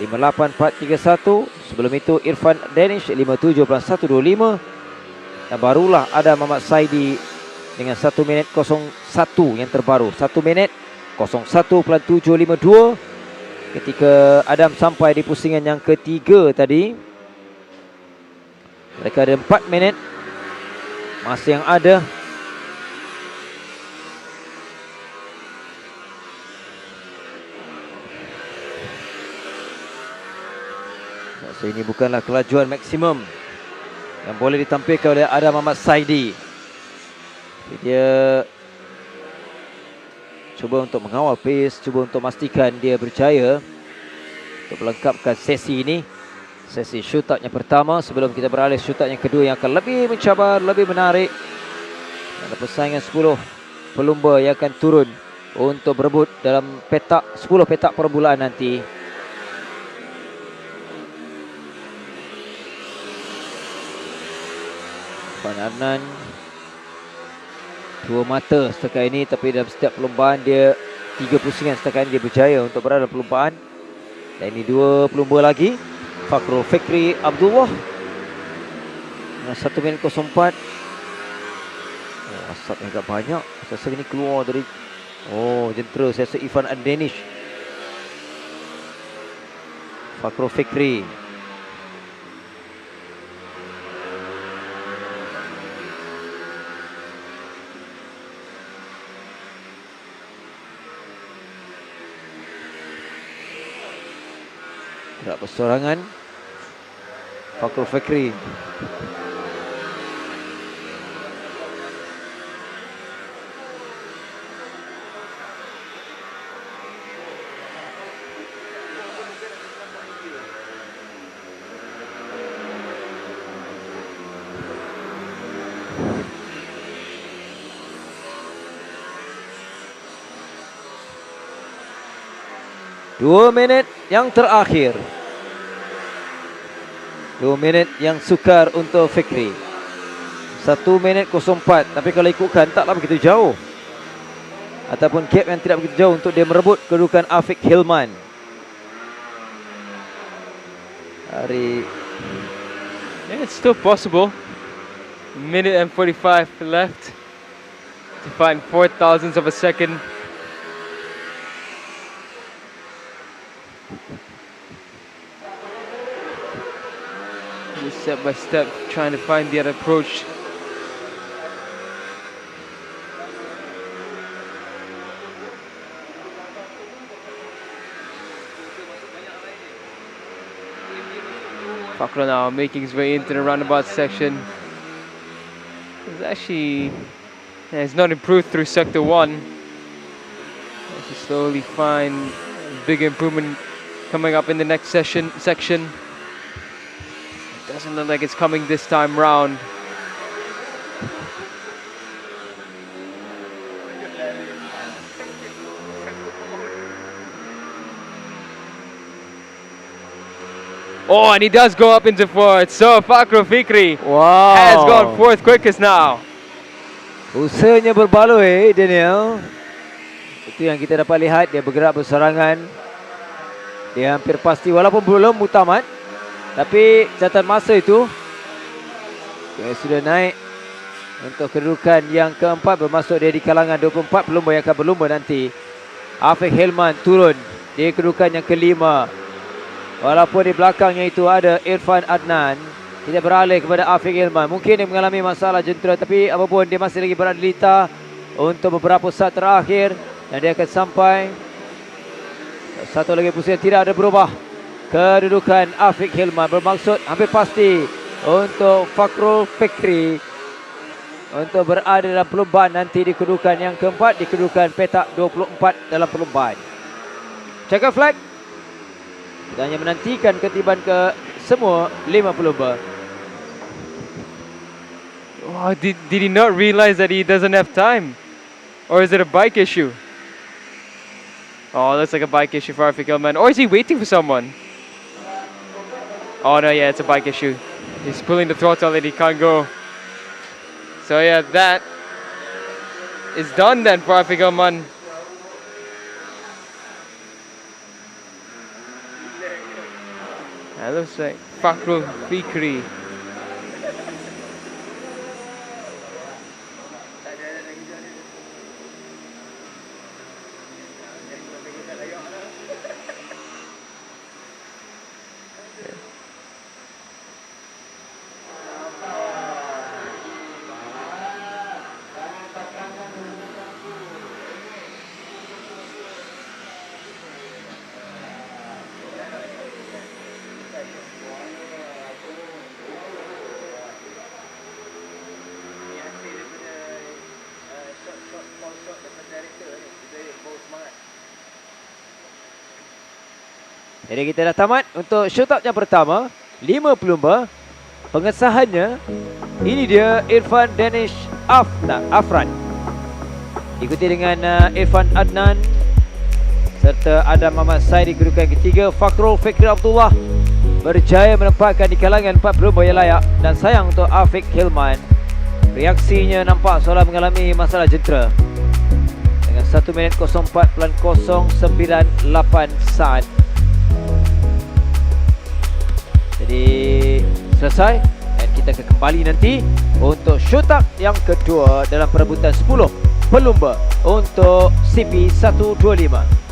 58.431. Sebelum itu Irfan Danish 57.125. Dan barulah ada Muhammad Saidi dengan 1 minit 01 yang terbaru. 1 minit 01.752 ketika Adam sampai di pusingan yang ketiga tadi. Mereka ada 4 minit masa yang ada. So, ini bukanlah kelajuan maksimum yang boleh ditampilkan oleh Adam Muhammad Saidi. Dia cuba untuk mengawal pace, cuba untuk memastikan dia berjaya untuk melengkapkan sesi ini. Sesi shootout yang pertama sebelum kita beralih shootout yang kedua yang akan lebih mencabar, lebih menarik. Ada persaingan 10 pelumba yang akan turun untuk berebut dalam petak 10 petak perbulaan nanti. Irfan Adnan 2 mata setakat ini, tapi dalam setiap perlumbaan dia 3 pusingan setakat ini dia berjaya untuk berada dalam perlumbaan. Dan ini 2 pelumba lagi, Fakrul Fikri Abdullah dengan 1 minit 04. Asap yang agak banyak. Saya rasa ini keluar dari jentera. Saya rasa Irfan Danish. Fakrul Fikri. Gerak bersorangan Fakrul Fikri. Dua minit yang terakhir. 2 minit yang sukar untuk Fikri. 1 minit 04. Tapi kalau ikutkan taklah begitu jauh, ataupun gap yang tidak begitu jauh untuk dia merebut kedudukan Afiq Hilman. Yeah, it's still possible. Minute and 45 left to find 4,000ths of a second. Step by step, trying to find the other approach. Fakra now making his way into the roundabout section. It's not improved through sector 1. As you slowly find a big improvement coming up in the next section. Doesn't look like it's coming this time round. Oh, and he does go up into fourth. So Fakrul Fikri Wow. has gone fourth quickest now. Usahanya berbaloi Daniel. Itu yang kita dapat lihat. Dia bergerak berserangan. Dia hampir pasti walaupun belum mutamat, tapi catatan masa itu dia sudah naik untuk kedudukan yang keempat, bermaksud dia di kalangan 24 pelumba yang akan berlumba nanti. Afiq Hilman turun di kedudukan yang kelima. Walaupun di belakangnya itu ada Irfan Adnan. Kita beralih kepada Afiq Hilman. Mungkin dia mengalami masalah jentera, tapi apapun dia masih lagi berada di lita untuk beberapa saat terakhir. Dan dia akan sampai. Satu lagi pusingan tidak ada berubah. Kedudukan Afiq Hilman bermaksud hampir pasti untuk Fakrul Fikri untuk berada dalam perlombaan nanti di kedudukan yang keempat, di kedudukan petak 24 dalam perlombaan. Checker flag. Kita hanya menantikan ketiban ke semua 5 pelumba. Oh, did he not realize that he doesn't have time? Or is it a bike issue? Oh, looks like a bike issue for Afiq Hilman. Or is he waiting for someone? Oh no, yeah, it's a bike issue. He's pulling the throttle and he can't go. So yeah, that is done then for Afiq Hilman. That looks like Fakrul Fikri. Jadi kita dah tamat untuk shoot up yang pertama. 5 pelumba. Pengesahannya, ini dia Irfan Danish Afran. Ikuti dengan Irfan Adnan serta Adam Muhammad Said di kedudukan ketiga. Fakrul Fikri Abdullah berjaya menempatkan di kalangan 4 pelumba yang layak. Dan sayang untuk Afiq Hilman, reaksinya nampak seolah mengalami masalah jentera. Dengan 1 minit 04.098 saat. Jadi selesai dan kita akan kembali nanti untuk shoot up yang kedua dalam perebutan 10 pelumba untuk CP125.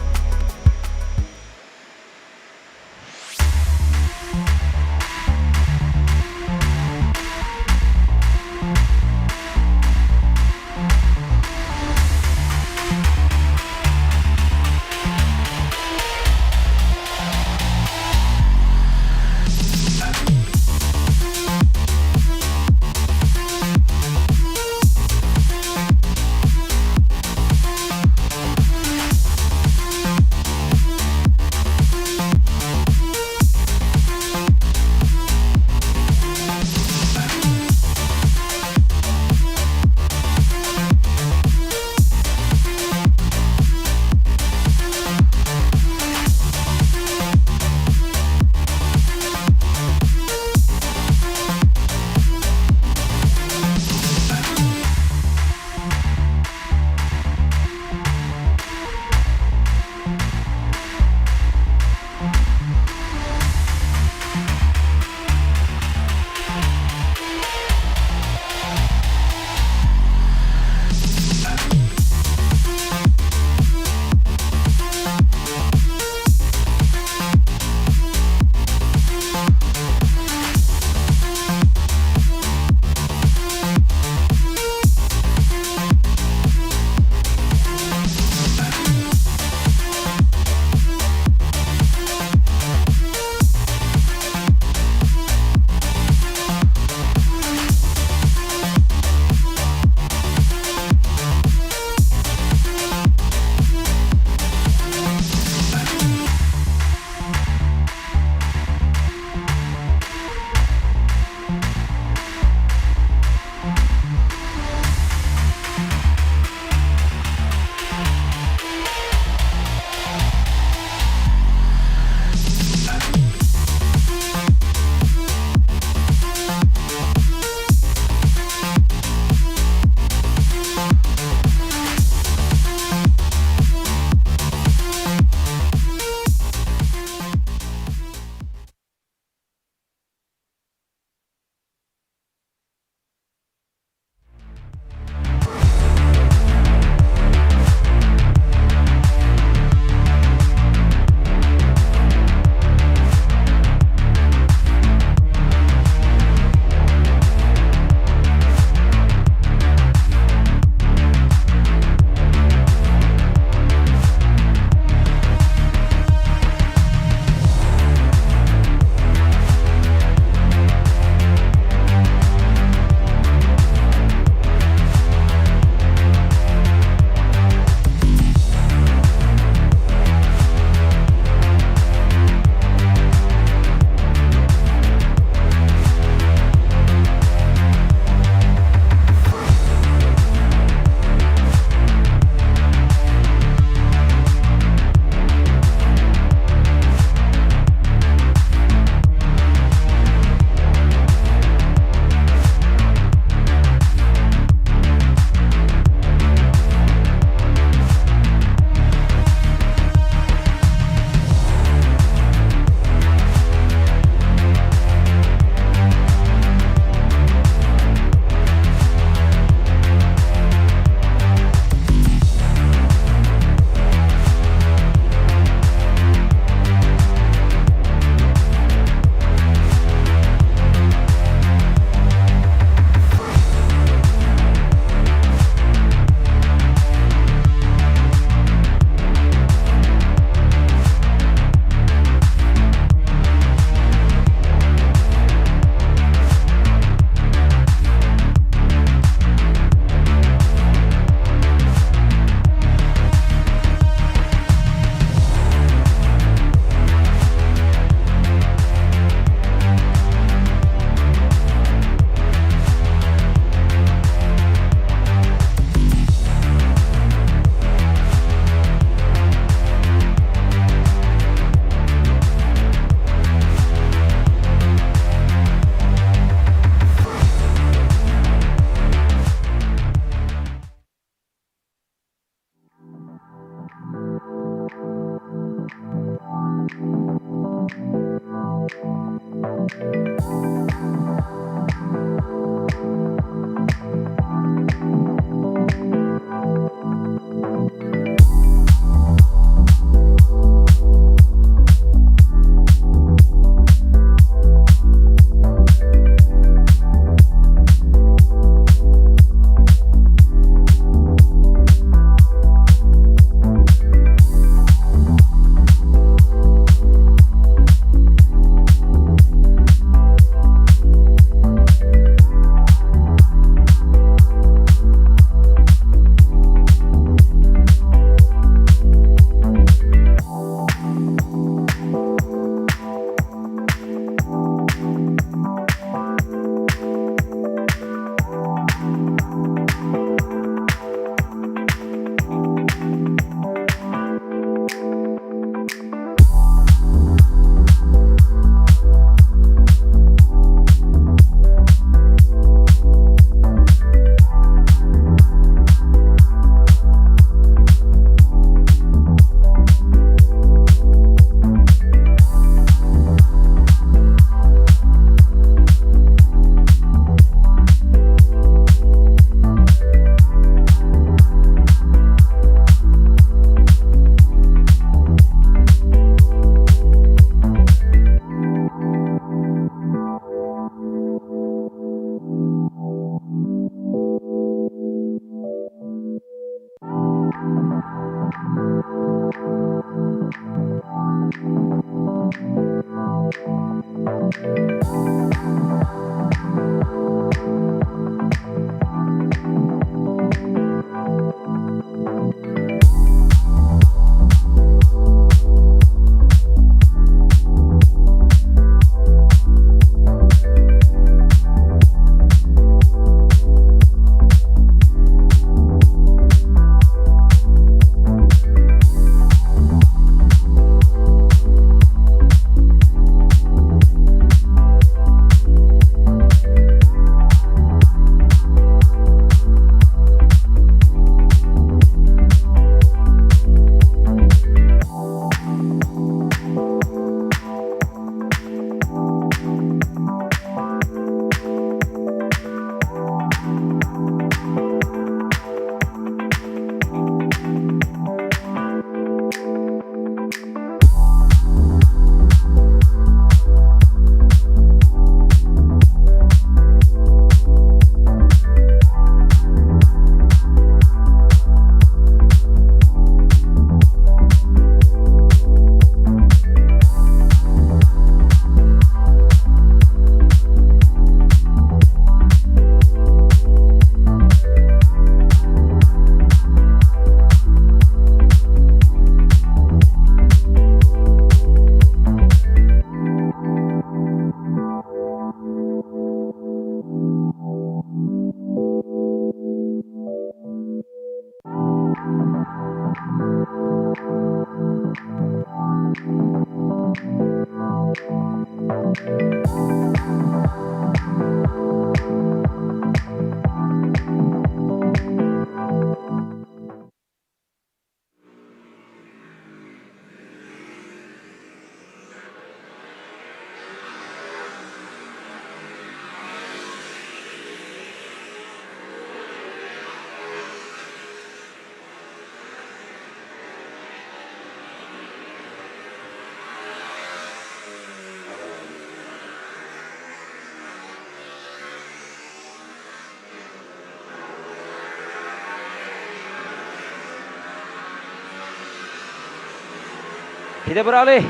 Kita beralih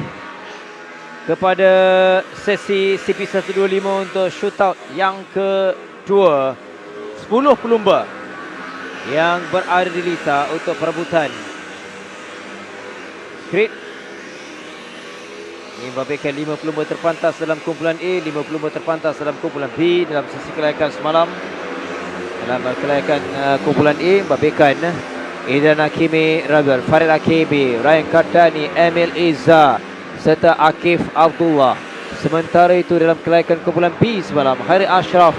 kepada sesi CP125 untuk shootout yang kedua. 10 pelumba yang berada di litar untuk perebutan grid. Ini membabitkan 5 pelumba terpantas dalam kumpulan A, 5 pelumba terpantas dalam kumpulan B dalam sesi kelayakan semalam. Dalam kelayakan kumpulan A membabitkan Idran Hakimi Ragal, Farid Akibi, Ryan Kardani, Emil Iza serta Akif Abdullah. Sementara itu dalam kelayakan kumpulan B semalam, Hairi Ashraf,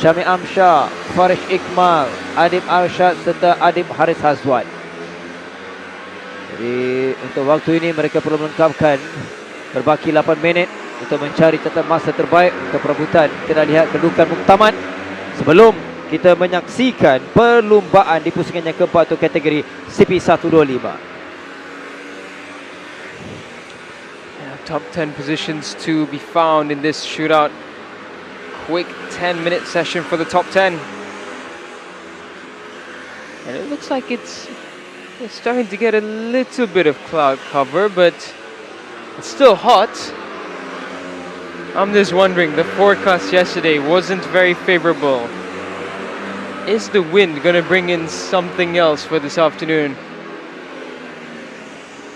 Syami Amsyah, Farish Iqmal, Adib Arshad serta Adib Haris Hazwan. Jadi untuk waktu ini mereka perlu melengkapkan berbaki 8 minit untuk mencari catatan masa terbaik untuk perebutan. Kita lihat kedudukan muktamad sebelum kita menyaksikan perlumbaan di pusingan yang keempat untuk kategori CP125. Top 10 positions to be found in this shootout. Quick 10-minute session for the top 10. And it looks like it's starting to get a little bit of cloud cover, but it's still hot. I'm just wondering, the forecast yesterday wasn't very favorable. Is the wind going to bring in something else for this afternoon?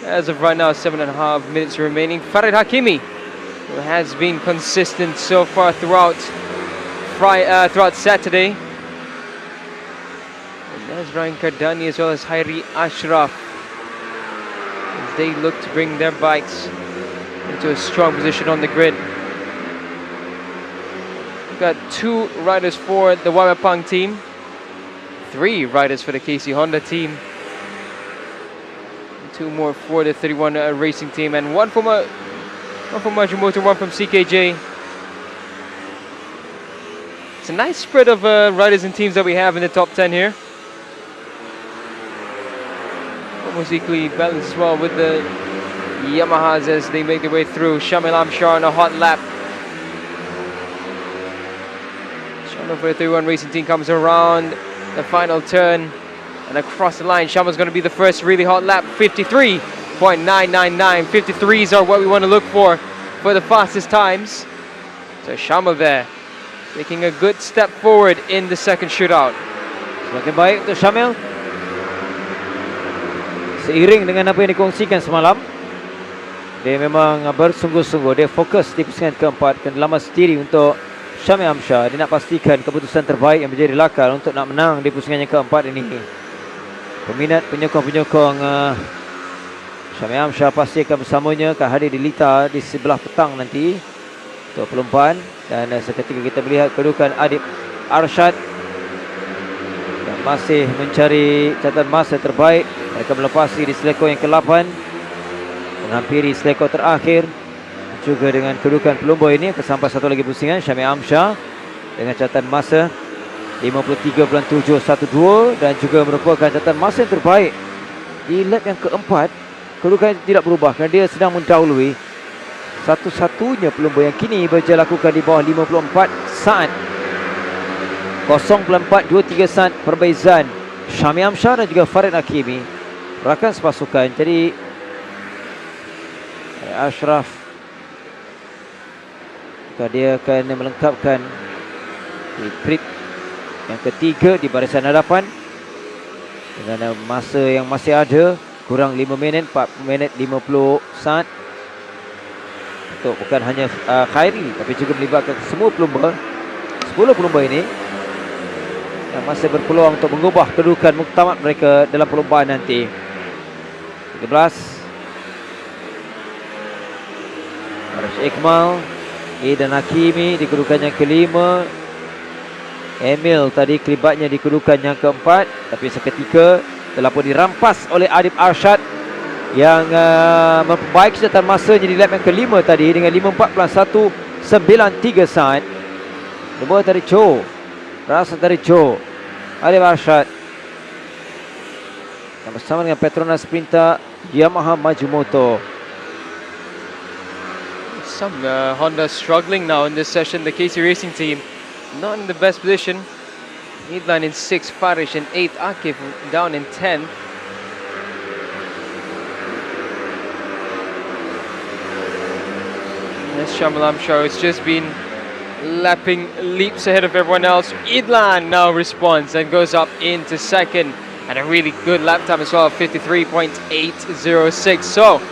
As of right now, 7.5 minutes remaining. Farid Hakimi, who has been consistent so far throughout Saturday. And there's Ryan Kardani as well as Hairi Ashraf, as they look to bring their bikes into a strong position on the grid. We've got 2 riders for the Wawapang team, 3 riders for the KC Honda team, 2 more for the 31 Racing team, and one from Majimoto, 1 from CKJ. It's a nice spread of riders and teams that we have in the top 10 here. Almost equally balanced as well with the Yamahas as they make their way through. Shamil Amshar on a hot lap. Shamil for the 31 Racing team comes around the final turn and across the line. Shaman's going to be the first really hot lap. 53.999. 53s are what we want to look for the fastest times. So Shamil there, taking a good step forward in the second shootout. Semakin baik untuk Syamil. Seiring dengan apa yang dikongsikan semalam, dia memang bersungguh-sungguh, dia fokus di pusingan keempat, kedalaman sendiri untuk Syamil Amsyar. Dia nak pastikan keputusan terbaik yang menjadi lakal untuk nak menang di pusingan yang keempat ini. Peminat penyokong-penyokong Syamil Amsyar pasti akan bersamanya, akan hadir di Lita di sebelah petang nanti untuk perlombaan. Dan seketika kita melihat kedudukan Adib Arshad yang masih mencari catatan masa terbaik. Mereka melepasi di selekor yang ke-8, menghampiri selekor terakhir. Juga dengan kedudukan pelumba ini akan sampai satu lagi pusingan, Syamil Amsyar dengan catatan masa 53.712 dan juga merupakan catatan masa yang terbaik di lap yang keempat. Kedudukan tidak berubah kerana dia sedang mendahului satu-satunya pelumba yang kini berjaya lakukan di bawah 54 saat. 0.423 saat perbezaan Syamil Amsyar dan juga Farid Hakimi, rakan sepasukan. Jadi Ashraf, dia akan melengkapkan di trip yang ketiga di barisan hadapan dengan masa yang masih ada, kurang 5 minit, 4 minit 50 saat untuk bukan hanya Khairi tapi juga melibatkan semua pelumba, 10 pelumba ini yang masih berpeluang untuk mengubah kedudukan muktamad mereka dalam perlombaan nanti. 13 Arish Iqmal, dan Hakimi di kedudukan yang kelima. Emil tadi kelibatnya di kedudukan yang keempat, tapi seketika telah pun dirampas oleh Adib Arshad yang memperbaiki catatan masanya di lap yang kelima tadi dengan 5.41.93 saat. Nombor dari Joe, rasa dari Joe, Adib Arshad yang bersama dengan Petronas Sprinter Yamaha Maju Moto. Some Honda struggling now in this session. The KC Racing team not in the best position. Idlan in 6th, Farish in 8th, Akif down in 10th. This Syamil Amsyar has just been lapping leaps ahead of everyone else. Idlan now responds and goes up into second, and a really good lap time as well, 53.806. So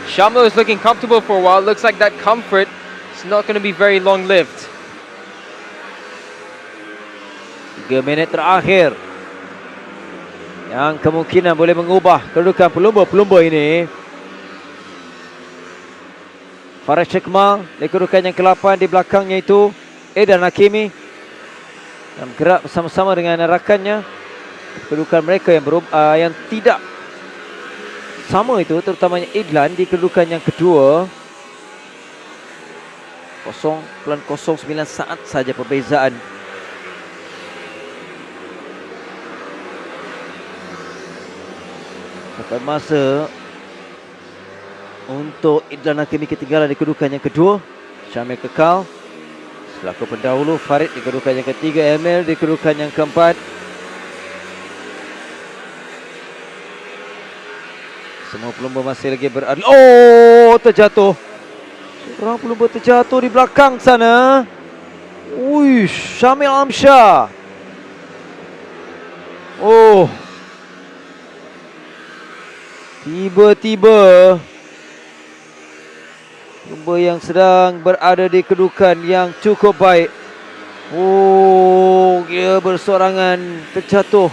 Syamil is looking comfortable for a while. Looks like that comfort is not going to be very long-lived. 3 minit terakhir yang kemungkinan boleh mengubah kedudukan pelumba-pelumba ini. Farid Iqmal di kedudukan yang ke-8, di belakangnya itu dan Hakimi yang bergerak bersama-sama dengan rakannya. Kedudukan mereka yang tidak sama itu, terutamanya Idlan di kedudukan yang kedua. 0.09 saat saja perbezaan. Catatan masa untuk Idlan Hakimi ketinggalan di kedudukan yang kedua. Syamil kekal selaku pendahulu. Farid di kedudukan yang ketiga. Emil di kedudukan yang keempat. Semua pelumba masih lagi berada. Oh, terjatuh. Seorang pelumba terjatuh di belakang sana. Uish, Syamil Amsyar. Oh, tiba-tiba pelumba yang sedang berada di kedudukan yang cukup baik, oh, dia bersorangan terjatuh.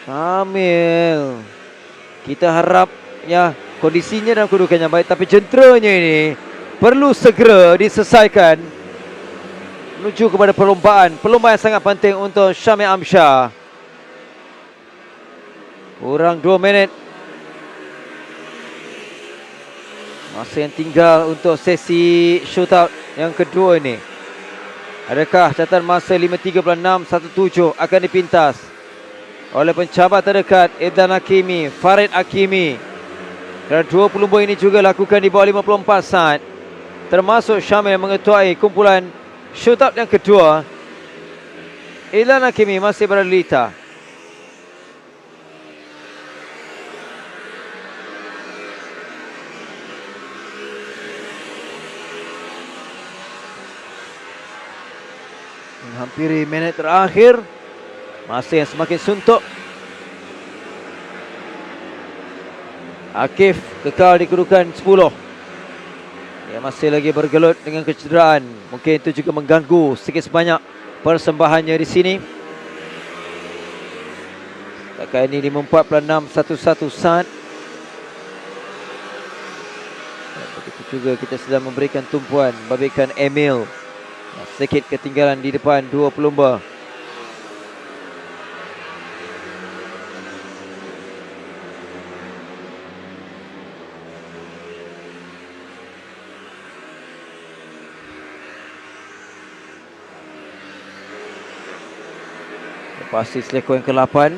Syamil, kita harap ya kondisinya dalam kedudukan yang baik, tapi jenteranya ini perlu segera diselesaikan menuju kepada perlombaan yang sangat penting untuk Syamil Amsyar. Kurang 2 minit masa yang tinggal untuk sesi shootout yang kedua ini. Adakah catatan masa 53.617 akan dipintas oleh pencabar terdekat Idlan Hakimi, Farid Hakimi? Dan dua pelumba ini juga lakukan di bawah 54 saat, termasuk Syamil mengetuai kumpulan shootout yang kedua. Idlan Hakimi masih berada di Lita. menghampiri minit terakhir. Masa yang semakin suntuk. Akif kekal di kedudukan 10. Dia masih lagi bergelut dengan kecederaan. Mungkin itu juga mengganggu sedikit sebanyak persembahannya di sini. Setakat ini 54.611 saat. Dan begitu juga kita sedang memberikan tumpuan bagaikan Emil. Sedikit ketinggalan di depan dua pelumba. Pasti selekor yang ke-8.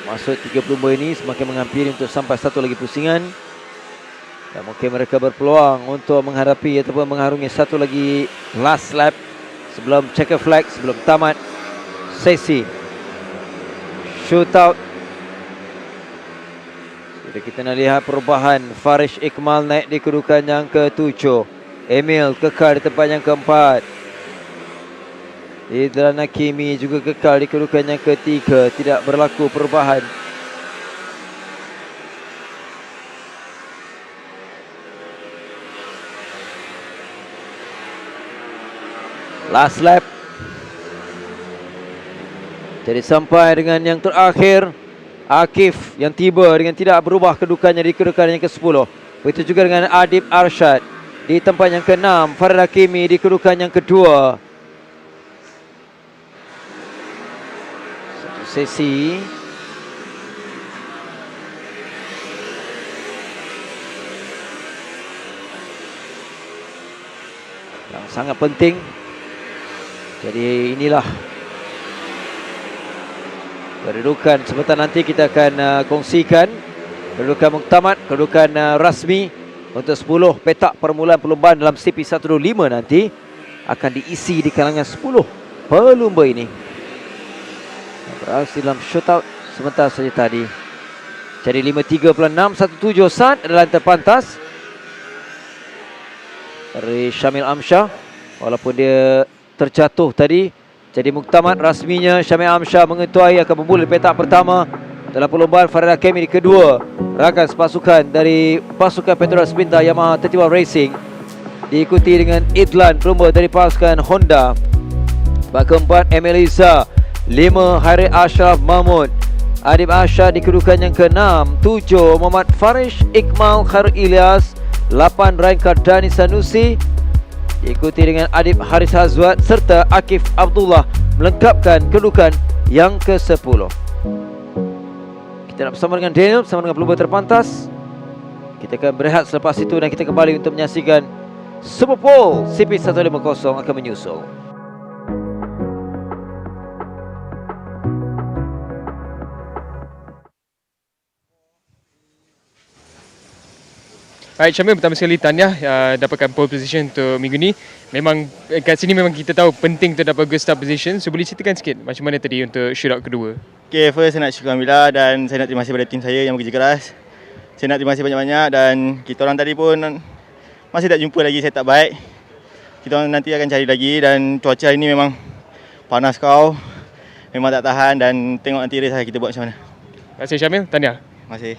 Masuk 3 pelumba ini semakin menghampiri untuk sampai satu lagi pusingan. Dan mungkin mereka berpeluang untuk menghadapi ataupun mengharungi satu lagi last lap sebelum checker flag, sebelum tamat sesi shootout. Jadi kita nak lihat perubahan. Farish Ikmal naik di kedudukan yang ke-7. Emil kekal di tempat yang ke-4. Idlan Hakimi juga kekal di kedudukan yang ke-3. Tidak berlaku perubahan. Last lap. Jadi sampai dengan yang terakhir, Akif yang tiba dengan tidak berubah kedudukannya di kedudukan yang ke-10. Begitu juga dengan Adib Arshad di tempat yang ke-6. Farid Hakimi di kedudukan yang kedua. Sesi yang sangat penting. Jadi inilah kedudukan. Sebentar nanti kita akan kongsikan kedudukan muktamad, kedudukan rasmi untuk 10 petak permulaan perlumbaan dalam CP125 nanti akan diisi di kalangan 10 pelumba ini. Beraksi dalam shootout sebentar saja tadi. Jadi 53.617 saat adalah yang terpantas dari Syamil Amsyah. Walaupun dia terjatuh tadi. Jadi muktamad rasminya Syamil Amsyah mengetuai akan bermula petak pertama dalam perlombaan Farid Hakimi di kedua. Rakan sepasukan dari pasukan Petronas Bintang Yamaha 31 Racing. Diikuti dengan Idlan pelumba dari pasukan Honda. Tempat keempat Emelisa. 5 Hari Ashraf Mahmud. Adib Asyad di kedudukan yang ke-6. 7 Muhammad Farish Ikmal Khair Ilyas. 8 Rainka Dani Sanusi. Diikuti dengan Adib Haris Hazwat serta Akif Abdullah melengkapkan kedudukan yang ke-10. Kita nak bersama dengan Daniel, bersama dengan pelumba terpantas. Kita akan berehat selepas itu dan kita kembali untuk menyaksikan Super Bowl CP150 akan menyusul. Baik Syamil, pertama sekali tahniah dapatkan pole position untuk minggu ni. Memang kat sini memang kita tahu penting untuk dapat good start position. So boleh ceritakan sikit macam mana tadi untuk shootout kedua? Okay, first saya nak syukur Alhamdulillah dan saya nak terima kasih pada tim saya yang bekerja keras. Saya nak terima kasih banyak-banyak dan kita orang tadi pun masih tak jumpa lagi setup baik. Kita orang nanti akan cari lagi dan cuaca hari ni memang panas kau. Memang tak tahan dan tengok nanti race kita buat macam mana. Terima kasih Syamil, tahniah. Terima kasih.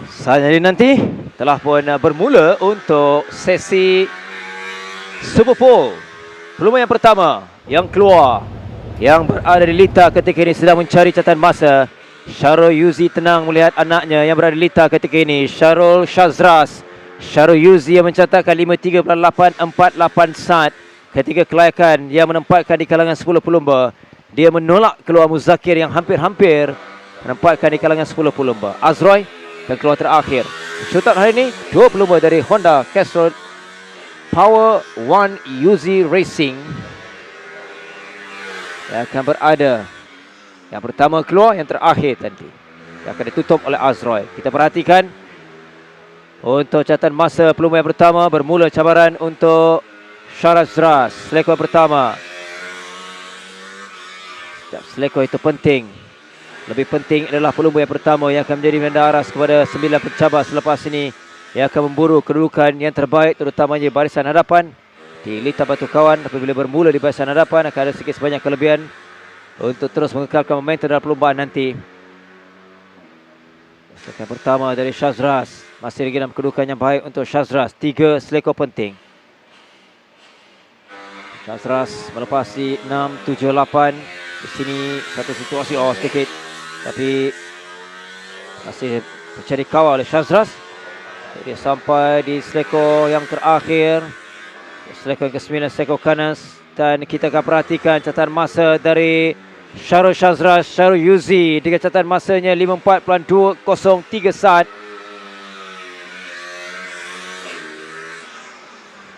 Saat jadi nanti telah pun bermula untuk sesi Super Pole. Pelumba yang pertama yang keluar, yang berada di litar ketika ini sedang mencari catatan masa. Syarul Yuzi tenang melihat anaknya yang berada di litar ketika ini, Syarul Shazras. Syarul Yuzi yang mencatatkan 53.848 saat ketika kelayakan yang menempatkan di kalangan 10 pelumba. Dia menolak keluar Muzakir yang hampir-hampir menempatkan di kalangan 10 pelumba. Azroy yang keluar terakhir. Shootout hari ini, 2 pelumba dari Honda Castrol Power One Yuzi Racing yang akan berada. Yang pertama keluar, yang terakhir nanti yang akan ditutup oleh Azroy. Kita perhatikan untuk catatan masa pelumba yang pertama. Bermula cabaran untuk Sharazras. Selekor pertama. Setiap selekor itu penting. Lebih penting adalah pelumba yang pertama yang akan menjadi menanda aras kepada 9 pencabar selepas ini, yang akan memburu kedudukan yang terbaik, terutamanya barisan hadapan di litar batu kawan. Apabila bermula di barisan hadapan, akan ada sedikit sebanyak kelebihan untuk terus mengekalkan momentum dalam perlumbaan nanti. Selekor pertama dari Shazras. Masih lagi dalam kedudukan yang baik untuk Shazras. 3 selekor penting. Shazras melepasi 6, 7, 8. Di sini satu situasi sedikit, tapi masih mencari kawal oleh Shazras. Dia sampai di selekor yang terakhir, selekor yang ke-9, selekor kanas. Dan kita akan perhatikan catatan masa dari Syarul Shazras, Syarul Yuzi dengan catatan masanya 54.203 saat.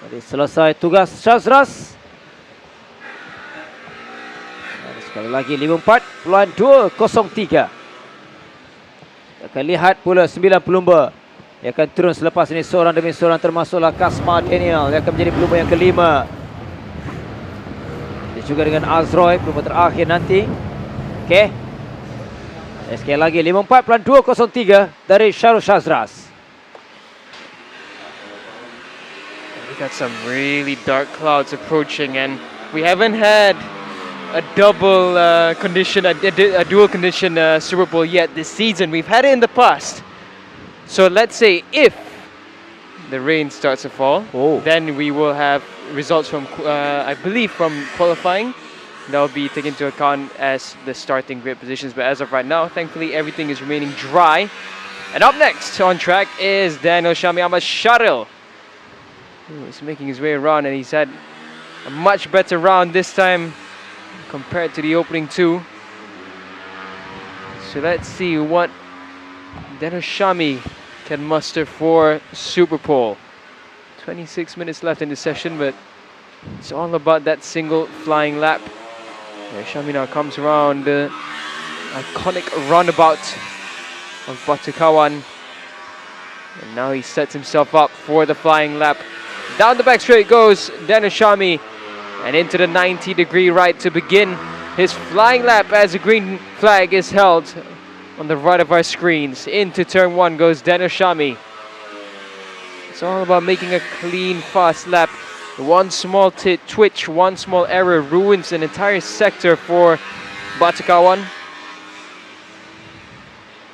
Jadi selesai tugas Shazras. Dan sekali lagi 54.203. Kita akan lihat pula 9 pelumba yang akan turun selepas ini seorang demi seorang, termasuklah Kasma Daniel yang akan menjadi pelumba yang kelima. Juga dengan Azroy, pelumba terakhir nanti. Okey. Sekali lagi 54.203 dari Syarul Shazras. We got some really dark clouds approaching, and we haven't had a double condition, a dual condition Super Bowl yet this season. We've had it in the past. So let's say if the rain starts to fall, then we will have results from, I believe, from qualifying. That will be taken into account as the starting grid positions. But as of right now, thankfully, everything is remaining dry. And up next on track is Daniel Shami Ahmad Sharil. He's making his way around, and he's had a much better round this time compared to the opening two. So let's see what Daniel Shami can muster for Super Pole. 26 minutes left in the session, but it's all about that single flying lap. Shami now comes around the iconic roundabout of Batu Kawan, and now he sets himself up for the flying lap. Down the back straight goes Daniel Shami, and into the 90-degree right to begin his flying lap as the green flag is held on the right of our screens. Into turn 1 goes Daniel Shami. It's all about making a clean, fast lap. One small twitch, one small error ruins an entire sector for Batu Kawan.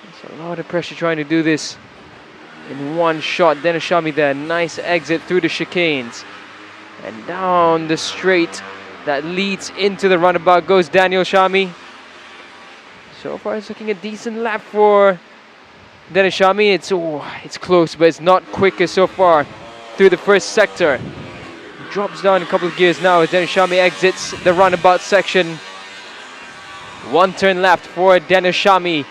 There's a lot of pressure trying to do this in one shot. Daniel Shami there, nice exit through the chicanes. And down the straight that leads into the roundabout goes Daniel Shami. So far it's looking a decent lap for Daniel Shami. It's close, but it's not quicker so far through the first sector. Drops down a couple of gears now as Daniel Shami exits the roundabout section. One turn left for Daniel Shami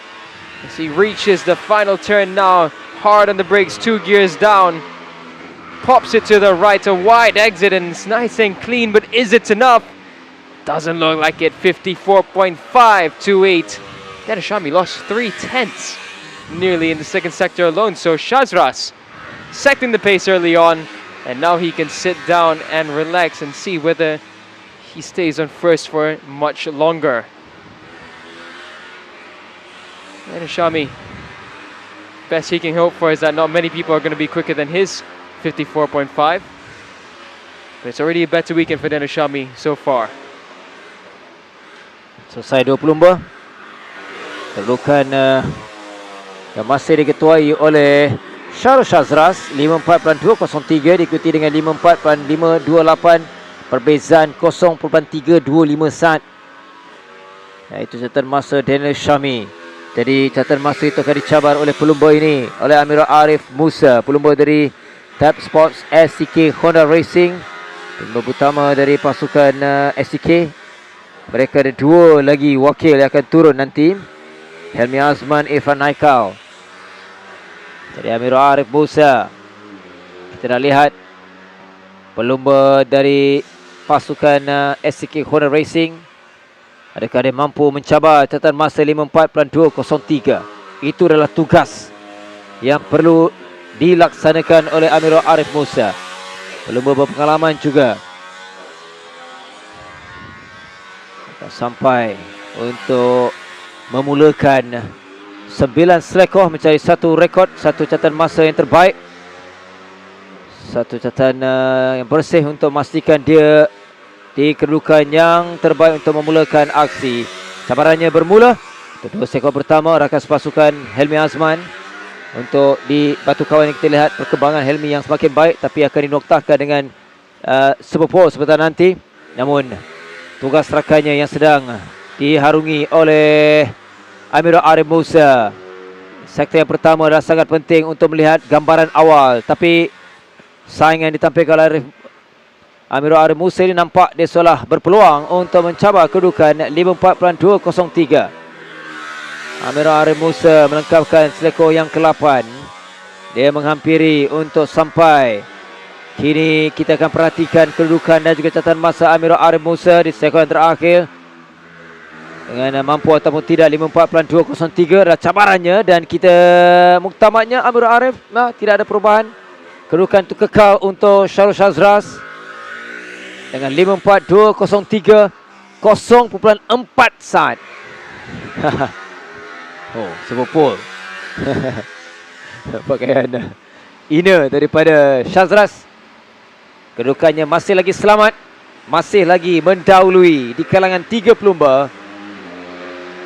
as he reaches the final turn now. Hard on the brakes, 2 gears down. Pops it to the right, a wide exit, and it's nice and clean, but is it enough? Doesn't look like it. 54.528. Daniel Shami lost 3/10 nearly in the second sector alone. So Shazras second the pace early on, and now he can sit down and relax and see whether he stays on first for much longer. Daniel Shami, best he can hope for is that not many people are going to be quicker than his 54.5. But it's already a better weekend for Daniel Shami so far. Selesai 2 pelumba. Kedudukan yang masih diketuai oleh Syarul Shazras 54.203 diikuti dengan 54.528, perbezaan 0.325 saat. Itu catatan masa Daniel Syami. Jadi catatan masa itu akan dicabar oleh pelumba ini oleh Amirul Arif Musa, pelumba dari Tab Sports SCK Honda Racing, pelumba utama dari pasukan SCK. Mereka ada 2 lagi wakil yang akan turun nanti, Helmi Azman, Irfan Naikal. Jadi Amirul Arif Musa, kita dah lihat pelumba dari pasukan SCK Honda Racing. Adakah dia mampu mencabar catatan masa 54.203? Itu adalah tugas yang perlu dilaksanakan oleh Amirul Arif Musa, pelumba berpengalaman juga. Kita sampai untuk memulakan 9 selekoh, mencari satu rekod, satu catatan masa yang terbaik, satu catatan yang bersih untuk memastikan dia di kedudukan yang terbaik untuk memulakan aksi. Cabarannya bermula untuk 2 sekor pertama, rakan pasukan Helmi Azman. Untuk di batu kawan yang kita lihat perkembangan Helmi yang semakin baik, tapi akan dinoktakan dengan Superpole sebentar nanti. Namun tugas rakannya yang sedang diharungi oleh Amirul Arif Musa. Sektor yang pertama adalah sangat penting untuk melihat gambaran awal, tapi saingan ditampilkan oleh Amirul Arif Musa ini nampak dia seolah berpeluang untuk mencabar kedudukan 54.203. Amirul Arif Musa melengkapkan selekor yang ke-8. Dia menghampiri untuk sampai. Kini kita akan perhatikan kedudukan dan juga catatan masa Amirul Arif Musa di selekor yang terakhir. Dengan mampu ataupun tidak 54.203 adalah cabarannya, dan kita muktamadnya Amirul Arif tidak ada perubahan. Kedudukan itu kekal untuk Syarul Shazras dengan 54.203, 0.4 saat. Oh, Superpole. Pakaian inner daripada Shazras. Kedudukannya masih lagi selamat, masih lagi mendahului di kalangan 3 pelumba,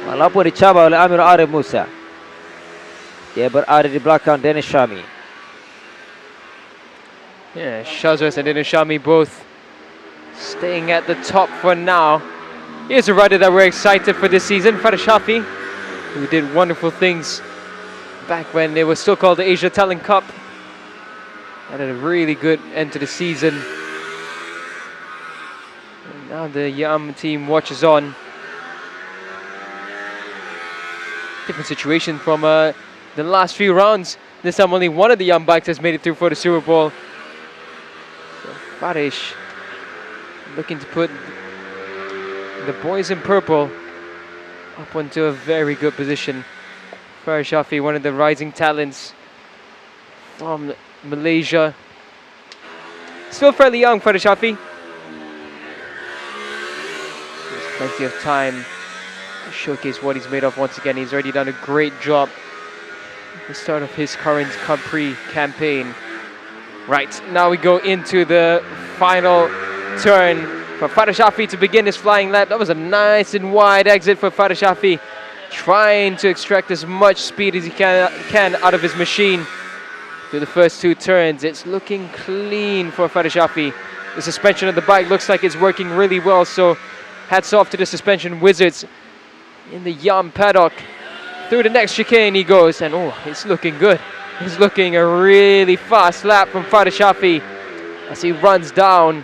walaupun dicabar oleh Amirul Arif Musa. Dia berada di belakang Daniel Syami. Yeah, Shazras and Daniel Syami both staying at the top for now. Here's a rider that we're excited for this season, Faris Shafi, who did wonderful things back when they were still called the Asia Talent Cup. Had a really good end to the season. And now the Yam team watches on. Different situation from the last few rounds. This time only one of the Yam bikes has made it through for the Super Bowl. So Faris looking to put the boys in purple up onto a very good position. Faris Shafi, one of the rising talents from Malaysia. Still fairly young, Faris Shafi. There's plenty of time to showcase what he's made of once again. He's already done a great job at the start of his current Cubprix campaign. Right, now we go into the final turn for Faris Shafi to begin his flying lap. That was a nice and wide exit for Faris Shafi, trying to extract as much speed as he can out of his machine through the first 2 turns. It's looking clean for Faris Shafi. The suspension of the bike looks like it's working really well, so hats off to the suspension wizards in the Yam paddock. Through the next chicane he goes, and oh, it's looking good. It's looking a really fast lap from Faris Shafi as he runs down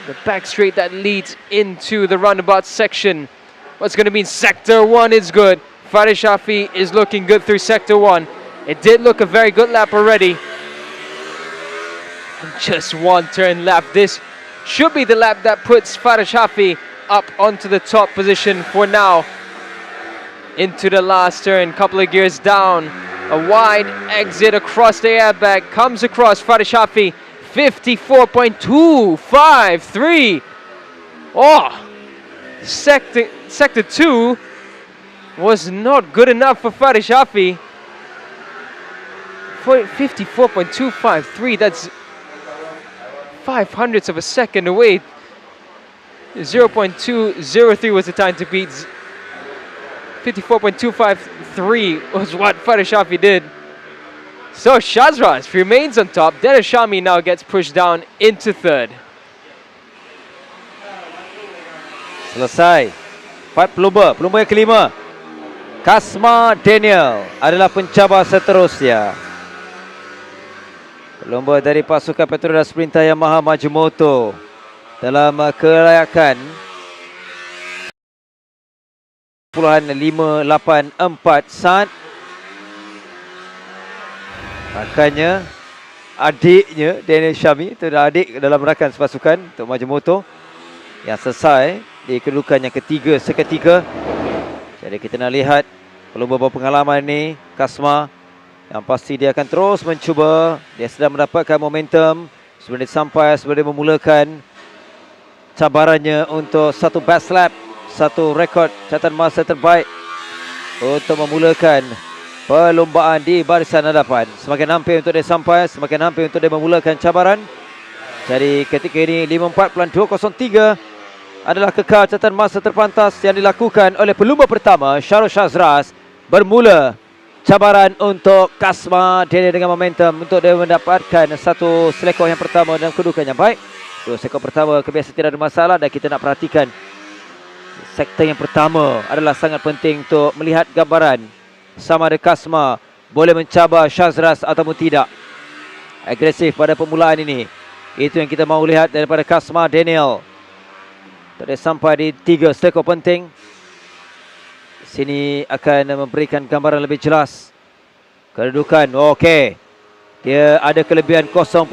the back straight that leads into the roundabout section. What's going to mean Sector 1 is good. Faris Shafi is looking good through Sector 1. It did look a very good lap already. And just 1 turn left. This should be the lap that puts Faris Shafi up onto the top position for now. Into the last turn, couple of gears down. A wide exit across the airbag. Comes across Faris Shafi. 54.253. Oh, Sector 2 was not good enough for Faris Shafi. 54.253, that's 0.05 of a second away. 0.203 was the time to beat 54.253 was what Faris Shafi did. So Shazras remains on top. Dennis Shami now gets pushed down into third. Selesai. 4 pelumba. Pelumba yang kelima, Kasma Daniel adalah pencabar seterusnya. Pelumba dari pasukan Petronas Perintah Yamaha Majimoto dalam kelayakan 584 saat. Makanya adiknya Daniel Shami, itu adalah adik dalam rakan sepasukan untuk Majimoto, yang selesai di kedudukan yang ketiga seketika. Jadi kita nak lihat pelumba berpengalaman ini, Kasma, yang pasti dia akan terus mencuba. Dia sedang mendapatkan momentum sebelum dia sampai, sebelum dia memulakan cabarannya untuk satu best lap, satu rekod catatan masa terbaik untuk memulakan perlombaan di barisan hadapan. Semakin hampir untuk dia sampai, semakin hampir untuk dia memulakan cabaran. Jadi ketika ini 54.203 adalah kekal catatan masa terpantas yang dilakukan oleh pelumba pertama, Syarul Shazras. Bermula cabaran untuk Kasma Daniel dengan momentum untuk dia mendapatkan satu selekor yang pertama dalam kedudukan yang baik. Dua selekor pertama kebiasaan tidak ada masalah, dan kita nak perhatikan sektor yang pertama adalah sangat penting untuk melihat gambaran sama ada Kasma boleh mencabar Shazras ataupun tidak. Agresif pada permulaan ini, itu yang kita mahu lihat daripada Kasma Daniel. Dia sampai di 3 selekor penting. Sini akan memberikan gambaran lebih jelas kedudukan. Okey, dia ada kelebihan 0.1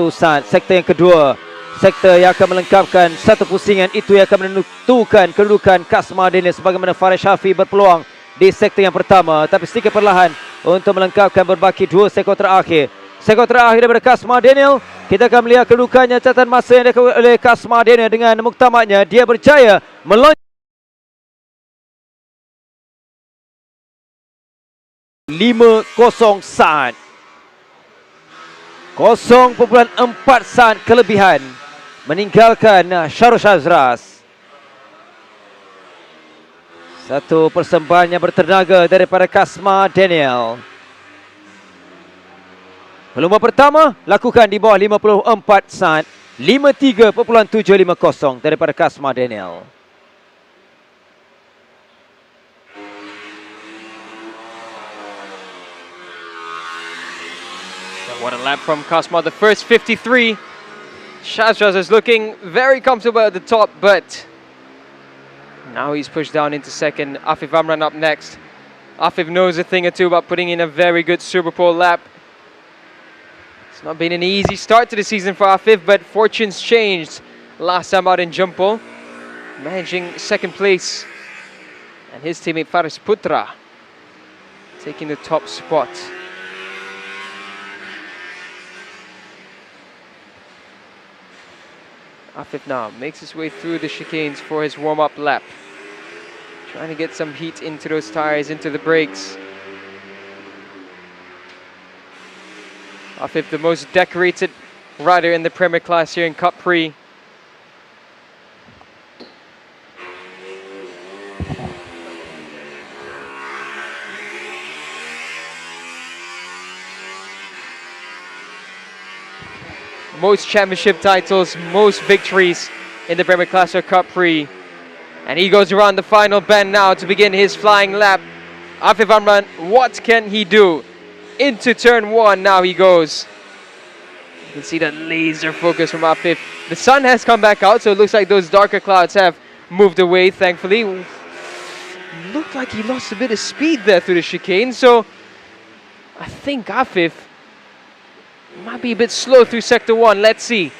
saat. Sektor yang kedua, sektor yang akan melengkapkan satu pusingan, itu yang akan menentukan kedudukan Kasma Daniel, sebagaimana Faris Shafi berpeluang di sektor yang pertama, tapi sedikit perlahan untuk melengkapkan berbaki 2 sektor terakhir. Sektor terakhir daripada Kasma Daniel, kita akan melihat kedudukannya catatan masa yang dilakukan oleh Kasma Daniel. Dengan muktamadnya, dia berjaya melonjak 5.0 saat. 0.4 saat kelebihan meninggalkan Syarul Shazras. Satu persembahan yang bertenaga daripada Kasma Daniel. Pelumba pertama lakukan di bawah 54 saat. 53.750 daripada Kasma Daniel. What a lap from Kasma. The first 53. Shazras is looking very comfortable at the top, but now he's pushed down into second. Afif Amran up next. Afif knows a thing or two about putting in a very good Super Pole lap. It's not been an easy start to the season for Afif, but fortunes changed last time out in Jumpol, managing second place, and his teammate Faris Putra taking the top spot. Afif now makes his way through the chicanes for his warm-up lap, trying to get some heat into those tires, into the brakes. Afif, the most decorated rider in the Premier class here in Cubprix. Most championship titles, most victories in the Premier class of Cubprix. And he goes around the final bend now to begin his flying lap. Afif Amran, what can he do? Into turn 1 now he goes. You can see that laser focus from Afif. The sun has come back out, so it looks like those darker clouds have moved away, thankfully. Looked like he lost a bit of speed there through the chicane, so I think Afif might be a bit slow through sector 1. Let's see.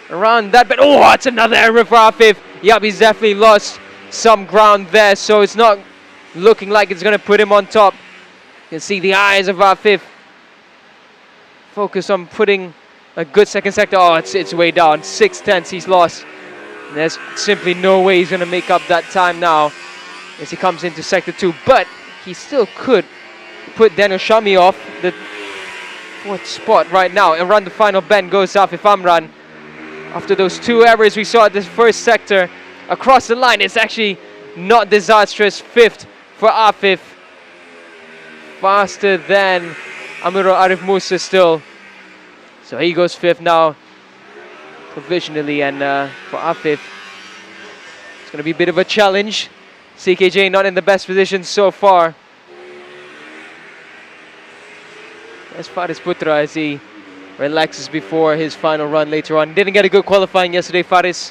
Around that, but oh, it's another error for Afif. Yep, he's definitely lost some ground there, so it's not looking like it's going to put him on top. You can see the eyes of Afif focus on putting a good second sector. Oh, it's way down. 6/10 he's lost. And there's simply no way he's going to make up that time now as he comes into sector 2. But he still could put Daniel Shami off the 4th spot right now. And around the final bend goes Afif Amran. After those 2 errors we saw at this first sector, across the line, it's actually not disastrous. 5th for Afif. Faster than Amirul Arif Musa still. So he goes 5th now, provisionally, and for Afif, it's going to be a bit of a challenge. CKJ not in the best position so far. As Faris Putra as he relaxes before his final run later on. Didn't get a good qualifying yesterday, Faris.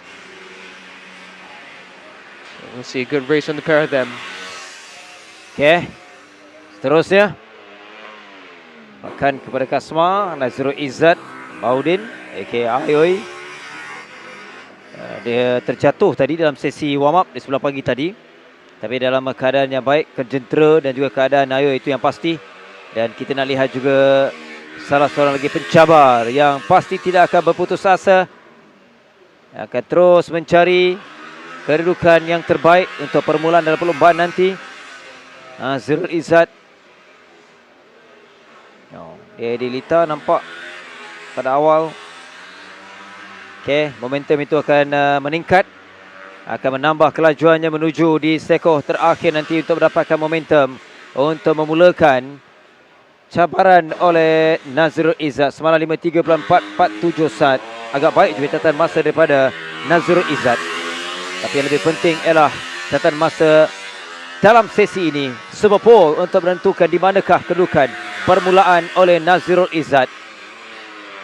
We'll see a good race from the pair of them. Okay, seterusnya makan kepada Kasma, Nazrul Izzat Baudin aka Ayoy. Dia terjatuh tadi dalam sesi warm up di sebelah pagi tadi, tapi dalam keadaan yang baik, kejentera dan juga keadaan Ayoy itu yang pasti. Dan kita nak lihat juga salah seorang lagi pencabar yang pasti tidak akan berputus asa, akan terus mencari kedudukan yang terbaik untuk permulaan dalam perlombaan nanti. Nazrul Izzat, dia dilita nampak pada awal. Okey, momentum itu akan meningkat, akan menambah kelajuannya menuju di sekoh terakhir nanti untuk mendapatkan momentum untuk memulakan cabaran oleh Nazrul Izzat. Semalam 5.34.47 saat, agak baik juga catatan masa daripada Nazrul Izzat. Tapi yang lebih penting ialah catatan masa dalam sesi ini, Super Pole, untuk menentukan di manakah kedudukan permulaan oleh Nazrul Izzat.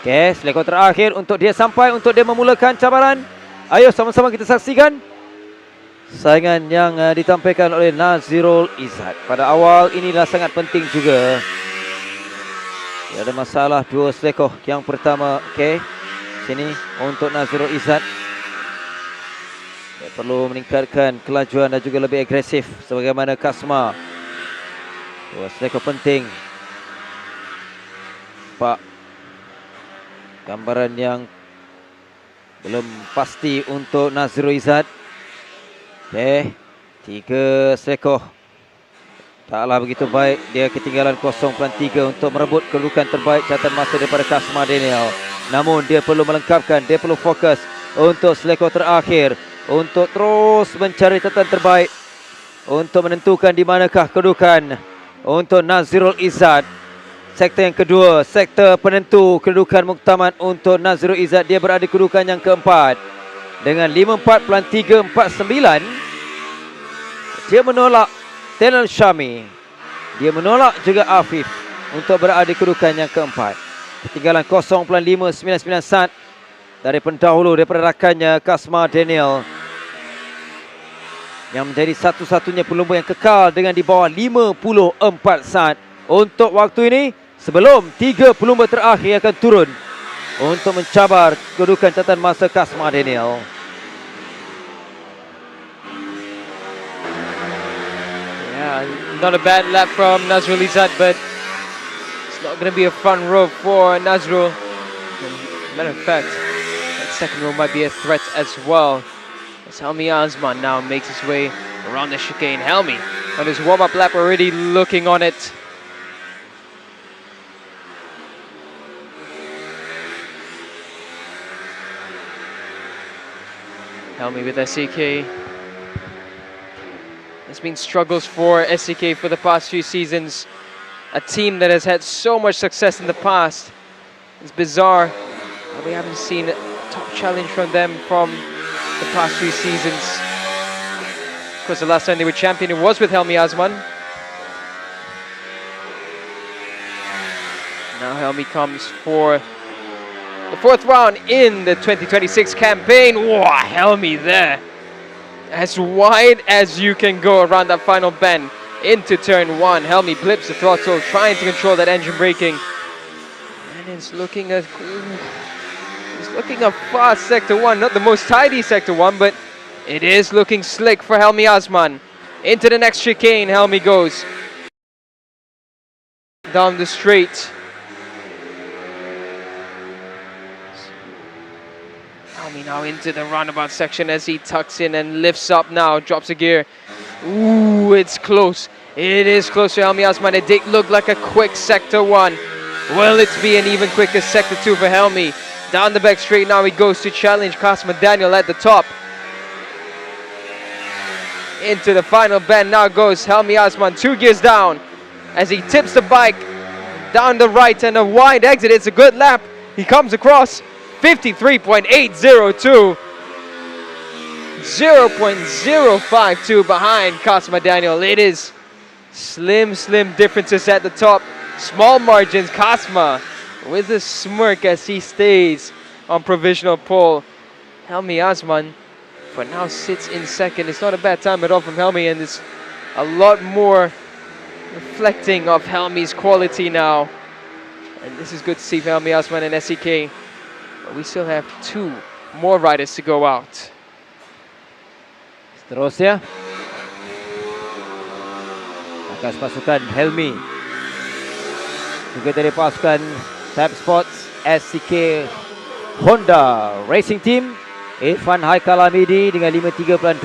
Okey, selekor terakhir untuk dia sampai, untuk dia memulakan cabaran. Ayo sama-sama kita saksikan saingan yang ditampilkan oleh Nazrul Izzat. Pada awal inilah sangat penting juga. Dia ada masalah dua selekor. Yang pertama, okey, sini untuk Nazrul Izzat. Dia perlu meningkatkan kelajuan dan juga lebih agresif sebagaimana Kasma. Dua selekor penting. Pak, gambaran yang belum pasti untuk Nazrul Izzat. Okey, 3 selekor taklah begitu baik. Dia ketinggalan 0.3 untuk merebut kedudukan terbaik catatan masa daripada Kasma Daniel. Namun dia perlu melengkapkan, dia perlu fokus untuk selekor terakhir, untuk terus mencari catatan terbaik, untuk menentukan di manakah kedudukan untuk Nazrul Izzat. Sektor yang kedua, sektor penentu kedudukan muktamad untuk Nazrul Izzat. Dia berada di kedudukan yang keempat dengan 54.349. Dia menolak Tenel Syami. Dia menolak juga Afif untuk berada di kedudukan yang keempat. Ketinggalan 0.599 saat dari pendahulu daripada rakannya Kasma Daniel, yang menjadi satu-satunya pelumba yang kekal dengan di bawah 54 saat untuk waktu ini, sebelum 3 pelumba terakhir akan turun untuk mencabar kedudukan catatan masa Kasma Daniel. Yeah, not a bad lap from Nazrul Izzat, but it's not going to be a fun row for Nazrul. Matter of fact, that second row might be a threat as well, as Helmi Azman now makes his way around the chicane. Helmi on his warm-up lap already looking on it. Helmi with SEK. It's been struggles for SEK for the past few seasons. A team that has had so much success in the past. It's bizarre that we haven't seen a top challenge from them from the past few seasons. Of course, the last time they were champion, it was with Helmi Azman. Now Helmi comes for the 4th round in the 2026 campaign. Wow, Helmi there. As wide as you can go around that final bend into turn 1. Helmi blips the throttle, trying to control that engine braking. And it's looking a fast sector 1. Not the most tidy sector 1, but it is looking slick for Helmi Azman. Into the next chicane, Helmi goes down the straight. Helmi now into the roundabout section as he tucks in and lifts up now, drops a gear. Ooh, it's close. It is close to Helmi Azman. It did look like a quick sector 1. Will it be an even quicker sector 2 for Helmi? Down the back straight now he goes to challenge Kasma Daniel at the top. into the final bend. Now goes Helmi Asman, 2 gears down as he tips the bike down the right and a wide exit. It's a good lap. He comes across 53.802. 0.052 behind Kasma Daniel. It is slim differences at the top. Small margins. Kasma with a smirk as he stays on provisional pole. Helmi Asman for now sits in second. It's not a bad time at all from Helmi, and it's a lot more reflecting of Helmi's quality now. And this is good to see for Helmi Asman and SEK. But we still have 2 more riders to go out. Seterusnya akan pasukan Helmi, juga dari pasukan Type Sports SCK Honda Racing Team. Irfan Haikal Hamidi dengan 53.249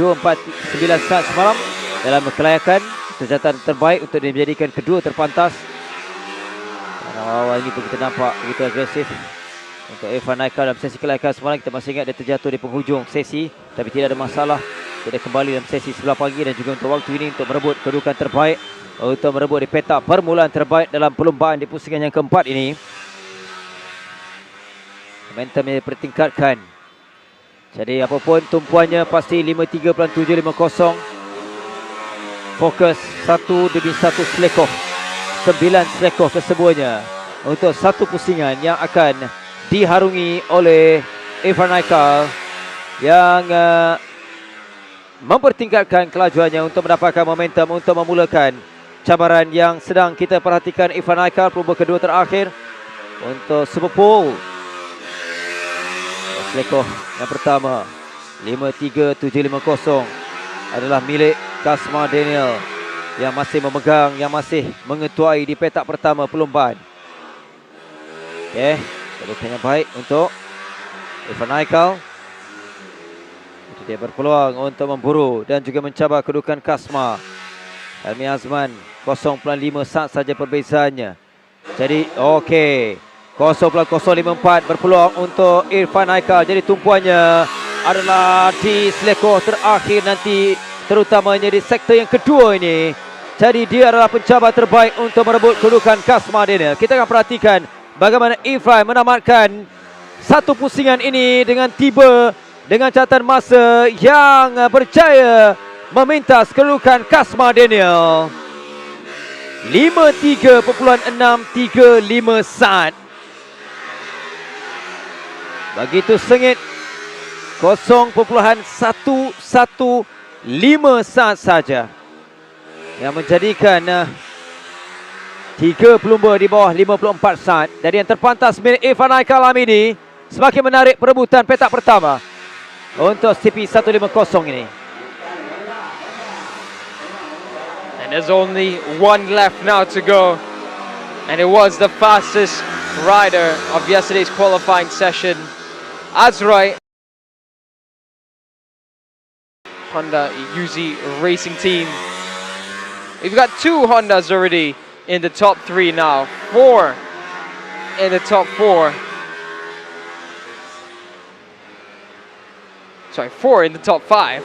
saat semalam dalam kelayakan kejahatan terbaik untuk dia menjadikan kedua terpantas. Awal ini pun kita nampak begitu agresif untuk Irfan Haikal dalam sesi kelayakan semalam. Kita masih ingat dia terjatuh di penghujung sesi, tapi tidak ada masalah. Dia kembali dalam sesi sebelah pagi dan juga untuk waktu ini untuk merebut kedudukan terbaik, untuk merebut di petak permulaan terbaik dalam perlombaan di pusingan yang keempat ini. Momentum yang dipertingkatkan. Jadi apapun tumpuannya pasti 53.750. Fokus 1 demi 1 selekoh, 9 selekoh kesemuanya untuk satu pusingan yang akan diharungi oleh Irfan Haikal yang mempertingkatkan kelajuannya untuk mendapatkan momentum untuk memulakan cabaran yang sedang kita perhatikan. Irfan Haikal pelumba kedua terakhir untuk Super Pole. Selekoh yang pertama 53750 adalah milik Kasma Daniel yang masih memegang, yang masih mengetuai di petak pertama perlombaan. Okey, kedudukan yang baik untuk Irfan Haikal. Dia berpeluang untuk memburu dan juga mencabar kedudukan Kasma. Helmi Asman 0.5 saat saja perbezaannya. Jadi okey, 0.054 berpeluang untuk Irfan Haikal. Jadi tumpuannya adalah di selekoh terakhir nanti, terutamanya di sektor yang kedua ini. Jadi dia adalah pencabar terbaik untuk merebut kedudukan Kasma Daniel. Kita akan perhatikan bagaimana Irfan menamatkan satu pusingan ini dengan tiba dengan catatan masa yang berjaya memintas kedudukan Kasma Daniel 53.635 saat. Begitu sengit, 0.115 saat saja yang menjadikan 3 pelumba di bawah 54 saat. Dari yang terpantas milik Irfan Haikal Hamidi semakin menarik perebutan petak pertama untuk CP 150 ini. And there's only 1 left now to go. And it was the fastest rider of yesterday's qualifying session. Azroy, Honda Uzi Racing Team. We've got 2 Hondas already in the top 3 now. 4 in the top 4. Sorry, 4 in the top 5.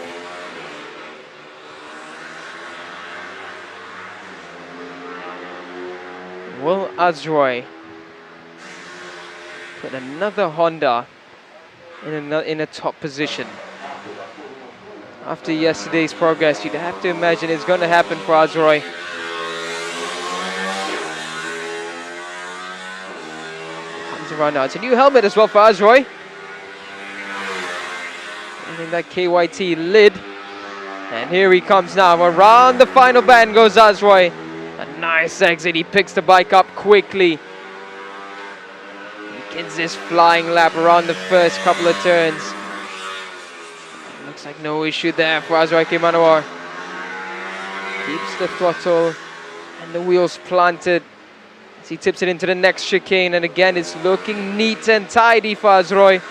Will Azroy put another Honda in a top position? After yesterday's progress, you'd have to imagine it's going to happen for Azroy. Comes around now. It's a new helmet as well for Azroy. And in that KYT lid. And here he comes now. Around the final band goes Azroy. A nice exit. He picks the bike up quickly. Begins this flying lap around the first couple of turns. Looks like no issue there for Azroy Kimanawar. Keeps the throttle and the wheels planted as he tips it into the next chicane. And again, it's looking neat and tidy for Azroy.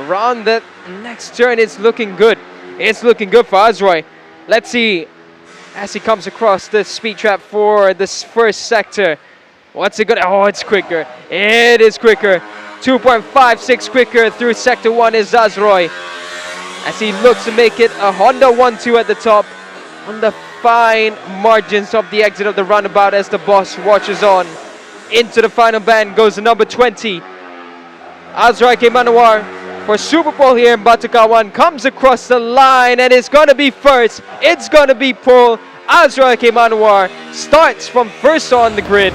Around the next turn, it's looking good. It's looking good for Azroy. Let's see as he comes across the speed trap for this first sector. What's it gonna? Oh, it's quicker. It is quicker. 2.56 quicker through sector 1 is Azroy, as he looks to make it a Honda 1-2 at the top. on the fine margins of the exit of the roundabout as the boss watches on. Into the final band goes the number 20. Azrai Manawar for Super Pole here in Batu Kawan comes across the line and it's going to be first. It's going to be pole. Azrai Manawar starts from first on the grid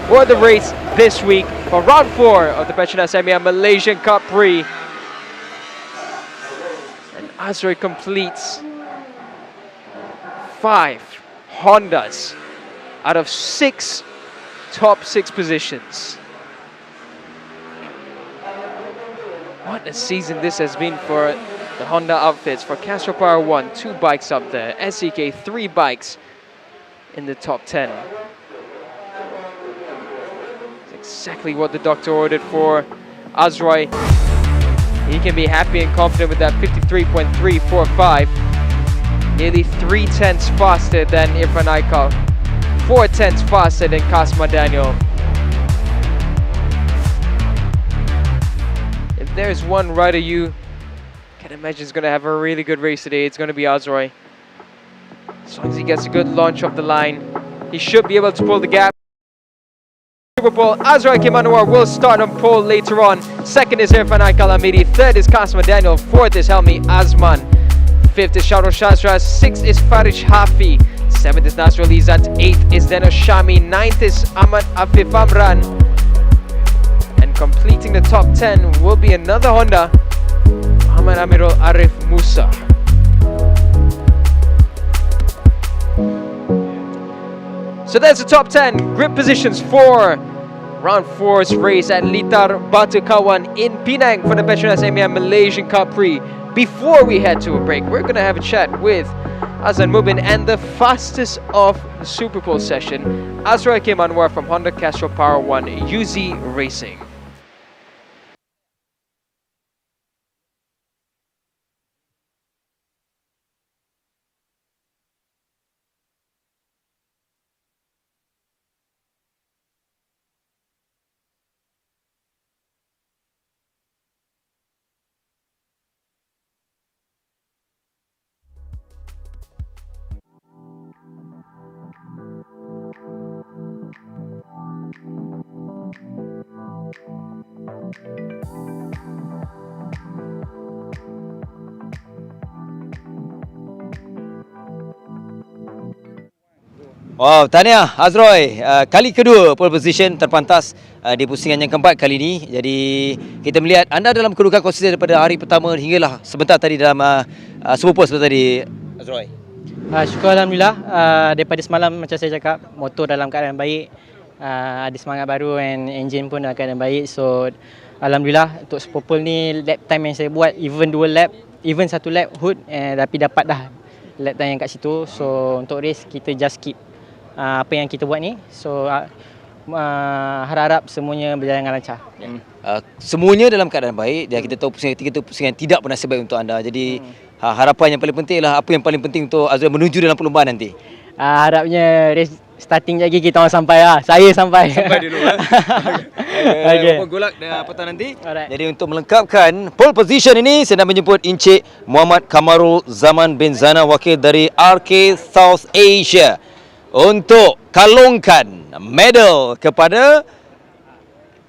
for the race this week for round 4 of the Petronas Mam Malaysian Cub Prix. And Azrai completes 5 Hondas out of 6 top 6 positions. What a season this has been for the Honda outfits. For Castro Power 1, 2 bikes up there. SEK, 3 bikes in the top 10. It's exactly what the doctor ordered for Azrai. He can be happy and confident with that 53.345. Nearly 3/10 faster than Irfan Aikal. 4/10 faster than Kasma Daniel. If there's one rider you can imagine is going to have a really good race today, it's going to be Azrai. As long as he gets a good launch off the line, he should be able to pull the gap. Super Pole, Azrai Manawar will start on pole later on. Second is Irfan Aikal Amiri. Third is Kasma Daniel. Fourth is Helmi Azman. Fifth is Shahrul Shazra. Sixth is Farish Hafi. Seventh is Nasrul Izzat. Eighth is Deno Shami. Ninth is Ahmad Afif Amran. And completing the top 10 will be another Honda, Ahmad Amirul Arif Musa. So there's the top 10 grid positions for round 4's race at Litar Batu Kawan in Penang for the Petronas Mam Malaysian Cub Prix. Before we head to a break, we're going to have a chat with Azan Mubin and the fastest of the Super Pole session, Azrai Manawar from Honda Castro Power 1 UZ Racing. Wow, tahniah Azrai. Kali kedua pole position terpantas di pusingan yang keempat kali ini. Jadi kita melihat anda dalam kedudukan konsisten daripada hari pertama hinggalah sebentar tadi dalam Super Pole sebentar tadi, Azrai. Syukur Alhamdulillah, daripada semalam macam saya cakap, motor dalam keadaan baik, ada semangat baru and engine pun dalam keadaan baik. So Alhamdulillah untuk Super Pole ni lap time yang saya buat even 2 lap, even 1 lap hood, tapi dapat dah lap time yang kat situ. So untuk race kita just keep apa yang kita buat ni. So harap semuanya berjalan dengan lancar. Semuanya dalam keadaan baik dan kita tahu pusingan ketiga itu pusingan tidak pernah sebaik untuk anda. Jadi harapan yang paling penting ialah apa yang paling penting untuk Azrai menuju dalam perlombaan nanti. Harapnya race starting lagi kita orang sampai lah. Saya sampai. Sampai dulu. Okay. Good luck petang nanti. Alright. Jadi untuk melengkapkan pole position ini, saya nak menjemput Encik Muhammad Kamarul Zaman bin Zana, wakil dari RK South Asia, untuk kalungkan medal kepada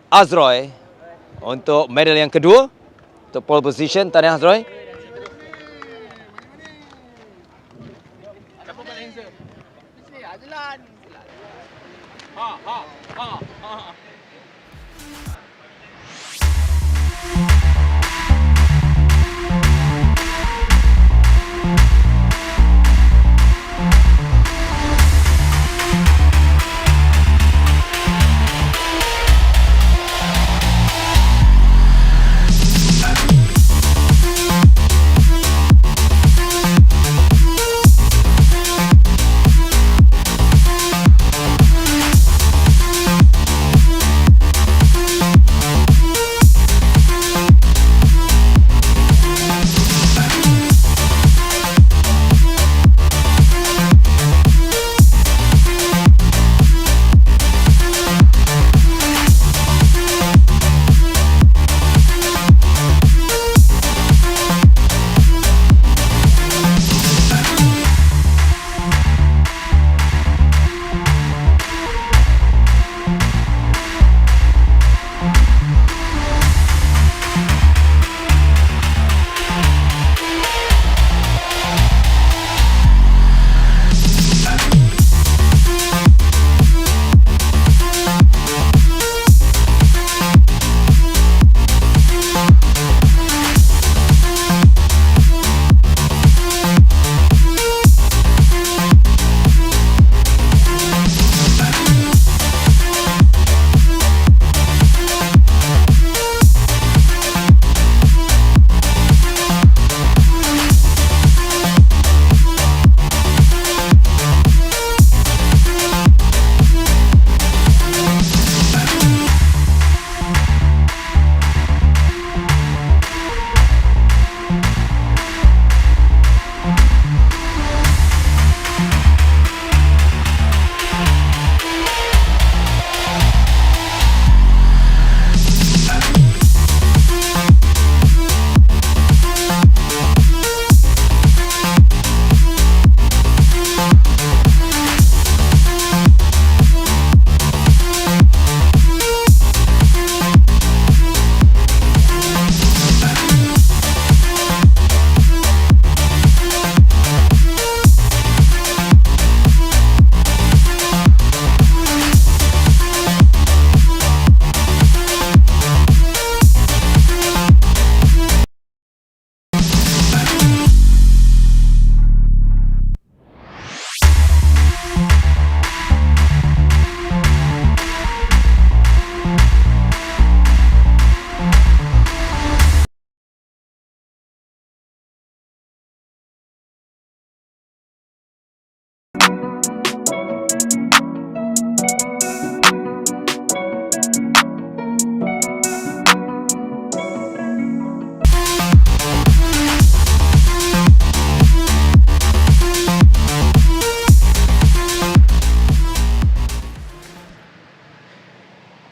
Azrai untuk medal yang kedua untuk pole position. Tahniah Azrai.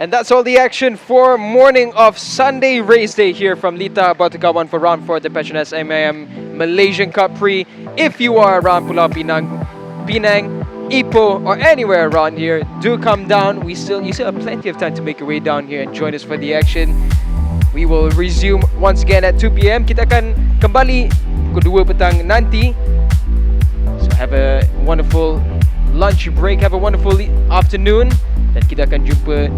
And that's all the action for morning of Sunday race day here from Lita Batukawan for round 4 of the Petronas Mam Malaysian Cub Prix. If you are around Pulau Pinang, Ipoh or anywhere around here, do come down. You still have plenty of time to make your way down here and join us for the action. We will resume once again at 2 PM. Kita akan kembali pukul 2 petang nanti. So have a wonderful lunch break, have a wonderful afternoon, dan kita akan jumpa